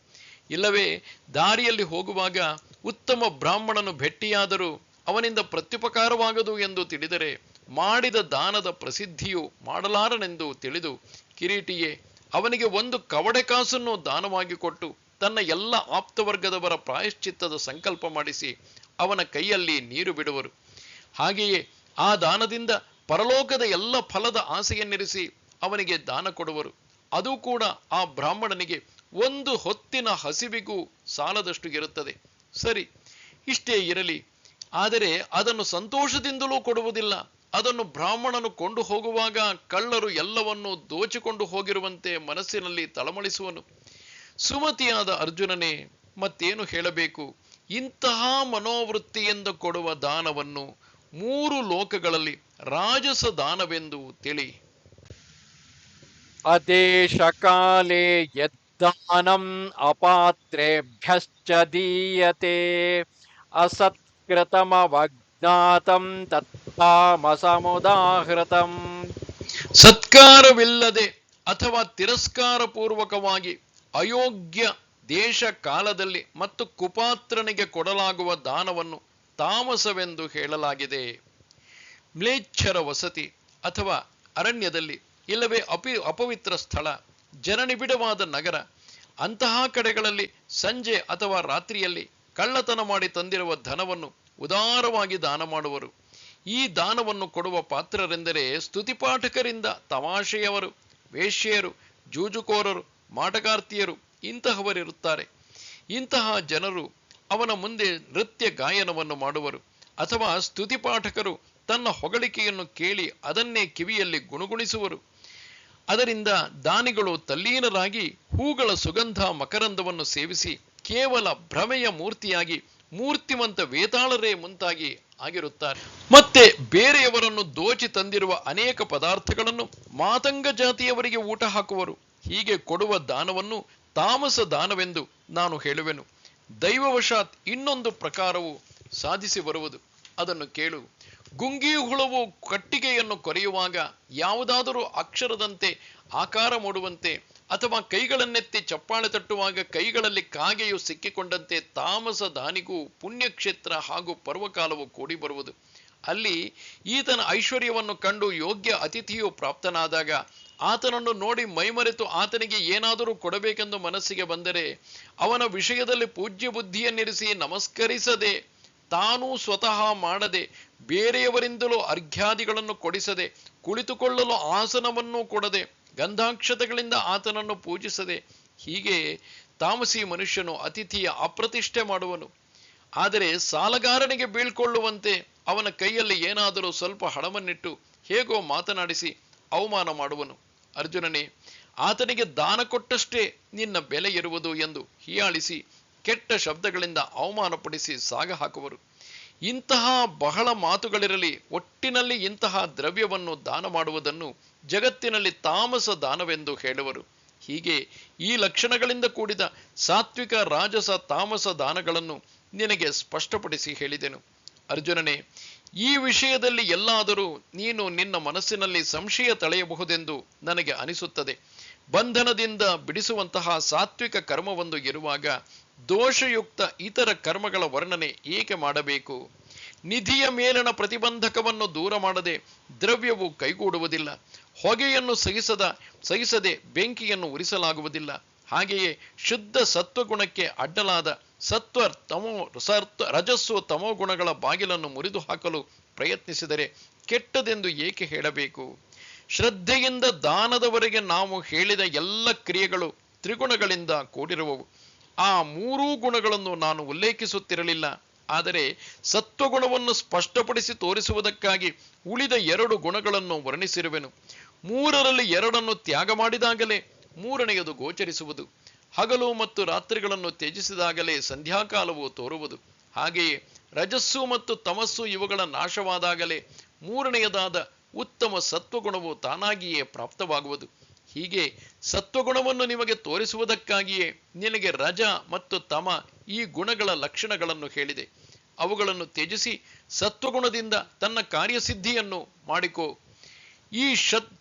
ಇಲ್ಲವೇ ದಾರಿಯಲ್ಲಿ ಹೋಗುವಾಗ ಉತ್ತಮ ಬ್ರಾಹ್ಮಣನು ಭೆಟ್ಟಿಯಾದರೂ ಅವನಿಂದ ಪ್ರತ್ಯುಪಕಾರವಾಗದು ಎಂದು ತಿಳಿದರೆ ಮಾಡಿದ ದಾನದ ಪ್ರಸಿದ್ಧಿಯು ಮಾಡಲಾರನೆಂದು ತಿಳಿದು ಕಿರೀಟಿಯೇ ಅವನಿಗೆ ಒಂದು ಕವಡೆ ಕಾಸನ್ನು ದಾನವಾಗಿ ಕೊಟ್ಟು ತನ್ನ ಎಲ್ಲ ಆಪ್ತವರ್ಗದವರ ಪ್ರಾಯಶ್ಚಿತ್ತದ ಸಂಕಲ್ಪ ಮಾಡಿಸಿ ಅವನ ಕೈಯಲ್ಲಿ ನೀರು ಬಿಡುವರು. ಹಾಗೆಯೇ ಆ ದಾನದಿಂದ ಪರಲೋಕದ ಎಲ್ಲ ಫಲದ ಆಸೆಯನ್ನಿರಿಸಿ ಅವನಿಗೆ ದಾನ ಕೊಡುವರು. ಅದು ಕೂಡ ಆ ಬ್ರಾಹ್ಮಣನಿಗೆ ಒಂದು ಹೊತ್ತಿನ ಹಸಿವಿಗೂ ಸಾಲದಷ್ಟು ಇರುತ್ತದೆ. ಸರಿ, ಇಷ್ಟೇ ಇರಲಿ. ಆದರೆ ಅದನ್ನು ಸಂತೋಷದಿಂದಲೂ ಕೊಡುವುದಿಲ್ಲ. ಅದನ್ನು ಬ್ರಾಹ್ಮಣನು ಕೊಂಡು ಹೋಗುವಾಗ ಕಳ್ಳರು ಎಲ್ಲವನ್ನೂ ದೋಚಿಕೊಂಡು ಹೋಗಿರುವಂತೆ ಮನಸ್ಸಿನಲ್ಲಿ ತಳಮಳಿಸುವನು. ಸುಮತಿಯಾದ ಅರ್ಜುನನೇ, ಮತ್ತೇನು ಹೇಳಬೇಕು? ಇಂತಹ ಮನೋವೃತ್ತಿಯಿಂದ ಕೊಡುವ ದಾನವನ್ನು ಮೂರು ಲೋಕಗಳಲ್ಲಿ ರಾಜಸ ದಾನವೆಂದು ತಿಳಿ. ಅದೇಶಕಾಲೇ ಯದ್ದಾನಂ ಅಪಾತ್ರೇಭ್ಯಶ್ಚ ದೀಯತೆ ಅಸತ್ಕೃತಮವಜ್ಞಾತಂ ತತ್ತಾಮಸಮುದಾಹೃತಂ. ಸತ್ಕಾರವಿಲ್ಲದೆ ಅಥವಾ ತಿರಸ್ಕಾರ ಪೂರ್ವಕವಾಗಿ ಅಯೋಗ್ಯ ದೇಶ ಕಾಲದಲ್ಲಿ ಮತ್ತು ಕುಪಾತ್ರನಿಗೆ ಕೊಡಲಾಗುವ ದಾನವನ್ನು ತಾಮಸವೆಂದು ಹೇಳಲಾಗಿದೆ. ಮ್ಲೇಚ್ಛರ ವಸತಿ ಅಥವಾ ಅರಣ್ಯದಲ್ಲಿ, ಇಲ್ಲವೇ ಅಪವಿತ್ರ ಸ್ಥಳ, ಜನನಿಬಿಡವಾದ ನಗರ, ಅಂತಹ ಕಡೆಗಳಲ್ಲಿ ಸಂಜೆ ಅಥವಾ ರಾತ್ರಿಯಲ್ಲಿ ಕಳ್ಳತನ ಮಾಡಿ ತಂದಿರುವ ಧನವನ್ನು ಉದಾರವಾಗಿ ದಾನ ಮಾಡುವರು. ಈ ದಾನವನ್ನು ಕೊಡುವ ಪಾತ್ರರೆಂದರೆ ಸ್ತುತಿಪಾಠಕರಿಂದ ತಮಾಷೆಯವರು, ವೇಶ್ಯೆಯರು, ಜೂಜುಕೋರರು, ಮಾಟಗಾರ್ತಿಯರು, ಇಂತಹವರಿರುತ್ತಾರೆ. ಇಂತಹ ಜನರು ಅವನ ಮುಂದೆ ನೃತ್ಯ ಗಾಯನವನ್ನು ಮಾಡುವರು. ಅಥವಾ ಸ್ತುತಿಪಾಠಕರು ತನ್ನ ಹೊಗಳಿಕೆಯನ್ನು ಕೇಳಿ ಅದನ್ನೇ ಕಿವಿಯಲ್ಲಿ ಗುಣಗುಣಿಸುವರು. ಅದರಿಂದ ದಾನಿಗಳು ತಲ್ಲೀನರಾಗಿ ಹೂಗಳ ಸುಗಂಧ ಮಕರಂದವನ್ನು ಸೇವಿಸಿ ಕೇವಲ ಭ್ರಮೆಯ ಮೂರ್ತಿಯಾಗಿ ಮೂರ್ತಿವಂತ ವೇತಾಳರೇ ಮುಂತಾಗಿ ಆಗಿರುತ್ತಾರೆ. ಮತ್ತೆ ಬೇರೆಯವರನ್ನು ದೋಚಿ ತಂದಿರುವ ಅನೇಕ ಪದಾರ್ಥಗಳನ್ನು ಮಾತಂಗ ಜಾತಿಯವರಿಗೆ ಊಟ ಹಾಕುವರು. ಹೀಗೆ ಕೊಡುವ ದಾನವನ್ನು ತಾಮಸ ದಾನವೆಂದು ನಾನು ಹೇಳುವೆನು. ದೈವವಶಾತ್ ಇನ್ನೊಂದು ಪ್ರಕಾರವು ಸಾಧಿಸಿ ಬರುವುದು, ಅದನ್ನು ಕೇಳು. ಗುಂಗಿ ಹುಳವು ಕಟ್ಟಿಗೆಯನ್ನು ಕೊರೆಯುವಾಗ ಯಾವುದಾದರೂ ಅಕ್ಷರದಂತೆ ಆಕಾರ ಮೂಡುವಂತೆ ಅಥವಾ ಕೈಗಳನ್ನೆತ್ತಿ ಚಪ್ಪಾಳೆ ತಟ್ಟುವಾಗ ಕೈಗಳಲ್ಲಿ ಕಾಗೆಯು ಸಿಕ್ಕಿಕೊಂಡಂತೆ ತಾಮಸ ದಾನಿಗೂ ಪುಣ್ಯಕ್ಷೇತ್ರ ಹಾಗೂ ಪರ್ವಕಾಲವು ಕೂಡಿ ಬರುವುದು. ಅಲ್ಲಿ ಈತನ ಐಶ್ವರ್ಯವನ್ನು ಕಂಡು ಯೋಗ್ಯ ಅತಿಥಿಯು ಪ್ರಾಪ್ತನಾದಾಗ ಆತನನ್ನು ನೋಡಿ ಮೈಮರೆತು ಆತನಿಗೆ ಏನಾದರೂ ಕೊಡಬೇಕೆಂದು ಮನಸ್ಸಿಗೆ ಬಂದರೆ ಅವನ ವಿಷಯದಲ್ಲಿ ಪೂಜ್ಯ ಬುದ್ಧಿಯನ್ನಿರಿಸಿ ನಮಸ್ಕರಿಸದೆ, ತಾನೂ ಸ್ವತಃ ಮಾಡದೆ, ಬೇರೆಯವರಿಂದಲೂ ಅರ್ಘ್ಯಾದಿಗಳನ್ನು ಕೊಡಿಸದೆ, ಕುಳಿತುಕೊಳ್ಳಲು ಆಸನವನ್ನೂ ಕೊಡದೆ, ಗಂಧಾಕ್ಷತೆಗಳಿಂದ ಆತನನ್ನು ಪೂಜಿಸದೆ, ಹೀಗೆ ತಾಮಸಿ ಮನುಷ್ಯನು ಅತಿಥಿಯ ಅಪ್ರತಿಷ್ಠೆ ಮಾಡುವನು. ಆದರೆ ಸಾಲಗಾರನಿಗೆ ಬೀಳ್ಕೊಳ್ಳುವಂತೆ ಅವನ ಕೈಯಲ್ಲಿ ಏನಾದರೂ ಸ್ವಲ್ಪ ಹಣವನ್ನಿಟ್ಟು ಹೇಗೋ ಮಾತನಾಡಿಸಿ ಅವಮಾನ ಮಾಡುವನು. ಅರ್ಜುನನೇ, ಆತನಿಗೆ ದಾನ ಕೊಟ್ಟಷ್ಟೇ ನಿನ್ನ ಬೆಲೆ ಇರುವುದು ಎಂದು ಹೀಯಾಳಿಸಿ ಕೆಟ್ಟ ಶಬ್ದಗಳಿಂದ ಅವಮಾನಪಡಿಸಿ ಸಾಗ ಹಾಕುವರು. ಇಂತಹ ಬಹಳ ಮಾತುಗಳಿರಲಿ, ಒಟ್ಟಿನಲ್ಲಿ ಇಂತಹ ದ್ರವ್ಯವನ್ನು ದಾನ ಮಾಡುವುದನ್ನು ಜಗತ್ತಿನಲ್ಲಿ ತಾಮಸ ದಾನವೆಂದು ಹೇಳುವರು. ಹೀಗೆ ಈ ಲಕ್ಷಣಗಳಿಂದ ಕೂಡಿದ ಸಾತ್ವಿಕ, ರಾಜಸ, ತಾಮಸ ದಾನಗಳನ್ನು ನಿನಗೆ ಸ್ಪಷ್ಟಪಡಿಸಿ ಹೇಳಿದೆನು. ಅರ್ಜುನನೇ, ಈ ವಿಷಯದಲ್ಲಿ ಎಲ್ಲಾದರೂ ನೀನು ನಿನ್ನ ಮನಸ್ಸಿನಲ್ಲಿ ಸಂಶಯ ತಳೆಯಬಹುದೆಂದು ನನಗೆ ಅನಿಸುತ್ತದೆ. ಬಂಧನದಿಂದ ಬಿಡಿಸುವಂತಹ ಸಾತ್ವಿಕ ಕರ್ಮವೊಂದು ಇರುವಾಗ ದೋಷಯುಕ್ತ ಇತರ ಕರ್ಮಗಳ ವರ್ಣನೆ ಏಕೆ ಮಾಡಬೇಕು? ನಿಧಿಯ ಮೇಲಣ ಪ್ರತಿಬಂಧಕವನ್ನು ದೂರ ಮಾಡದೆ ದ್ರವ್ಯವು ಕೈಗೂಡುವುದಿಲ್ಲ. ಹೊಗೆಯನ್ನು ಸಹಿಸದೆ ಬೆಂಕಿಯನ್ನು ಉರಿಸಲಾಗುವುದಿಲ್ಲ. ಹಾಗೆಯೇ ಶುದ್ಧ ಸತ್ವಗುಣಕ್ಕೆ ಅಡ್ಡಲಾದ ರಜಸ್ಸು ತಮೋ ಗುಣಗಳ ಬಾಗಿಲನ್ನು ಮುರಿದು ಹಾಕಲು ಪ್ರಯತ್ನಿಸಿದರೆ ಕೆಟ್ಟದೆಂದು ಏಕೆ ಹೇಳಬೇಕು? ಶ್ರದ್ಧೆಯಿಂದ ದಾನದವರೆಗೆ ನಾವು ಹೇಳಿದ ಎಲ್ಲ ಕ್ರಿಯೆಗಳು ತ್ರಿಗುಣಗಳಿಂದ ಕೂಡಿರುವವು. ಆ ಮೂರೂ ಗುಣಗಳನ್ನು ನಾನು ಉಲ್ಲೇಖಿಸುತ್ತಿರಲಿಲ್ಲ. ಆದರೆ ಸತ್ವಗುಣವನ್ನು ಸ್ಪಷ್ಟಪಡಿಸಿ ತೋರಿಸುವುದಕ್ಕಾಗಿ ಉಳಿದ 2 ಗುಣಗಳನ್ನು ವರ್ಣಿಸಿರುವೆನು. 3ರಲ್ಲಿ 2 ತ್ಯಾಗ ಮಾಡಿದಾಗಲೇ 3ನೆಯದು ಗೋಚರಿಸುವುದು. ಹಗಲು ಮತ್ತು ರಾತ್ರಿಗಳನ್ನು ತ್ಯಜಿಸಿದಾಗಲೇ ಸಂಧ್ಯಾಕಾಲವು ತೋರುವುದು. ಹಾಗೆಯೇ ರಜಸ್ಸು ಮತ್ತು ತಮಸ್ಸು ಇವುಗಳ ನಾಶವಾದಾಗಲೇ 3ನೆಯದಾದ ಉತ್ತಮ ಸತ್ವಗುಣವು ತಾನಾಗಿಯೇ ಪ್ರಾಪ್ತವಾಗುವುದು. ಹೀಗೆ ಸತ್ವಗುಣವನ್ನು ನಿಮಗೆ ತೋರಿಸುವುದಕ್ಕಾಗಿಯೇ ನಿನಗೆ ರಜ ಮತ್ತು ತಮ ಈ ಗುಣಗಳ ಲಕ್ಷಣಗಳನ್ನು ಹೇಳಿದೆ. ಅವುಗಳನ್ನು ತ್ಯಜಿಸಿ ಸತ್ವಗುಣದಿಂದ ತನ್ನ ಕಾರ್ಯಸಿದ್ಧಿಯನ್ನು ಮಾಡಿಕೋ. ಈ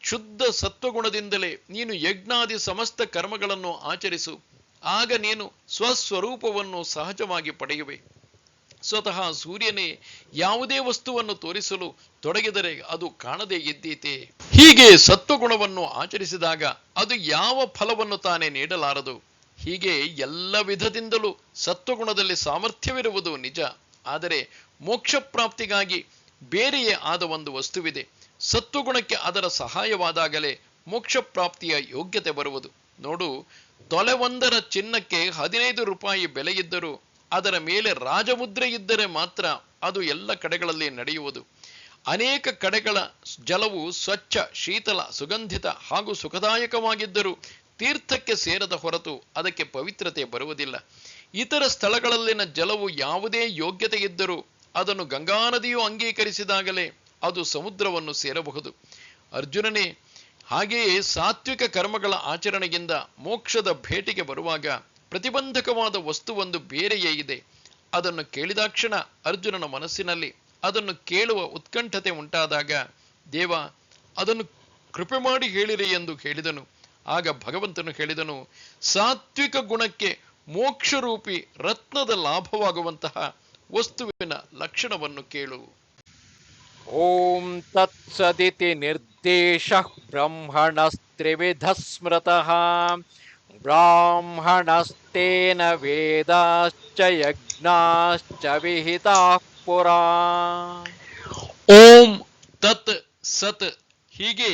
ಶುದ್ಧ ಸತ್ವಗುಣದಿಂದಲೇ ನೀನು ಯಜ್ಞಾದಿ ಸಮಸ್ತ ಕರ್ಮಗಳನ್ನು ಆಚರಿಸು. ಆಗ ನೀನು ಸ್ವಸ್ವರೂಪವನ್ನು ಸಹಜವಾಗಿ ಪಡೆಯುವೆ. ಸ್ವತಃ ಸೂರ್ಯನೇ ಯಾವುದೇ ವಸ್ತುವನ್ನು ತೋರಿಸಲು ತೊಡಗಿದರೆ ಅದು ಕಾಣದೇ ಇದ್ದೀತೆ. ಹೀಗೆ ಸತ್ವಗುಣವನ್ನು ಆಚರಿಸಿದಾಗ ಅದು ಯಾವ ಫಲವನ್ನು ತಾನೇ ನೀಡಲಾರದು. ಹೀಗೆ ಎಲ್ಲ ವಿಧದಿಂದಲೂ ಸತ್ವಗುಣದಲ್ಲಿ ಸಾಮರ್ಥ್ಯವಿರುವುದು ನಿಜ. ಆದರೆ ಮೋಕ್ಷ ಪ್ರಾಪ್ತಿಗಾಗಿ ಬೇರೆಯೇ ಆದ ಒಂದು ವಸ್ತುವಿದೆ. ಸತ್ವಗುಣಕ್ಕೆ ಅದರ ಸಹಾಯವಾದಾಗಲೇ ಮೋಕ್ಷ ಪ್ರಾಪ್ತಿಯ ಯೋಗ್ಯತೆ ಬರುವುದು. ನೋಡು, ತೊಲೆಯೊಂದರ ಚಿನ್ನಕ್ಕೆ 15 ರೂಪಾಯಿ ಬೆಲೆಯಿದ್ದರೂ ಅದರ ಮೇಲೆ ರಾಜಮುದ್ರೆ ಇದ್ದರೆ ಮಾತ್ರ ಅದು ಎಲ್ಲ ಕಡೆಗಳಲ್ಲಿ ನಡೆಯುವುದು. ಅನೇಕ ಕಡೆಗಳ ಜಲವು ಸ್ವಚ್ಛ, ಶೀತಲ, ಸುಗಂಧಿತ ಹಾಗೂ ಸುಖದಾಯಕವಾಗಿದ್ದರೂ ತೀರ್ಥಕ್ಕೆ ಸೇರದ ಹೊರತು ಅದಕ್ಕೆ ಪವಿತ್ರತೆ ಬರುವುದಿಲ್ಲ. ಇತರ ಸ್ಥಳಗಳಲ್ಲಿನ ಜಲವು ಯಾವುದೇ ಯೋಗ್ಯತೆ ಇದ್ದರೂ ಅದನ್ನು ಗಂಗಾ ನದಿಯು ಅಂಗೀಕರಿಸಿದಾಗಲೇ ಅದು ಸಮುದ್ರವನ್ನು ಸೇರಬಹುದು. ಅರ್ಜುನನೇ, ಹಾಗೆಯೇ ಸಾತ್ವಿಕ ಕರ್ಮಗಳ ಆಚರಣೆಯಿಂದ ಮೋಕ್ಷದ ಭೇಟಿಗೆ ಬರುವಾಗ ಪ್ರತಿಬಂಧಕವಾದ ವಸ್ತುವೊಂದು ಬೇರೆಯೇ ಇದೆ. ಅದನ್ನು ಕೇಳಿದಾಕ್ಷಣ ಅರ್ಜುನನ ಮನಸ್ಸಿನಲ್ಲಿ ಅದನ್ನು ಕೇಳುವ ಉತ್ಕಂಠತೆ ಉಂಟಾದಾಗ, ದೇವ, ಅದನ್ನು ಕೃಪೆ ಮಾಡಿ ಹೇಳಿರಿ ಎಂದು ಹೇಳಿದನು. ಆಗ ಭಗವಂತನು ಹೇಳಿದನು, ಸಾತ್ವಿಕ ಗುಣಕ್ಕೆ ಮೋಕ್ಷರೂಪಿ ರತ್ನದ ಲಾಭವಾಗುವಂತಹ ವಸ್ತುವಿನ ಲಕ್ಷಣವನ್ನು ಕೇಳು. ಓಂ ತತ್ಸದಿತಿ ನಿರ್ದೇಶಃ ಬ್ರಹ್ಮಣಸ್ತ್ರಿವಿಧ ಸ್ಮೃತಃ ಬ್ರಾಹ್ಮಣಸ್ತೇನ ವೇದಾಶ್ಚ ಯಜ್ಞಾಶ್ಚ ವಿಹಿತಾಃ ಪುರಾ. ಓಂ ತತ್ ಸತ್, ಹೀಗೆ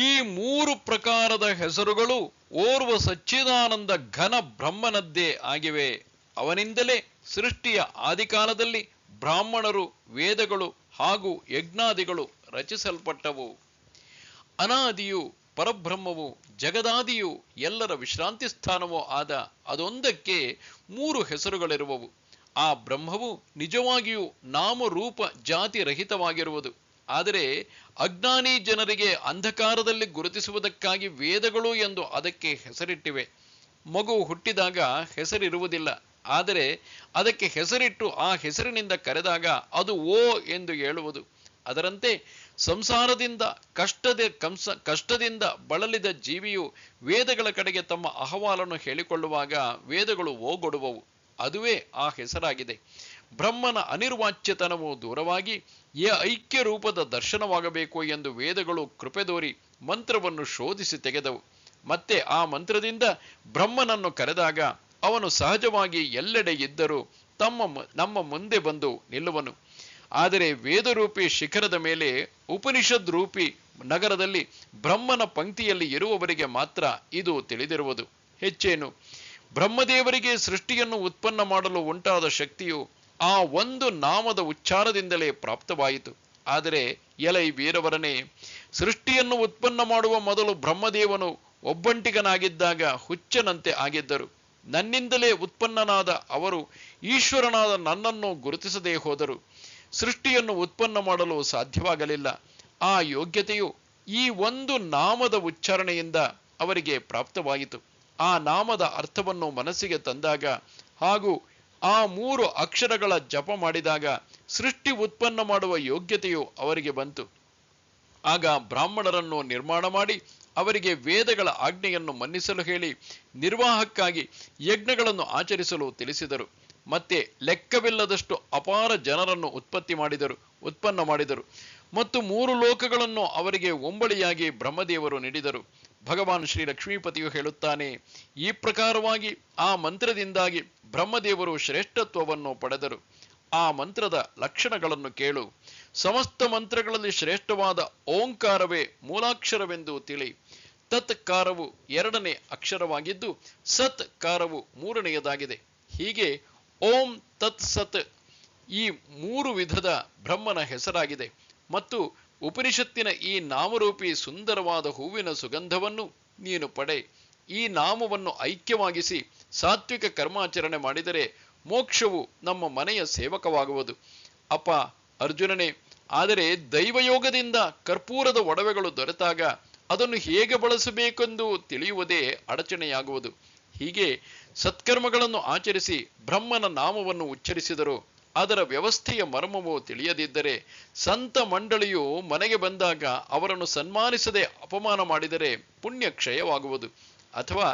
ಈ 3 ಪ್ರಕಾರದ ಹೆಸರುಗಳು ಓರ್ವ ಸಚ್ಚಿದಾನಂದ ಘನ ಬ್ರಹ್ಮನದ್ದೇ ಆಗಿವೆ. ಅವನಿಂದಲೇ ಸೃಷ್ಟಿಯ ಆದಿಕಾಲದಲ್ಲಿ ಬ್ರಾಹ್ಮಣರು, ವೇದಗಳು ಹಾಗೂ ಯಜ್ಞಾದಿಗಳು ರಚಿಸಲ್ಪಟ್ಟವು. ಅನಾದಿಯು ಪರಬ್ರಹ್ಮವು, ಜಗದಾದಿಯು, ಎಲ್ಲರ ವಿಶ್ರಾಂತಿ ಸ್ಥಾನವೂ ಆದ ಅದೊಂದಕ್ಕೆ 3 ಹೆಸರುಗಳಿರುವವು. ಆ ಬ್ರಹ್ಮವು ನಿಜವಾಗಿಯೂ ನಾಮರೂಪ ಜಾತಿ ರಹಿತವಾಗಿರುವುದು. ಆದರೆ ಅಜ್ಞಾನಿ ಜನರಿಗೆ ಅಂಧಕಾರದಲ್ಲಿ ಗುರುತಿಸುವುದಕ್ಕಾಗಿ ವೇದಗಳು ಎಂದು ಅದಕ್ಕೆ ಹೆಸರಿಟ್ಟಿವೆ. ಮಗು ಹುಟ್ಟಿದಾಗ ಹೆಸರಿರುವುದಿಲ್ಲ, ಆದರೆ ಅದಕ್ಕೆ ಹೆಸರಿಟ್ಟು ಆ ಹೆಸರಿನಿಂದ ಕರೆದಾಗ ಅದು ಓ ಎಂದು ಹೇಳುವುದು. ಅದರಂತೆ ಸಂಸಾರದಿಂದ ಕಷ್ಟದಿಂದ ಬಳಲಿದ ಜೀವಿಯು ವೇದಗಳ ಕಡೆಗೆ ತಮ್ಮ ಅಹವಾಲನ್ನು ಹೇಳಿಕೊಳ್ಳುವಾಗ ವೇದಗಳು ಓಗೊಡುವವು. ಅದುವೇ ಆ ಹೆಸರಾಗಿದೆ. ಬ್ರಹ್ಮನ ಅನಿರ್ವಾಚ್ಯತನವು ದೂರವಾಗಿ ಐಕ್ಯ ರೂಪದ ದರ್ಶನವಾಗಬೇಕು ಎಂದು ವೇದಗಳು ಕೃಪೆದೋರಿ ಮಂತ್ರವನ್ನು ಶೋಧಿಸಿ ತೆಗೆದವು. ಮತ್ತೆ ಆ ಮಂತ್ರದಿಂದ ಬ್ರಹ್ಮನನ್ನು ಕರೆದಾಗ ಅವನು ಸಹಜವಾಗಿ ಎಲ್ಲೆಡೆ ಇದ್ದರೂ ನಮ್ಮ ಮುಂದೆ ಬಂದು ನಿಲ್ಲುವನು. ಆದರೆ ವೇದರೂಪಿ ಶಿಖರದ ಮೇಲೆ ಉಪನಿಷದ್ ರೂಪಿ ನಗರದಲ್ಲಿ ಬ್ರಹ್ಮನ ಪಂಕ್ತಿಯಲ್ಲಿ ಇರುವವರಿಗೆ ಮಾತ್ರ ಇದು ತಿಳಿದಿರುವುದು. ಹೆಚ್ಚೇನು, ಬ್ರಹ್ಮದೇವರಿಗೆ ಸೃಷ್ಟಿಯನ್ನು ಉತ್ಪನ್ನ ಮಾಡಲು ಉಂಟಾದ ಶಕ್ತಿಯು ಆ ಒಂದು ನಾಮದ ಉಚ್ಚಾರದಿಂದಲೇ ಪ್ರಾಪ್ತವಾಯಿತು. ಆದರೆ ಎಲೈ ವೀರವರನೇ, ಸೃಷ್ಟಿಯನ್ನು ಉತ್ಪನ್ನ ಮಾಡುವ ಮೊದಲು ಬ್ರಹ್ಮದೇವನು ಒಬ್ಬಂಟಿಗನಾಗಿದ್ದಾಗ ಹುಚ್ಚನಂತೆ ಆಗಿದ್ದರು. ನನ್ನಿಂದಲೇ ಉತ್ಪನ್ನನಾದ ಅವರು ಈಶ್ವರನಾದ ನನ್ನನ್ನು ಗುರುತಿಸದೇ ಹೋದರು. ಸೃಷ್ಟಿಯನ್ನು ಉತ್ಪನ್ನ ಮಾಡಲು ಸಾಧ್ಯವಾಗಲಿಲ್ಲ. ಆ ಯೋಗ್ಯತೆಯು ಈ ಒಂದು ನಾಮದ ಉಚ್ಚಾರಣೆಯಿಂದ ಅವರಿಗೆ ಪ್ರಾಪ್ತವಾಯಿತು. ಆ ನಾಮದ ಅರ್ಥವನ್ನು ಮನಸ್ಸಿಗೆ ತಂದಾಗ ಹಾಗೂ ಆ 3 ಅಕ್ಷರಗಳ ಜಪ ಮಾಡಿದಾಗ ಸೃಷ್ಟಿ ಉತ್ಪನ್ನ ಮಾಡುವ ಯೋಗ್ಯತೆಯು ಅವರಿಗೆ ಬಂತು. ಆಗ ಬ್ರಾಹ್ಮಣರನ್ನು ನಿರ್ಮಾಣ ಮಾಡಿ ಅವರಿಗೆ ವೇದಗಳ ಆಜ್ಞೆಯನ್ನು ಮನ್ನಿಸಲು ಹೇಳಿ ನಿರ್ವಾಹಕ್ಕಾಗಿ ಯಜ್ಞಗಳನ್ನು ಆಚರಿಸಲು ತಿಳಿಸಿದರು. ಮತ್ತೆ ಲೆಕ್ಕವಿಲ್ಲದಷ್ಟು ಅಪಾರ ಜನರನ್ನು ಉತ್ಪನ್ನ ಮಾಡಿದರು ಮತ್ತು 3 ಲೋಕಗಳನ್ನು ಅವರಿಗೆ ಒಂಬಳಿಯಾಗಿ ಬ್ರಹ್ಮದೇವರು ನೀಡಿದರು. ಭಗವಾನ್ ಶ್ರೀ ಲಕ್ಷ್ಮೀಪತಿಯು ಹೇಳುತ್ತಾನೆ, ಈ ಪ್ರಕಾರವಾಗಿ ಆ ಮಂತ್ರದಿಂದಾಗಿ ಬ್ರಹ್ಮದೇವರು ಶ್ರೇಷ್ಠತ್ವವನ್ನು ಪಡೆದರು. ಆ ಮಂತ್ರದ ಲಕ್ಷಣಗಳನ್ನು ಕೇಳು. ಸಮಸ್ತ ಮಂತ್ರಗಳಲ್ಲಿ ಶ್ರೇಷ್ಠವಾದ ಓಂಕಾರವೇ ಮೂಲಾಕ್ಷರವೆಂದು ತಿಳಿ. ತತ್ಕಾರವು 2ನೇ ಅಕ್ಷರವಾಗಿದ್ದು ಸತ್ಕಾರವು 3ನೆಯದಾಗಿದೆ. ಹೀಗೆ ಓಂ ತತ್ ಸತ್ ಈ 3 ವಿಧದ ಬ್ರಹ್ಮನ ಹೆಸರಾಗಿದೆ. ಮತ್ತು ಉಪನಿಷತ್ತಿನ ಈ ನಾಮರೂಪಿ ಸುಂದರವಾದ ಹೂವಿನ ಸುಗಂಧವನ್ನು ನೀನು ಪಡೆ. ಈ ನಾಮವನ್ನು ಐಕ್ಯವಾಗಿಸಿ ಸಾತ್ವಿಕ ಕರ್ಮಾಚರಣೆ ಮಾಡಿದರೆ ಮೋಕ್ಷವು ನಮ್ಮ ಮನೆಯ ಸೇವಕವಾಗುವುದು. ಅಪ್ಪ ಅರ್ಜುನನೇ, ಆದರೆ ದೈವಯೋಗದಿಂದ ಕರ್ಪೂರದ ಒಡವೆಗಳು ದೊರೆತಾಗ ಅದನ್ನು ಹೇಗೆ ಬಳಸಬೇಕೆಂದು ತಿಳಿಯುವುದೇ ಅಡಚಣೆಯಾಗುವುದು. ಹೀಗೆ ಸತ್ಕರ್ಮಗಳನ್ನು ಆಚರಿಸಿ ಬ್ರಹ್ಮನ ನಾಮವನ್ನು ಉಚ್ಚರಿಸಿದರು. ಅದರ ವ್ಯವಸ್ಥೆಯ ಮರ್ಮವು ತಿಳಿಯದಿದ್ದರೆ ಸಂತ ಮಂಡಳಿಯು ಮನೆಗೆ ಬಂದಾಗ ಅವರನ್ನು ಸನ್ಮಾನಿಸದೆ ಅಪಮಾನ ಮಾಡಿದರೆ ಪುಣ್ಯ ಕ್ಷಯವಾಗುವುದು. ಅಥವಾ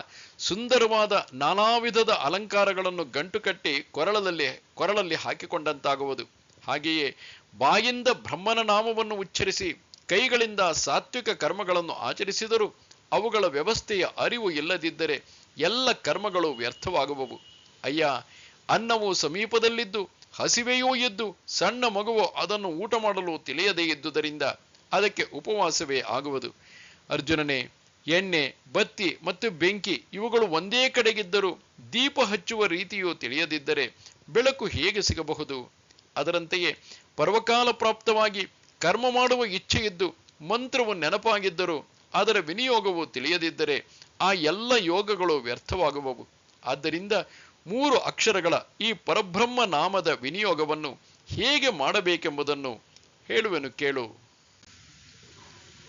ಸುಂದರವಾದ ನಾನಾ ವಿಧದ ಅಲಂಕಾರಗಳನ್ನು ಗಂಟು ಕಟ್ಟಿ ಕೊರಳಲ್ಲಿ ಹಾಕಿಕೊಂಡಂತಾಗುವುದು. ಹಾಗೆಯೇ ಬಾಯಿಂದ ಬ್ರಹ್ಮನ ನಾಮವನ್ನು ಉಚ್ಚರಿಸಿ ಕೈಗಳಿಂದ ಸಾತ್ವಿಕ ಕರ್ಮಗಳನ್ನು ಆಚರಿಸಿದರೂ ಅವುಗಳ ವ್ಯವಸ್ಥೆಯ ಅರಿವು ಇಲ್ಲದಿದ್ದರೆ ಎಲ್ಲ ಕರ್ಮಗಳು ವ್ಯರ್ಥವಾಗುವವು. ಅಯ್ಯ, ಅನ್ನವು ಸಮೀಪದಲ್ಲಿದ್ದು ಹಸಿವೆಯೂ ಇದ್ದು ಸಣ್ಣ ಮಗುವು ಅದನ್ನು ಊಟ ಮಾಡಲು ತಿಳಿಯದೇ ಇದ್ದುದರಿಂದ ಅದಕ್ಕೆ ಉಪವಾಸವೇ ಆಗುವುದು. ಅರ್ಜುನನೇ, ಎಣ್ಣೆ, ಬತ್ತಿ ಮತ್ತು ಬೆಂಕಿ ಇವುಗಳು ಒಂದೇ ಕಡೆಗಿದ್ದರೂ ದೀಪ ಹಚ್ಚುವ ರೀತಿಯು ತಿಳಿಯದಿದ್ದರೆ ಬೆಳಕು ಹೇಗೆ ಸಿಗಬಹುದು? ಅದರಂತೆಯೇ ಪರ್ವಕಾಲ ಪ್ರಾಪ್ತವಾಗಿ ಕರ್ಮ ಮಾಡುವ ಇಚ್ಛೆಯಿದ್ದು ಮಂತ್ರವು ನೆನಪಾಗಿದ್ದರೂ ಅದರ ವಿನಿಯೋಗವು ತಿಳಿಯದಿದ್ದರೆ ಆ ಎಲ್ಲ ಯೋಗಗಳು ವ್ಯರ್ಥವಾಗುವವು. ಆದ್ದರಿಂದ 3 ಅಕ್ಷರಗಳ ಈ ಪರಬ್ರಹ್ಮ ನಾಮದ ವಿನಿಯೋಗವನ್ನು ಹೇಗೆ ಮಾಡಬೇಕೆಂಬುದನ್ನು ಹೇಳುವೆನು ಕೇಳು.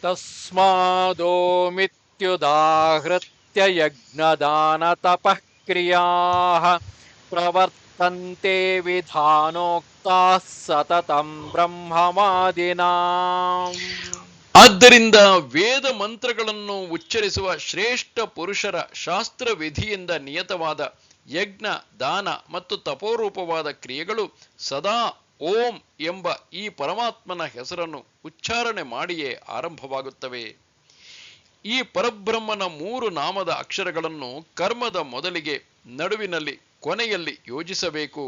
ತಸ್ಮಾದೋಮಿತ್ಯುದಾಹೃತ್ಯ ಯಜ್ಞದಾನ ತಪಃ ಕ್ರಿಯಾಃ ಪ್ರವರ್ತಂತೆ ವಿಧಾನೋಕ್ತಾಃ ಸತತಂ ಬ್ರಹ್ಮವಾದಿನಾಂ. ಆದ್ದರಿಂದ ವೇದ ಮಂತ್ರಗಳನ್ನು ಉಚ್ಚರಿಸುವ ಶ್ರೇಷ್ಠ ಪುರುಷರ ಶಾಸ್ತ್ರ ವಿಧಿಯಿಂದ ನಿಯತವಾದ ಯಜ್ಞ, ದಾನ ಮತ್ತು ತಪೋರೂಪವಾದ ಕ್ರಿಯೆಗಳು ಸದಾ ಓಂ ಎಂಬ ಈ ಪರಮಾತ್ಮನ ಹೆಸರನ್ನು ಉಚ್ಚಾರಣೆ ಮಾಡಿಯೇ ಆರಂಭವಾಗುತ್ತವೆ. ಈ ಪರಬ್ರಹ್ಮನ 3 ನಾಮದ ಅಕ್ಷರಗಳನ್ನು ಕರ್ಮದ ಮೊದಲಿಗೆ, ನಡುವಿನಲ್ಲಿ, ಕೊನೆಯಲ್ಲಿ ಯೋಜಿಸಬೇಕು.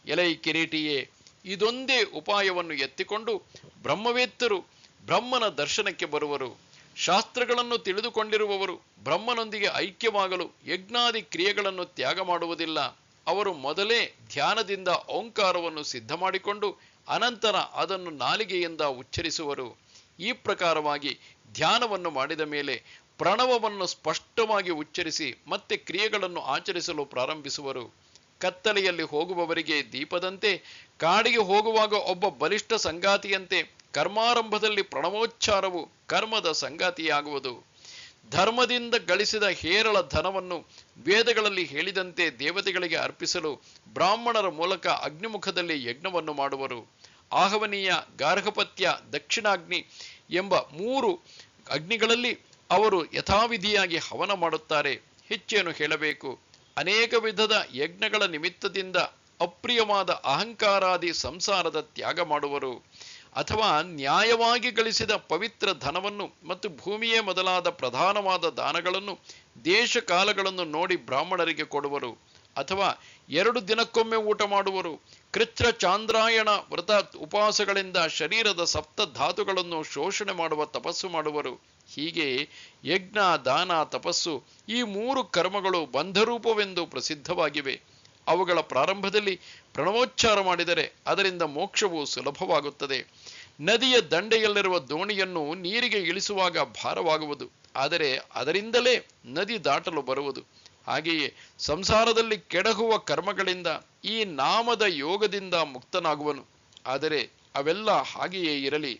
ಎಲೈ ಕಿರೀಟಿಯೇ, ಇದೊಂದೇ ಉಪಾಯವನ್ನು ಎತ್ತಿಕೊಂಡು ಬ್ರಹ್ಮವೇತ್ತರು ಬ್ರಹ್ಮನ ದರ್ಶನಕ್ಕೆ ಬರುವರು. ಶಾಸ್ತ್ರಗಳನ್ನು ತಿಳಿದುಕೊಂಡಿರುವವರು ಬ್ರಹ್ಮನೊಂದಿಗೆ ಐಕ್ಯವಾಗಲು ಯಜ್ಞಾದಿ ಕ್ರಿಯೆಗಳನ್ನು ತ್ಯಾಗ ಮಾಡುವುದಿಲ್ಲ. ಅವರು ಮೊದಲೇ ಧ್ಯಾನದಿಂದ ಓಂಕಾರವನ್ನು ಸಿದ್ಧ ಮಾಡಿಕೊಂಡು ಅನಂತರ ಅದನ್ನು ನಾಲಿಗೆಯಿಂದ ಉಚ್ಚರಿಸುವರು. ಈ ಪ್ರಕಾರವಾಗಿ ಧ್ಯಾನವನ್ನು ಮಾಡಿದ ಮೇಲೆ ಪ್ರಣವವನ್ನು ಸ್ಪಷ್ಟವಾಗಿ ಉಚ್ಚರಿಸಿ ಮತ್ತೆ ಕ್ರಿಯೆಗಳನ್ನು ಆಚರಿಸಲು ಪ್ರಾರಂಭಿಸುವರು. ಕತ್ತಲೆಯಲ್ಲಿ ಹೋಗುವವರಿಗೆ ದೀಪದಂತೆ, ಕಾಡಿಗೆ ಹೋಗುವಾಗ ಒಬ್ಬ ಬಲಿಷ್ಠ ಸಂಗಾತಿಯಂತೆ ಕರ್ಮಾರಂಭದಲ್ಲಿ ಪ್ರಣವೋಚ್ಚಾರವು ಕರ್ಮದ ಸಂಗಾತಿಯಾಗುವುದು. ಧರ್ಮದಿಂದ ಗಳಿಸಿದ ಹೇರಳ ಧನವನ್ನು ವೇದಗಳಲ್ಲಿ ಹೇಳಿದಂತೆ ದೇವತೆಗಳಿಗೆ ಅರ್ಪಿಸಲು ಬ್ರಾಹ್ಮಣರ ಮೂಲಕ ಅಗ್ನಿಮುಖದಲ್ಲಿ ಯಜ್ಞವನ್ನು ಮಾಡುವರು. ಆಹವನೀಯ, ಗಾರ್ಹಪತ್ಯ, ದಕ್ಷಿಣಾಗ್ನಿ ಎಂಬ 3 ಅಗ್ನಿಗಳಲ್ಲಿ ಅವರು ಯಥಾವಿಧಿಯಾಗಿ ಹವನ ಮಾಡುತ್ತಾರೆ. ಹೆಚ್ಚೇನು ಹೇಳಬೇಕು? ಅನೇಕ ವಿಧದ ಯಜ್ಞಗಳ ನಿಮಿತ್ತದಿಂದ ಅಪ್ರಿಯವಾದ ಅಹಂಕಾರಾದಿ ಸಂಸಾರದ ತ್ಯಾಗ ಮಾಡುವರು. ಅಥವಾ ನ್ಯಾಯವಾಗಿ ಗಳಿಸಿದ ಪವಿತ್ರ ಧನವನ್ನು ಮತ್ತು ಭೂಮಿಯೇ ಮೊದಲಾದ ಪ್ರಧಾನವಾದ ದಾನಗಳನ್ನು ದೇಶ ಕಾಲಗಳನ್ನು ನೋಡಿ ಬ್ರಾಹ್ಮಣರಿಗೆ ಕೊಡುವರು. ಅಥವಾ 2 ದಿನಕ್ಕೊಮ್ಮೆ ಊಟ ಮಾಡುವರು. ಕೃಚ್ಛ್ರ ಚಾಂದ್ರಾಯಣ ವ್ರತ ಉಪವಾಸಗಳಿಂದ ಶರೀರದ 7 ಧಾತುಗಳನ್ನು ಶೋಷಣೆ ಮಾಡುವ ತಪಸ್ಸು ಮಾಡುವರು. ಹೀಗೆ ಯಜ್ಞ, ದಾನ, ತಪಸ್ಸು ಈ 3 ಕರ್ಮಗಳು ಬಂಧರೂಪವೆಂದು ಪ್ರಸಿದ್ಧವಾಗಿವೆ. ಅವುಗಳ ಪ್ರಾರಂಭದಲ್ಲಿ ಪ್ರಣವೋಚ್ಚಾರ ಮಾಡಿದರೆ ಅದರಿಂದ ಮೋಕ್ಷವು ಸುಲಭವಾಗುತ್ತದೆ. ನದಿಯ ದಂಡೆಯಲ್ಲಿರುವ ದೋಣಿಯನ್ನು ನೀರಿಗೆ ಇಳಿಸುವಾಗ ಭಾರವಾಗುವುದು, ಆದರೆ ಅದರಿಂದಲೇ ನದಿ ದಾಟಲು ಬರುವುದು. ಹಾಗೆಯೇ ಸಂಸಾರದಲ್ಲಿ ಕೆಡಹುವ ಕರ್ಮಗಳಿಂದ ಈ ನಾಮದ ಯೋಗದಿಂದ ಮುಕ್ತನಾಗುವನು. ಆದರೆ ಅವೆಲ್ಲ ಹಾಗೆಯೇ ಇರಲಿ.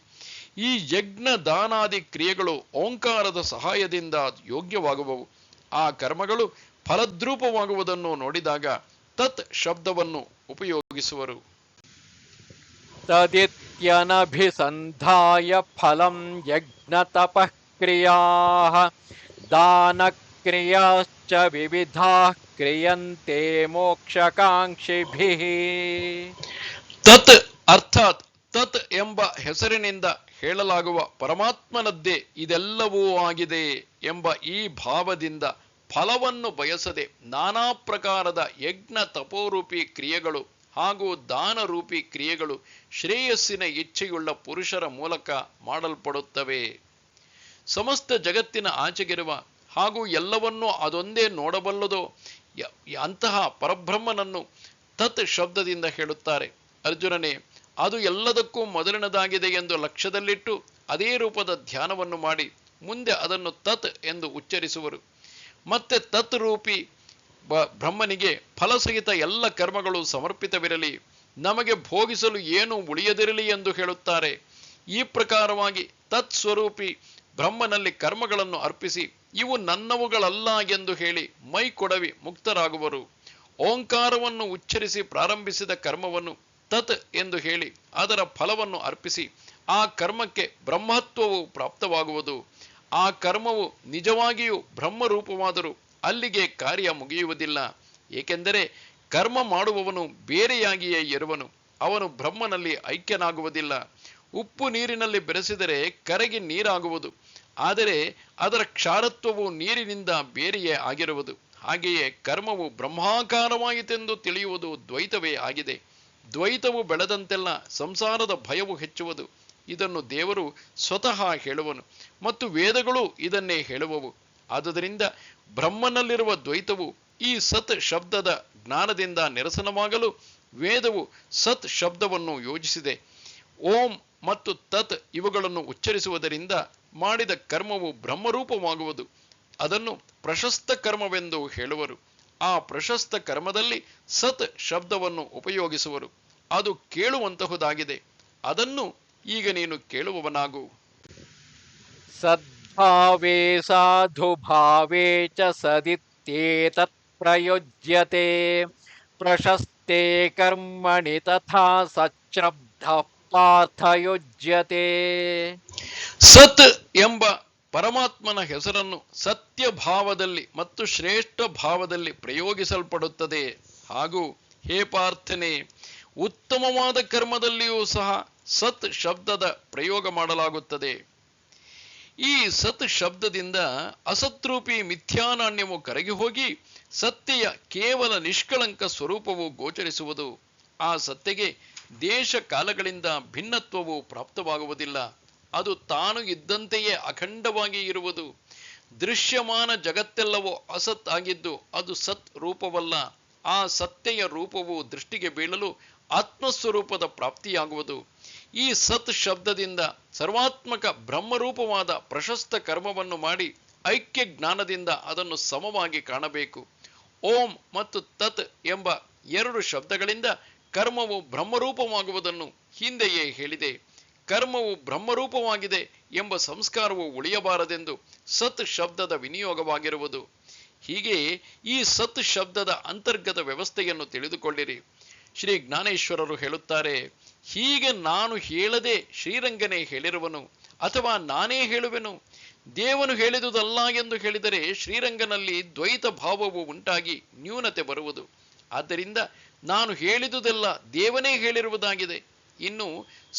ಈ ಯಜ್ಞ, ದಾನಾದಿ ಕ್ರಿಯೆಗಳು ಓಂಕಾರದ ಸಹಾಯದಿಂದ ಯೋಗ್ಯವಾಗುವವು. ಆ ಕರ್ಮಗಳು ಫಲದ್ರೂಪವಾಗುವುದನ್ನು ನೋಡಿದಾಗ ತತ್ ಶಬ್ದವನ್ನು ಉಪಯೋಗಿಸುವರು. ತದಿತ್ಯನಭಿಸಂಧಾಯ ಫಲಂ ಯಜ್ಞ ತಪಃ ಕ್ರಿಯಾಃ ದಾನ ಕ್ರಿಯಾಶ್ಚ ವಿವಿಧಾಃ ಕ್ರಿಯಂತೆ ಮೋಕ್ಷಕಾಂಕ್ಷಿಭಿಃ. ತತ್ ಅರ್ಥಾತ್ ತತ್ ಎಂಬ ಹೆಸರಿನಿಂದ ಹೇಳಲಾಗುವ ಪರಮಾತ್ಮನದ್ದೇ ಇದೆಲ್ಲವೂ ಆಗಿದೆ ಎಂಬ ಈ ಭಾವದಿಂದ ಫಲವನ್ನು ಬಯಸದೆ ನಾನಾ ಪ್ರಕಾರದ ಯಜ್ಞ, ತಪೋರೂಪಿ ಕ್ರಿಯೆಗಳು ಹಾಗೂ ದಾನರೂಪಿ ಕ್ರಿಯೆಗಳು ಶ್ರೇಯಸ್ಸಿನ ಇಚ್ಛೆಯುಳ್ಳ ಪುರುಷರ ಮೂಲಕ ಮಾಡಲ್ಪಡುತ್ತವೆ. ಸಮಸ್ತ ಜಗತ್ತಿನ ಆಚೆಗಿರುವ ಹಾಗೂ ಎಲ್ಲವನ್ನೂ ಅದೊಂದೇ ನೋಡಬಲ್ಲದೋ ಅಂತಹ ಪರಬ್ರಹ್ಮನನ್ನು ತತ್ ಶಬ್ದದಿಂದ ಹೇಳುತ್ತಾರೆ. ಅರ್ಜುನನೇ, ಅದು ಎಲ್ಲದಕ್ಕೂ ಮೊದಲಿನದಾಗಿದೆ ಎಂದು ಲಕ್ಷ್ಯದಲ್ಲಿಟ್ಟು ಅದೇ ರೂಪದ ಧ್ಯಾನವನ್ನು ಮಾಡಿ ಮುಂದೆ ಅದನ್ನು ತತ್ ಎಂದು ಉಚ್ಚರಿಸುವರು. ಮತ್ತೆ ತತ್ ರೂಪಿ ಬ್ರಹ್ಮನಿಗೆ ಫಲಸಹಿತ ಎಲ್ಲ ಕರ್ಮಗಳು ಸಮರ್ಪಿತವಿರಲಿ, ನಮಗೆ ಭೋಗಿಸಲು ಏನು ಉಳಿಯದಿರಲಿ ಎಂದು ಹೇಳುತ್ತಾರೆ. ಈ ಪ್ರಕಾರವಾಗಿ ತತ್ ಸ್ವರೂಪಿ ಬ್ರಹ್ಮನಲ್ಲಿ ಕರ್ಮಗಳನ್ನು ಅರ್ಪಿಸಿ ಇವು ನನ್ನವುಗಳಲ್ಲ ಎಂದು ಹೇಳಿ ಮೈ ಕೊಡವಿ ಮುಕ್ತರಾಗುವರು. ಓಂಕಾರವನ್ನು ಉಚ್ಚರಿಸಿ ಪ್ರಾರಂಭಿಸಿದ ಕರ್ಮವನ್ನು ತತ್ ಎಂದು ಹೇಳಿ ಅದರ ಫಲವನ್ನು ಅರ್ಪಿಸಿ ಆ ಕರ್ಮಕ್ಕೆ ಬ್ರಹ್ಮತ್ವವು ಪ್ರಾಪ್ತವಾಗುವುದು. ಆ ಕರ್ಮವು ನಿಜವಾಗಿಯೂ ಬ್ರಹ್ಮರೂಪವಾದರೂ ಅಲ್ಲಿಗೆ ಕಾರ್ಯ ಮುಗಿಯುವುದಿಲ್ಲ. ಏಕೆಂದರೆ ಕರ್ಮ ಮಾಡುವವನು ಬೇರೆಯಾಗಿಯೇ ಇರುವನು, ಅವನು ಬ್ರಹ್ಮನಲ್ಲಿ ಐಕ್ಯನಾಗುವುದಿಲ್ಲ. ಉಪ್ಪು ನೀರಿನಲ್ಲಿ ಬೆರೆಸಿದರೆ ಕರಗಿ ನೀರಾಗುವುದು, ಆದರೆ ಅದರ ಕ್ಷಾರತ್ವವು ನೀರಿನಿಂದ ಬೇರೆಯೇ ಆಗಿರುವುದು. ಹಾಗೆಯೇ ಕರ್ಮವು ಬ್ರಹ್ಮಾಕಾರವಾಯಿತೆಂದು ತಿಳಿಯುವುದು ದ್ವೈತವೇ ಆಗಿದೆ. ದ್ವೈತವು ಬೆಳೆದಂತೆಲ್ಲ ಸಂಸಾರದ ಭಯವು ಹೆಚ್ಚುವುದು. ಇದನ್ನು ದೇವರು ಸ್ವತಃ ಹೇಳುವನು ಮತ್ತು ವೇದಗಳು ಇದನ್ನೇ ಹೇಳುವವು. ಆದುದರಿಂದ ಬ್ರಹ್ಮನಲ್ಲಿರುವ ದ್ವೈತವು ಈ ಸತ್ ಶಬ್ದದ ಜ್ಞಾನದಿಂದ ನಿರಸನವಾಗಲು ವೇದವು ಸತ್ ಶಬ್ದವನ್ನು ಯೋಜಿಸಿದೆ. ಓಂ ಮತ್ತು ತತ್ ಇವುಗಳನ್ನು ಉಚ್ಚರಿಸುವುದರಿಂದ ಮಾಡಿದ ಕರ್ಮವು ಬ್ರಹ್ಮರೂಪವಾಗುವುದು. ಅದನ್ನು ಪ್ರಶಸ್ತ ಕರ್ಮವೆಂದು ಹೇಳುವರು. ಆ ಪ್ರಶಸ್ತ ಕರ್ಮದಲ್ಲಿ ಸತ್ ಶಬ್ದವನ್ನು ಉಪಯೋಗಿಸುವರು. ಅದು ಕೇಳುವಂತಹುದಾಗಿದೆ. ಅದನ್ನು ಈಗ ನೀನು ಕೇಳುವವನಾಗು. ಸದ್ಭಾವೇ ಸಾಧುಭಾವೇ ಚ ಸದಿತ್ಯೇತತ್ ಪ್ರಯುಜ್ಯತೆ ಪ್ರಶಸ್ತೆ ಕರ್ಮಣಿ ತಥಾ ಸಚ್ರಬ್ಧ ಪಾರ್ಥಯುಜ್ಯತೆ. ಸತ್ ಎಂಬ ಪರಮಾತ್ಮನ ಹೆಸರನ್ನು ಸತ್ಯ ಭಾವದಲ್ಲಿ ಮತ್ತು ಶ್ರೇಷ್ಠ ಭಾವದಲ್ಲಿ ಪ್ರಯೋಗಿಸಲ್ಪಡುತ್ತದೆ. ಹಾಗೂ ಹೇ ಪಾರ್ಥನೆ, ಉತ್ತಮವಾದ ಕರ್ಮದಲ್ಲಿಯೂ ಸಹ ಸತ್ ಶಬ್ದದ ಪ್ರಯೋಗ ಮಾಡಲಾಗುತ್ತದೆ. ಈ ಸತ್ ಶಬ್ದದಿಂದ ಅಸತ್ರೂಪಿ ಮಿಥ್ಯಾನಾಣ್ಯವು ಕರಗಿ ಹೋಗಿ ಸತ್ಯೆಯ ಕೇವಲ ನಿಷ್ಕಳಂಕ ಸ್ವರೂಪವು ಗೋಚರಿಸುವುದು. ಆ ಸತ್ಯಗೆ ದೇಶ ಕಾಲಗಳಿಂದ ಭಿನ್ನತ್ವವು ಪ್ರಾಪ್ತವಾಗುವುದಿಲ್ಲ. ಅದು ತಾನು ಇದ್ದಂತೆಯೇ ಅಖಂಡವಾಗಿ ಇರುವುದು. ದೃಶ್ಯಮಾನ ಜಗತ್ತೆಲ್ಲವೂ ಅಸತ್ ಆಗಿದ್ದು ಅದು ಸತ್ ರೂಪವಲ್ಲ. ಆ ಸತ್ಯೆಯ ರೂಪವು ದೃಷ್ಟಿಗೆ ಬೀಳಲು ಆತ್ಮಸ್ವರೂಪದ ಪ್ರಾಪ್ತಿಯಾಗುವುದು. ಈ ಸತ್ ಶಬ್ದದಿಂದ ಸರ್ವಾತ್ಮಕ ಬ್ರಹ್ಮರೂಪವಾದ ಪ್ರಶಸ್ತ ಕರ್ಮವನ್ನು ಮಾಡಿ ಐಕ್ಯ ಜ್ಞಾನದಿಂದ ಅದನ್ನು ಸಮವಾಗಿ ಕಾಣಬೇಕು. ಓಂ ಮತ್ತು ತತ್ ಎಂಬ ಎರಡು ಶಬ್ದಗಳಿಂದ ಕರ್ಮವು ಬ್ರಹ್ಮರೂಪವಾಗುವುದನ್ನು ಹಿಂದೆಯೇ ಹೇಳಿದೆ. ಕರ್ಮವು ಬ್ರಹ್ಮರೂಪವಾಗಿದೆ ಎಂಬ ಸಂಸ್ಕಾರವು ಉಳಿಯಬಾರದೆಂದು ಸತ್ ಶಬ್ದದ ವಿನಿಯೋಗವಾಗಿರುವುದು. ಹೀಗೆ ಈ ಸತ್ ಶಬ್ದದ ಅಂತರ್ಗತ ವ್ಯವಸ್ಥೆಯನ್ನು ತಿಳಿದುಕೊಳ್ಳಿರಿ. ಶ್ರೀ ಜ್ಞಾನೇಶ್ವರರು ಹೇಳುತ್ತಾರೆ, ಹೀಗೆ ನಾನು ಹೇಳದೆ ಶ್ರೀರಂಗನೇ ಹೇಳಿರುವನು, ಅಥವಾ ನಾನೇ ಹೇಳುವೆನು. ದೇವನು ಹೇಳಿದುದಲ್ಲ ಎಂದು ಹೇಳಿದರೆ ಶ್ರೀರಂಗನಲ್ಲಿ ದ್ವೈತ ಭಾವವು ಉಂಟಾಗಿ ನ್ಯೂನತೆ ಬರುವುದು. ಆದ್ದರಿಂದ ನಾನು ಹೇಳಿದುದೆಲ್ಲ ದೇವನೇ ಹೇಳಿರುವುದಾಗಿದೆ. ಇನ್ನು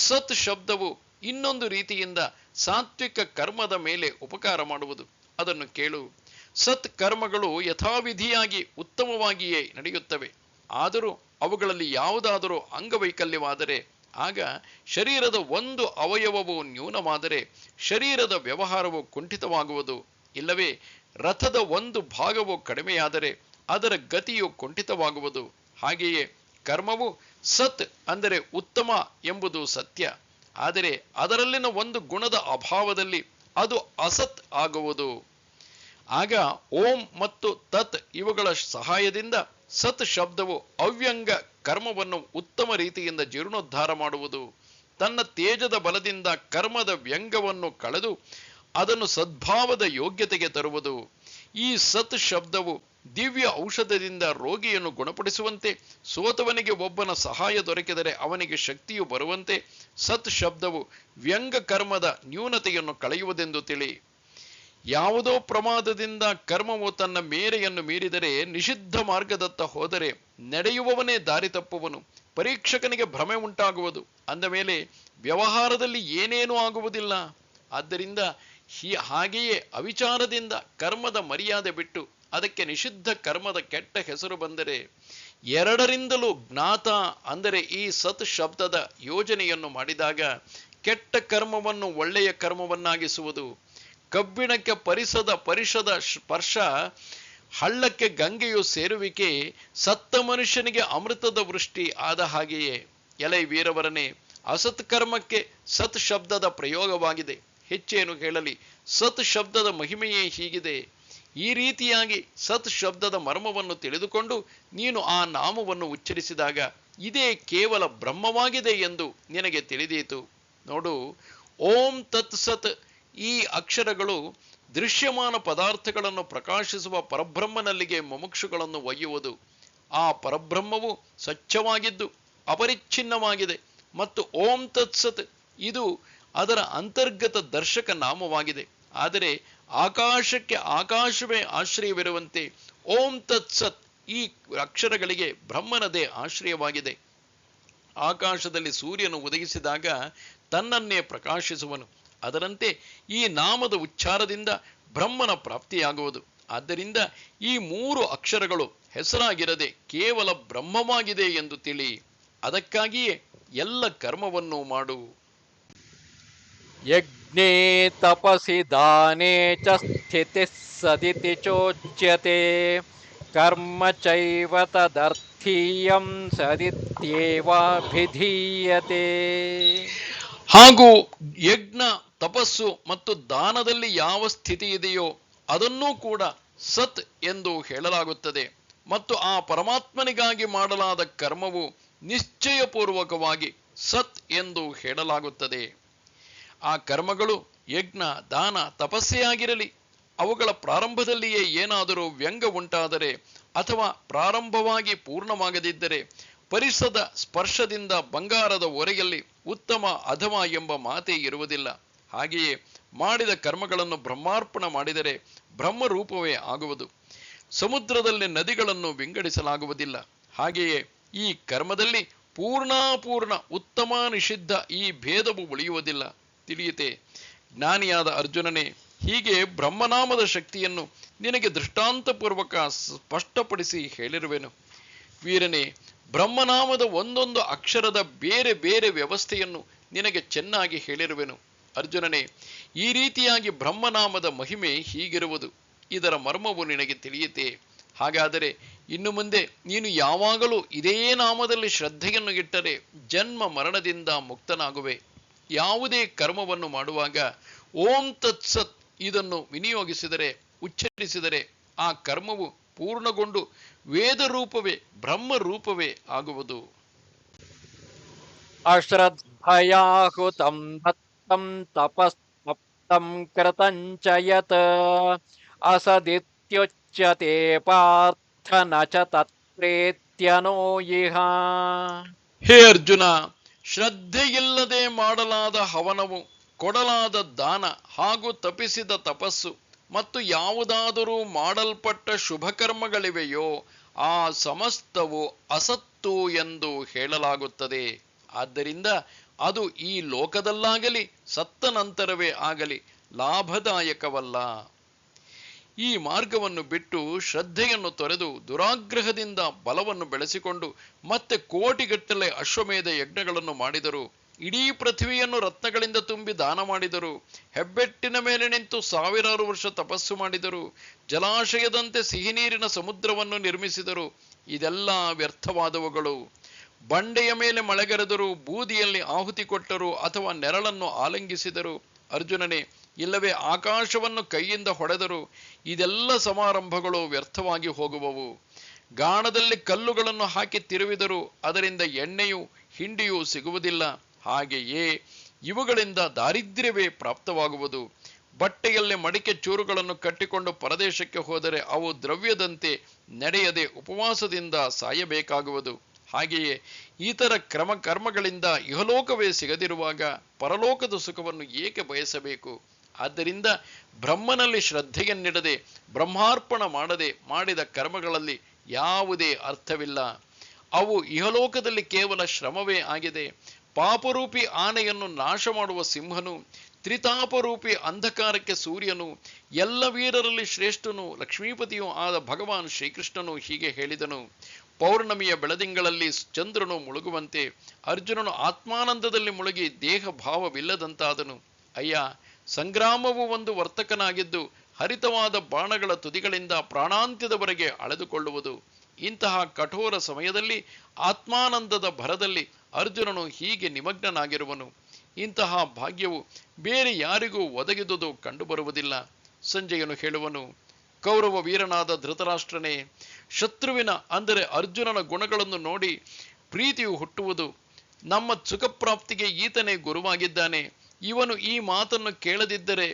ಸತ್ ಶಬ್ದವು ಇನ್ನೊಂದು ರೀತಿಯಿಂದ ಸಾತ್ವಿಕ ಕರ್ಮದ ಮೇಲೆ ಉಪಕಾರ ಮಾಡುವುದು. ಅದನ್ನು ಕೇಳು. ಸತ್ ಕರ್ಮಗಳು ಯಥಾವಿಧಿಯಾಗಿ ಉತ್ತಮವಾಗಿಯೇ ನಡೆಯುತ್ತವೆ. ಆದರೂ ಅವುಗಳಲ್ಲಿ ಯಾವುದಾದರೂ ಅಂಗವೈಕಲ್ಯವಾದರೆ, ಆಗ ಶರೀರದ ಒಂದು ಅವಯವವು ನ್ಯೂನವಾದರೆ ಶರೀರದ ವ್ಯವಹಾರವು ಕುಂಠಿತವಾಗುವುದು. ಇಲ್ಲವೇ ರಥದ ಒಂದು ಭಾಗವು ಕಡಿಮೆಯಾದರೆ ಅದರ ಗತಿಯು ಕುಂಠಿತವಾಗುವುದು. ಹಾಗೆಯೇ ಕರ್ಮವು ಸತ್ ಅಂದರೆ ಉತ್ತಮ ಎಂಬುದು ಸತ್ಯ. ಆದರೆ ಅದರಲ್ಲಿನ ಒಂದು ಗುಣದ ಅಭಾವದಲ್ಲಿ ಅದು ಅಸತ್ ಆಗುವುದು. ಆಗ ಓಂ ಮತ್ತು ತತ್ ಇವುಗಳ ಸಹಾಯದಿಂದ ಸತ್ ಶಬ್ದವು ಅವ್ಯಂಗ ಕರ್ಮವನ್ನು ಉತ್ತಮ ರೀತಿಯಿಂದ ಜೀರ್ಣೋದ್ಧಾರ ಮಾಡುವುದು. ತನ್ನ ತೇಜದ ಬಲದಿಂದ ಕರ್ಮದ ವ್ಯಂಗವನ್ನು ಕಳೆದು ಅದನ್ನು ಸದ್ಭಾವದ ಯೋಗ್ಯತೆಗೆ ತರುವುದು. ಈ ಸತ್ ಶಬ್ದವು ದಿವ್ಯ ಔಷಧದಿಂದ ರೋಗಿಯನ್ನು ಗುಣಪಡಿಸುವಂತೆ, ಸೋತವನಿಗೆ ಒಬ್ಬನ ಸಹಾಯ ದೊರಕಿದರೆ ಅವನಿಗೆ ಶಕ್ತಿಯು ಬರುವಂತೆ ಸತ್ ಶಬ್ದವು ವ್ಯಂಗ ಕರ್ಮದ ನ್ಯೂನತೆಯನ್ನು ಕಳೆಯುವುದೆಂದು ತಿಳಿ. ಯಾವುದೋ ಪ್ರಮಾದದಿಂದ ಕರ್ಮವು ತನ್ನ ಮೇರೆಯನ್ನು ಮೀರಿದರೆ, ನಿಷಿದ್ಧ ಮಾರ್ಗದತ್ತ ಹೋದರೆ ನಡೆಯುವವನೇ ದಾರಿ ತಪ್ಪುವನು. ಪರೀಕ್ಷಕನಿಗೆ ಭ್ರಮೆ ಉಂಟಾಗುವುದು. ಅಂದ ಮೇಲೆ ವ್ಯವಹಾರದಲ್ಲಿ ಏನೇನೂ ಆಗುವುದಿಲ್ಲ. ಆದ್ದರಿಂದ ಹಾಗೆಯೇ ಅವಿಚಾರದಿಂದ ಕರ್ಮದ ಮರ್ಯಾದೆ ಬಿಟ್ಟು ಅದಕ್ಕೆ ನಿಷಿದ್ಧ ಕರ್ಮದ ಕೆಟ್ಟ ಹೆಸರು ಬಂದರೆ, ಎರಡರಿಂದಲೂ ಜ್ಞಾತ ಅಂದರೆ ಈ ಸತ್ ಶಬ್ದದ ಯೋಜನೆಯನ್ನು ಮಾಡಿದಾಗ ಕೆಟ್ಟ ಕರ್ಮವನ್ನು ಒಳ್ಳೆಯ ಕರ್ಮವನ್ನಾಗಿಸುವುದು. ಕಬ್ಬಿಣಕ್ಕೆ ಪರಿಷದ ಸ್ಪರ್ಶ, ಹಳ್ಳಕ್ಕೆ ಗಂಗೆಯು ಸೇರುವಿಕೆ, ಸತ್ತ ಮನುಷ್ಯನಿಗೆ ಅಮೃತದ ವೃಷ್ಟಿ ಆದ ಹಾಗೆಯೇ. ಎಲೈ ವೀರವರನೇ, ಅಸತ್ ಕರ್ಮಕ್ಕೆ ಸತ್ ಶಬ್ದದ ಪ್ರಯೋಗವಾಗಿದೆ. ಹೆಚ್ಚೇನು ಹೇಳಲಿ, ಸತ್ ಶಬ್ದದ ಮಹಿಮೆಯೇ ಹೀಗಿದೆ. ಈ ರೀತಿಯಾಗಿ ಸತ್ ಶಬ್ದದ ಮರ್ಮವನ್ನು ತಿಳಿದುಕೊಂಡು ನೀನು ಆ ನಾಮವನ್ನು ಉಚ್ಚರಿಸಿದಾಗ ಇದೇ ಕೇವಲ ಬ್ರಹ್ಮವಾಗಿದೆ ಎಂದು ನಿನಗೆ ತಿಳಿದೀತು. ನೋಡು, ಓಂ ತತ್ ಸತ್ ಈ ಅಕ್ಷರಗಳು ದೃಶ್ಯಮಾನ ಪದಾರ್ಥಗಳನ್ನು ಪ್ರಕಾಶಿಸುವ ಪರಬ್ರಹ್ಮನಲ್ಲಿಗೆ ಮುಮುಕ್ಷುಗಳನ್ನು ಒಯ್ಯುವುದು. ಆ ಪರಬ್ರಹ್ಮವು ಸ್ವಚ್ಛವಾಗಿದ್ದು ಅಪರಿಚ್ಛಿನ್ನವಾಗಿದೆ ಮತ್ತು ಓಂ ತತ್ಸತ್ ಇದು ಅದರ ಅಂತರ್ಗತ ದರ್ಶಕ ನಾಮವಾಗಿದೆ. ಆದರೆ ಆಕಾಶಕ್ಕೆ ಆಕಾಶವೇ ಆಶ್ರಯವಿರುವಂತೆ ಓಂ ತತ್ಸತ್ ಈ ಅಕ್ಷರಗಳಿಗೆ ಬ್ರಹ್ಮನದೇ ಆಶ್ರಯವಾಗಿದೆ. ಆಕಾಶದಲ್ಲಿ ಸೂರ್ಯನು ಉದಯಿಸಿದಾಗ ತನ್ನನ್ನೇ ಪ್ರಕಾಶಿಸುವನು. ಅದರಂತೆ ಈ ನಾಮದ ಉಚ್ಚಾರದಿಂದ ಬ್ರಹ್ಮನ ಪ್ರಾಪ್ತಿಯಾಗುವುದು. ಆದ್ದರಿಂದ ಈ ಮೂರು ಅಕ್ಷರಗಳು ಹೆಸರಾಗಿರದೆ ಕೇವಲ ಬ್ರಹ್ಮವಾಗಿದೆ ಎಂದು ತಿಳಿ. ಅದಕ್ಕಾಗಿಯೇ ಎಲ್ಲ ಕರ್ಮವನ್ನು ಮಾಡು. ಯಜ್ಞೇ ತಪಸಿ ದಾನೇ ಚ ಸ್ಥಿತಿಃ ಸದಿತಿ ಚೋಚ್ಯತೆ ಕರ್ಮ ಚೈವ ತದರ್ಥೀಯಂ ಸದಿತ್ಯೇವಾಭಿಧೀಯತೆ. ಹಾಗೂ ಯಜ್ಞ, ತಪಸ್ಸು ಮತ್ತು ದಾನದಲ್ಲಿ ಯಾವ ಸ್ಥಿತಿ ಇದೆಯೋ ಅದನ್ನೂ ಕೂಡ ಸತ್ ಎಂದು ಹೇಳಲಾಗುತ್ತದೆ. ಮತ್ತು ಆ ಪರಮಾತ್ಮನಿಗಾಗಿ ಮಾಡಲಾದ ಕರ್ಮವು ನಿಶ್ಚಯಪೂರ್ವಕವಾಗಿ ಸತ್ ಎಂದು ಹೇಳಲಾಗುತ್ತದೆ. ಆ ಕರ್ಮಗಳು ಯಜ್ಞ, ದಾನ, ತಪಸ್ಸೇ ಆಗಿರಲಿ, ಅವುಗಳ ಪ್ರಾರಂಭದಲ್ಲಿಯೇ ಏನಾದರೂ ವ್ಯಂಗ ಉಂಟಾದರೆ ಅಥವಾ ಪ್ರಾರಂಭವಾಗಿ ಪೂರ್ಣವಾಗದಿದ್ದರೆ ಪರಿಸದ ಸ್ಪರ್ಶದಿಂದ ಬಂಗಾರದ ಒರೆಯಲ್ಲಿ ಉತ್ತಮ ಅಧಮ ಎಂಬ ಮಾತೇ ಇರುವುದಿಲ್ಲ. ಹಾಗೆಯೇ ಮಾಡಿದ ಕರ್ಮಗಳನ್ನು ಬ್ರಹ್ಮಾರ್ಪಣ ಮಾಡಿದರೆ ಬ್ರಹ್ಮರೂಪವೇ ಆಗುವುದು. ಸಮುದ್ರದಲ್ಲಿ ನದಿಗಳನ್ನು ವಿಂಗಡಿಸಲಾಗುವುದಿಲ್ಲ. ಹಾಗೆಯೇ ಈ ಕರ್ಮದಲ್ಲಿ ಪೂರ್ಣ ಉತ್ತಮ ನಿಷಿದ್ಧ ಈ ಭೇದವು ಉಳಿಯುವುದಿಲ್ಲ. ತಿಳಿಯುತ್ತೆ ಜ್ಞಾನಿಯಾದ ಅರ್ಜುನನೇ, ಹೀಗೆ ಬ್ರಹ್ಮನಾಮದ ಶಕ್ತಿಯನ್ನು ನಿನಗೆ ದೃಷ್ಟಾಂತಪೂರ್ವಕ ಸ್ಪಷ್ಟಪಡಿಸಿ ಹೇಳಿರುವೆನು. ವೀರನೇ, ಬ್ರಹ್ಮನಾಮದ ಒಂದೊಂದು ಅಕ್ಷರದ ಬೇರೆ ಬೇರೆ ವ್ಯವಸ್ಥೆಯನ್ನು ನಿನಗೆ ಚೆನ್ನಾಗಿ ಹೇಳಿರುವೆನು. ಅರ್ಜುನನೇ, ಈ ರೀತಿಯಾಗಿ ಬ್ರಹ್ಮನಾಮದ ಮಹಿಮೆ ಹೀಗಿರುವುದು. ಇದರ ಮರ್ಮವು ನಿನಗೆ ತಿಳಿಯುತ್ತೆ. ಹಾಗಾದರೆ ಇನ್ನು ಮುಂದೆ ನೀನು ಯಾವಾಗಲೂ ಇದೇ ನಾಮದಲ್ಲಿ ಶ್ರದ್ಧೆಯನ್ನು ಇಟ್ಟರೆ ಜನ್ಮ ಮರಣದಿಂದ ಮುಕ್ತನಾಗುವೆ. ಯಾವುದೇ ಕರ್ಮವನ್ನು ಮಾಡುವಾಗ ಓಂ ತತ್ಸತ್ ಇದನ್ನು ವಿನಿಯೋಗಿಸಿದರೆ, ಉಚ್ಚರಿಸಿದರೆ ಆ ಕರ್ಮವು ಪೂರ್ಣಗೊಂಡು ವೇದ ರೂಪವೇ ಬ್ರಹ್ಮರೂಪವೇ ಆಗುವುದು. ಅಶ್ರದ್ಧಯಾಹುತಂ ದತ್ತಂ ತಪಸ್ತಪ್ತಂ ಕೃತಂಚ ಯತ್ ಅಸದಿತ್ಯುಚ್ಯತೆ ಪಾರ್ಥ ನ ಚ ತತ್ಪ್ರೇತ್ಯನೋ ಇಹ. ಹೇ ಅರ್ಜುನ, ಶ್ರದ್ಧೆಯಿಲ್ಲದೆ ಮಾಡಲಾದ ಹವನವು, ಕೊಡಲಾದ ದಾನ ಹಾಗೂ ತಪಿಸಿದ ತಪಸ್ಸು ಮತ್ತು ಯಾವುದಾದರೂ ಮಾಡಲ್ಪಟ್ಟ ಶುಭಕರ್ಮಗಳಿವೆಯೋ ಆ ಸಮಸ್ತವು ಅಸತ್ತು ಎಂದು ಹೇಳಲಾಗುತ್ತದೆ. ಆದ್ದರಿಂದ ಅದು ಈ ಲೋಕದಲ್ಲಾಗಲಿ ಸತ್ತ ನಂತರವೇ ಆಗಲಿ ಲಾಭದಾಯಕವಲ್ಲ. ಈ ಮಾರ್ಗವನ್ನು ಬಿಟ್ಟು ಶ್ರದ್ಧೆಯನ್ನು ತೊರೆದು ದುರಾಗ್ರಹದಿಂದ ಬಲವನ್ನು ಬೆಳೆಸಿಕೊಂಡು ಮತ್ತೆ ಕೋಟಿಗಟ್ಟಲೆ ಅಶ್ವಮೇಧ ಯಜ್ಞಗಳನ್ನು ಮಾಡಿದರು, ಇಡೀ ಪೃಥ್ವಿಯನ್ನು ರತ್ನಗಳಿಂದ ತುಂಬಿ ದಾನ ಮಾಡಿದರು, ಹೆಬ್ಬೆಟ್ಟಿನ ಮೇಲೆ ನಿಂತು ಸಾವಿರಾರು ವರ್ಷ ತಪಸ್ಸು ಮಾಡಿದರು, ಜಲಾಶಯದಂತೆ ಸಿಹಿ ನೀರಿನ ಸಮುದ್ರವನ್ನು ನಿರ್ಮಿಸಿದರು. ಇದೆಲ್ಲ ವ್ಯರ್ಥವಾದವುಗಳು. ಬಂಡೆಯ ಮೇಲೆ ಮಳೆಗರೆದರು, ಬೂದಿಯಲ್ಲಿ ಆಹುತಿ ಕೊಟ್ಟರು ಅಥವಾ ನೆರಳನ್ನು ಆಲಂಗಿಸಿದರು. ಅರ್ಜುನನೇ, ಇಲ್ಲವೇ ಆಕಾಶವನ್ನು ಕೈಯಿಂದ ಹೊಡೆದರು. ಇದೆಲ್ಲ ಸಮಾರಂಭಗಳು ವ್ಯರ್ಥವಾಗಿ ಹೋಗುವವು. ಗಾಣದಲ್ಲಿ ಕಲ್ಲುಗಳನ್ನು ಹಾಕಿ ತಿರುವಿದರು, ಅದರಿಂದ ಎಣ್ಣೆಯೂ ಹಿಂಡಿಯೂ ಸಿಗುವುದಿಲ್ಲ. ಹಾಗೆಯೇ ಇವುಗಳಿಂದ ದಾರಿದ್ರ್ಯವೇ ಪ್ರಾಪ್ತವಾಗುವುದು. ಬಟ್ಟೆಯಲ್ಲಿ ಮಡಿಕೆ ಚೂರುಗಳನ್ನು ಕಟ್ಟಿಕೊಂಡು ಪರದೇಶಕ್ಕೆ ಹೋದರೆ ಅವು ದ್ರವ್ಯದಂತೆ ನಡೆಯದೆ ಉಪವಾಸದಿಂದ ಸಾಯಬೇಕಾಗುವುದು. ಹಾಗೆಯೇ ಇತರ ಕರ್ಮಗಳಿಂದ ಇಹಲೋಕವೇ ಸಿಗದಿರುವಾಗ ಪರಲೋಕದ ಸುಖವನ್ನು ಏಕೆ ಬಯಸಬೇಕು? ಆದ್ದರಿಂದ ಬ್ರಹ್ಮನಲ್ಲಿ ಶ್ರದ್ಧೆಯನ್ನಿಡದೆ ಬ್ರಹ್ಮಾರ್ಪಣ ಮಾಡದೆ ಮಾಡಿದ ಕರ್ಮಗಳಲ್ಲಿ ಯಾವುದೇ ಅರ್ಥವಿಲ್ಲ. ಅವು ಇಹಲೋಕದಲ್ಲಿ ಕೇವಲ ಶ್ರಮವೇ ಆಗಿದೆ. ಪಾಪರೂಪಿ ಆನೆಯನ್ನು ನಾಶ ಮಾಡುವ ಸಿಂಹನು, ತ್ರಿತಾಪರೂಪಿ ಅಂಧಕಾರಕ್ಕೆ ಸೂರ್ಯನು, ಎಲ್ಲ ವೀರರಲ್ಲಿ ಶ್ರೇಷ್ಠನು ಲಕ್ಷ್ಮೀಪತಿಯೂ ಆದ ಭಗವಾನ್ ಶ್ರೀಕೃಷ್ಣನು ಹೀಗೆ ಹೇಳಿದನು. ಪೌರ್ಣಮಿಯ ಬೆಳದಿಂಗಳಲ್ಲಿ ಚಂದ್ರನು ಮುಳುಗುವಂತೆ ಅರ್ಜುನನು ಆತ್ಮಾನಂದದಲ್ಲಿ ಮುಳುಗಿ ದೇಹ ಭಾವವಿಲ್ಲದಂತಾದನು. ಅಯ್ಯ, ಸಂಗ್ರಾಮವು ಒಂದು ವರ್ತಕನಾಗಿದ್ದು ಹರಿತವಾದ ಬಾಣಗಳ ತುದಿಗಳಿಂದ ಪ್ರಾಣಾಂತ್ಯದವರೆಗೆ ಅಳೆದುಕೊಳ್ಳುವುದು. ಇಂತಹ ಕಠೋರ ಸಮಯದಲ್ಲಿ ಆತ್ಮಾನಂದದ ಭರದಲ್ಲಿ ಅರ್ಜುನನು ಹೀಗೆ ನಿಮಗ್ನನಾಗಿರುವನು. ಇಂತಹ ಭಾಗ್ಯವು ಬೇರೆ ಯಾರಿಗೂ ಒದಗಿದುದು ಕಂಡುಬರುವುದಿಲ್ಲ. ಸಂಜಯನು ಹೇಳುವನು, ಕೌರವ ವೀರನಾದ ಧೃತರಾಷ್ಟ್ರನೇ, ಶತ್ರುವಿನ ಅಂದರೆ ಅರ್ಜುನನ ಗುಣಗಳನ್ನು ನೋಡಿ ಪ್ರೀತಿಯು ಹುಟ್ಟುವುದು. ನಮ್ಮ ಸುಖಪ್ರಾಪ್ತಿಗೆ ಈತನೇ ಗುರುವಾಗಿದ್ದಾನೆ. ಇವನು ಈ ಮಾತನ್ನು ಕೇಳದಿದ್ದರೆ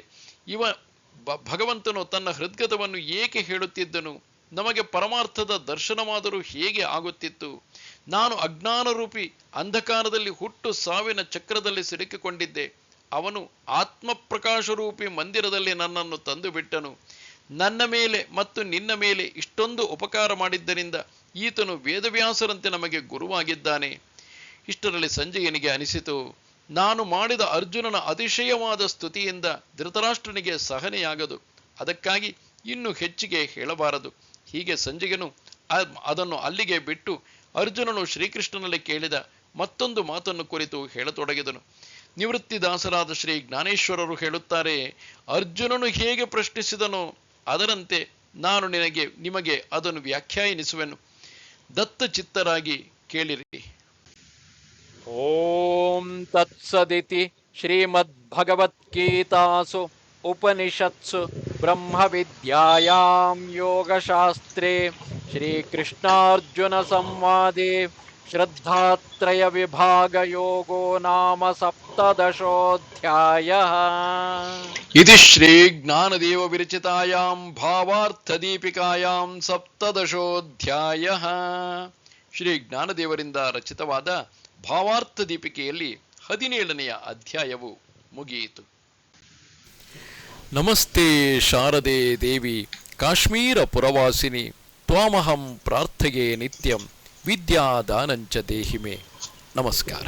ಭಗವಂತನು ತನ್ನ ಹೃದ್ಗತವನ್ನು ಏಕೆ ಹೇಳುತ್ತಿದ್ದನು? ನಮಗೆ ಪರಮಾರ್ಥದ ದರ್ಶನವಾದರೂ ಹೇಗೆ ಆಗುತ್ತಿತ್ತು? ನಾನು ಅಜ್ಞಾನರೂಪಿ ಅಂಧಕಾರದಲ್ಲಿ ಹುಟ್ಟು ಸಾವಿನ ಚಕ್ರದಲ್ಲಿ ಸಿಲುಕಿಕೊಂಡಿದ್ದೆ. ಅವನು ಆತ್ಮಪ್ರಕಾಶರೂಪಿ ಮಂದಿರದಲ್ಲಿ ನನ್ನನ್ನು ತಂದು ಬಿಟ್ಟನು. ನನ್ನ ಮೇಲೆ ಮತ್ತು ನಿನ್ನ ಮೇಲೆ ಇಷ್ಟೊಂದು ಉಪಕಾರ ಮಾಡಿದ್ದರಿಂದ ಈತನು ವೇದವ್ಯಾಸರಂತೆ ನಮಗೆ ಗುರುವಾಗಿದ್ದಾನೆ. ಇಷ್ಟರಲ್ಲಿ ಸಂಜಯನಿಗೆ ಅನಿಸಿತು, ನಾನು ಮಾಡಿದ ಅರ್ಜುನನ ಅತಿಶಯವಾದ ಸ್ತುತಿಯಿಂದ ಧೃತರಾಷ್ಟ್ರನಿಗೆ ಸಹನೆಯಾಗದು, ಅದಕ್ಕಾಗಿ ಇನ್ನು ಹೆಚ್ಚಿಗೆ ಹೇಳಬಾರದು. ಹೀಗೆ ಸಂಜಯನು ಅದನ್ನು ಅಲ್ಲಿಗೆ ಬಿಟ್ಟು ಅರ್ಜುನನು ಶ್ರೀಕೃಷ್ಣನಲ್ಲಿ ಕೇಳಿದ ಮತ್ತೊಂದು ಮಾತನ್ನು ಕುರಿತು ಹೇಳತೊಡಗಿದನು. ನಿವೃತ್ತಿದಾಸರಾದ ಶ್ರೀ ಜ್ಞಾನೇಶ್ವರರು ಹೇಳುತ್ತಾರೆ, ಅರ್ಜುನನು ಹೇಗೆ ಪ್ರಶ್ನಿಸಿದನೋ ಅದರಂತೆ ನಾನು ನಿಮಗೆ ಅದನ್ನು ವ್ಯಾಖ್ಯಾನಿಸುವೆನು. ದತ್ತ ಚಿತ್ತರಾಗಿ ಕೇಳಿರಿ. ಓಂ ತತ್ಸದಿತಿ ಶ್ರೀಮದ್ಭಗವದ್ಗೀತಾಸು ಉಪನಿಷತ್ಸು ಬ್ರಹ್ಮವಿದ್ಯಾಯಾಂ ಯೋಗಶಾಸ್ತ್ರೇ ಶ್ರೀಕೃಷ್ಣಾರ್ಜುನ ಸಂವಾದೆ ಶ್ರದ್ಧಾತ್ರಯ ವಿಭಾಗ ಯೋಗೋ ನಾಮ ಸಪ್ತದಶೋಧ್ಯಾಯಃ. ಇತಿ ಶ್ರೀ ಜ್ಞಾನದೇವ ವಿರಚಿತಾಯಾಂ ಭಾವಾರ್ಥ ದೀಪಿಕಾಯಾಂ ಸಪ್ತದಶೋಧ್ಯಾಯಃ. ಶ್ರೀ ಜ್ಞಾನದೇವರಿಂದ ರಚಿತವಾದ ಭಾವಾರ್ಥ ದೀಪಿಕೆಯಲ್ಲಿ 17ನೆಯ ಅಧ್ಯಾಯವು ಮುಗಿಯಿತು. ನಮಸ್ತೆ ಶಾರದೆ ದೇವಿ ಕಾಶ್ಮೀರ ಪುರವಾಸಿನಿ ತ್ವಾಮಹಂ ಪ್ರಾರ್ಥೆಯೇ ನಿತ್ಯಂ ವಿದ್ಯಾದಾನಂಚ ದೇಹಿಮೆ. ನಮಸ್ಕಾರ.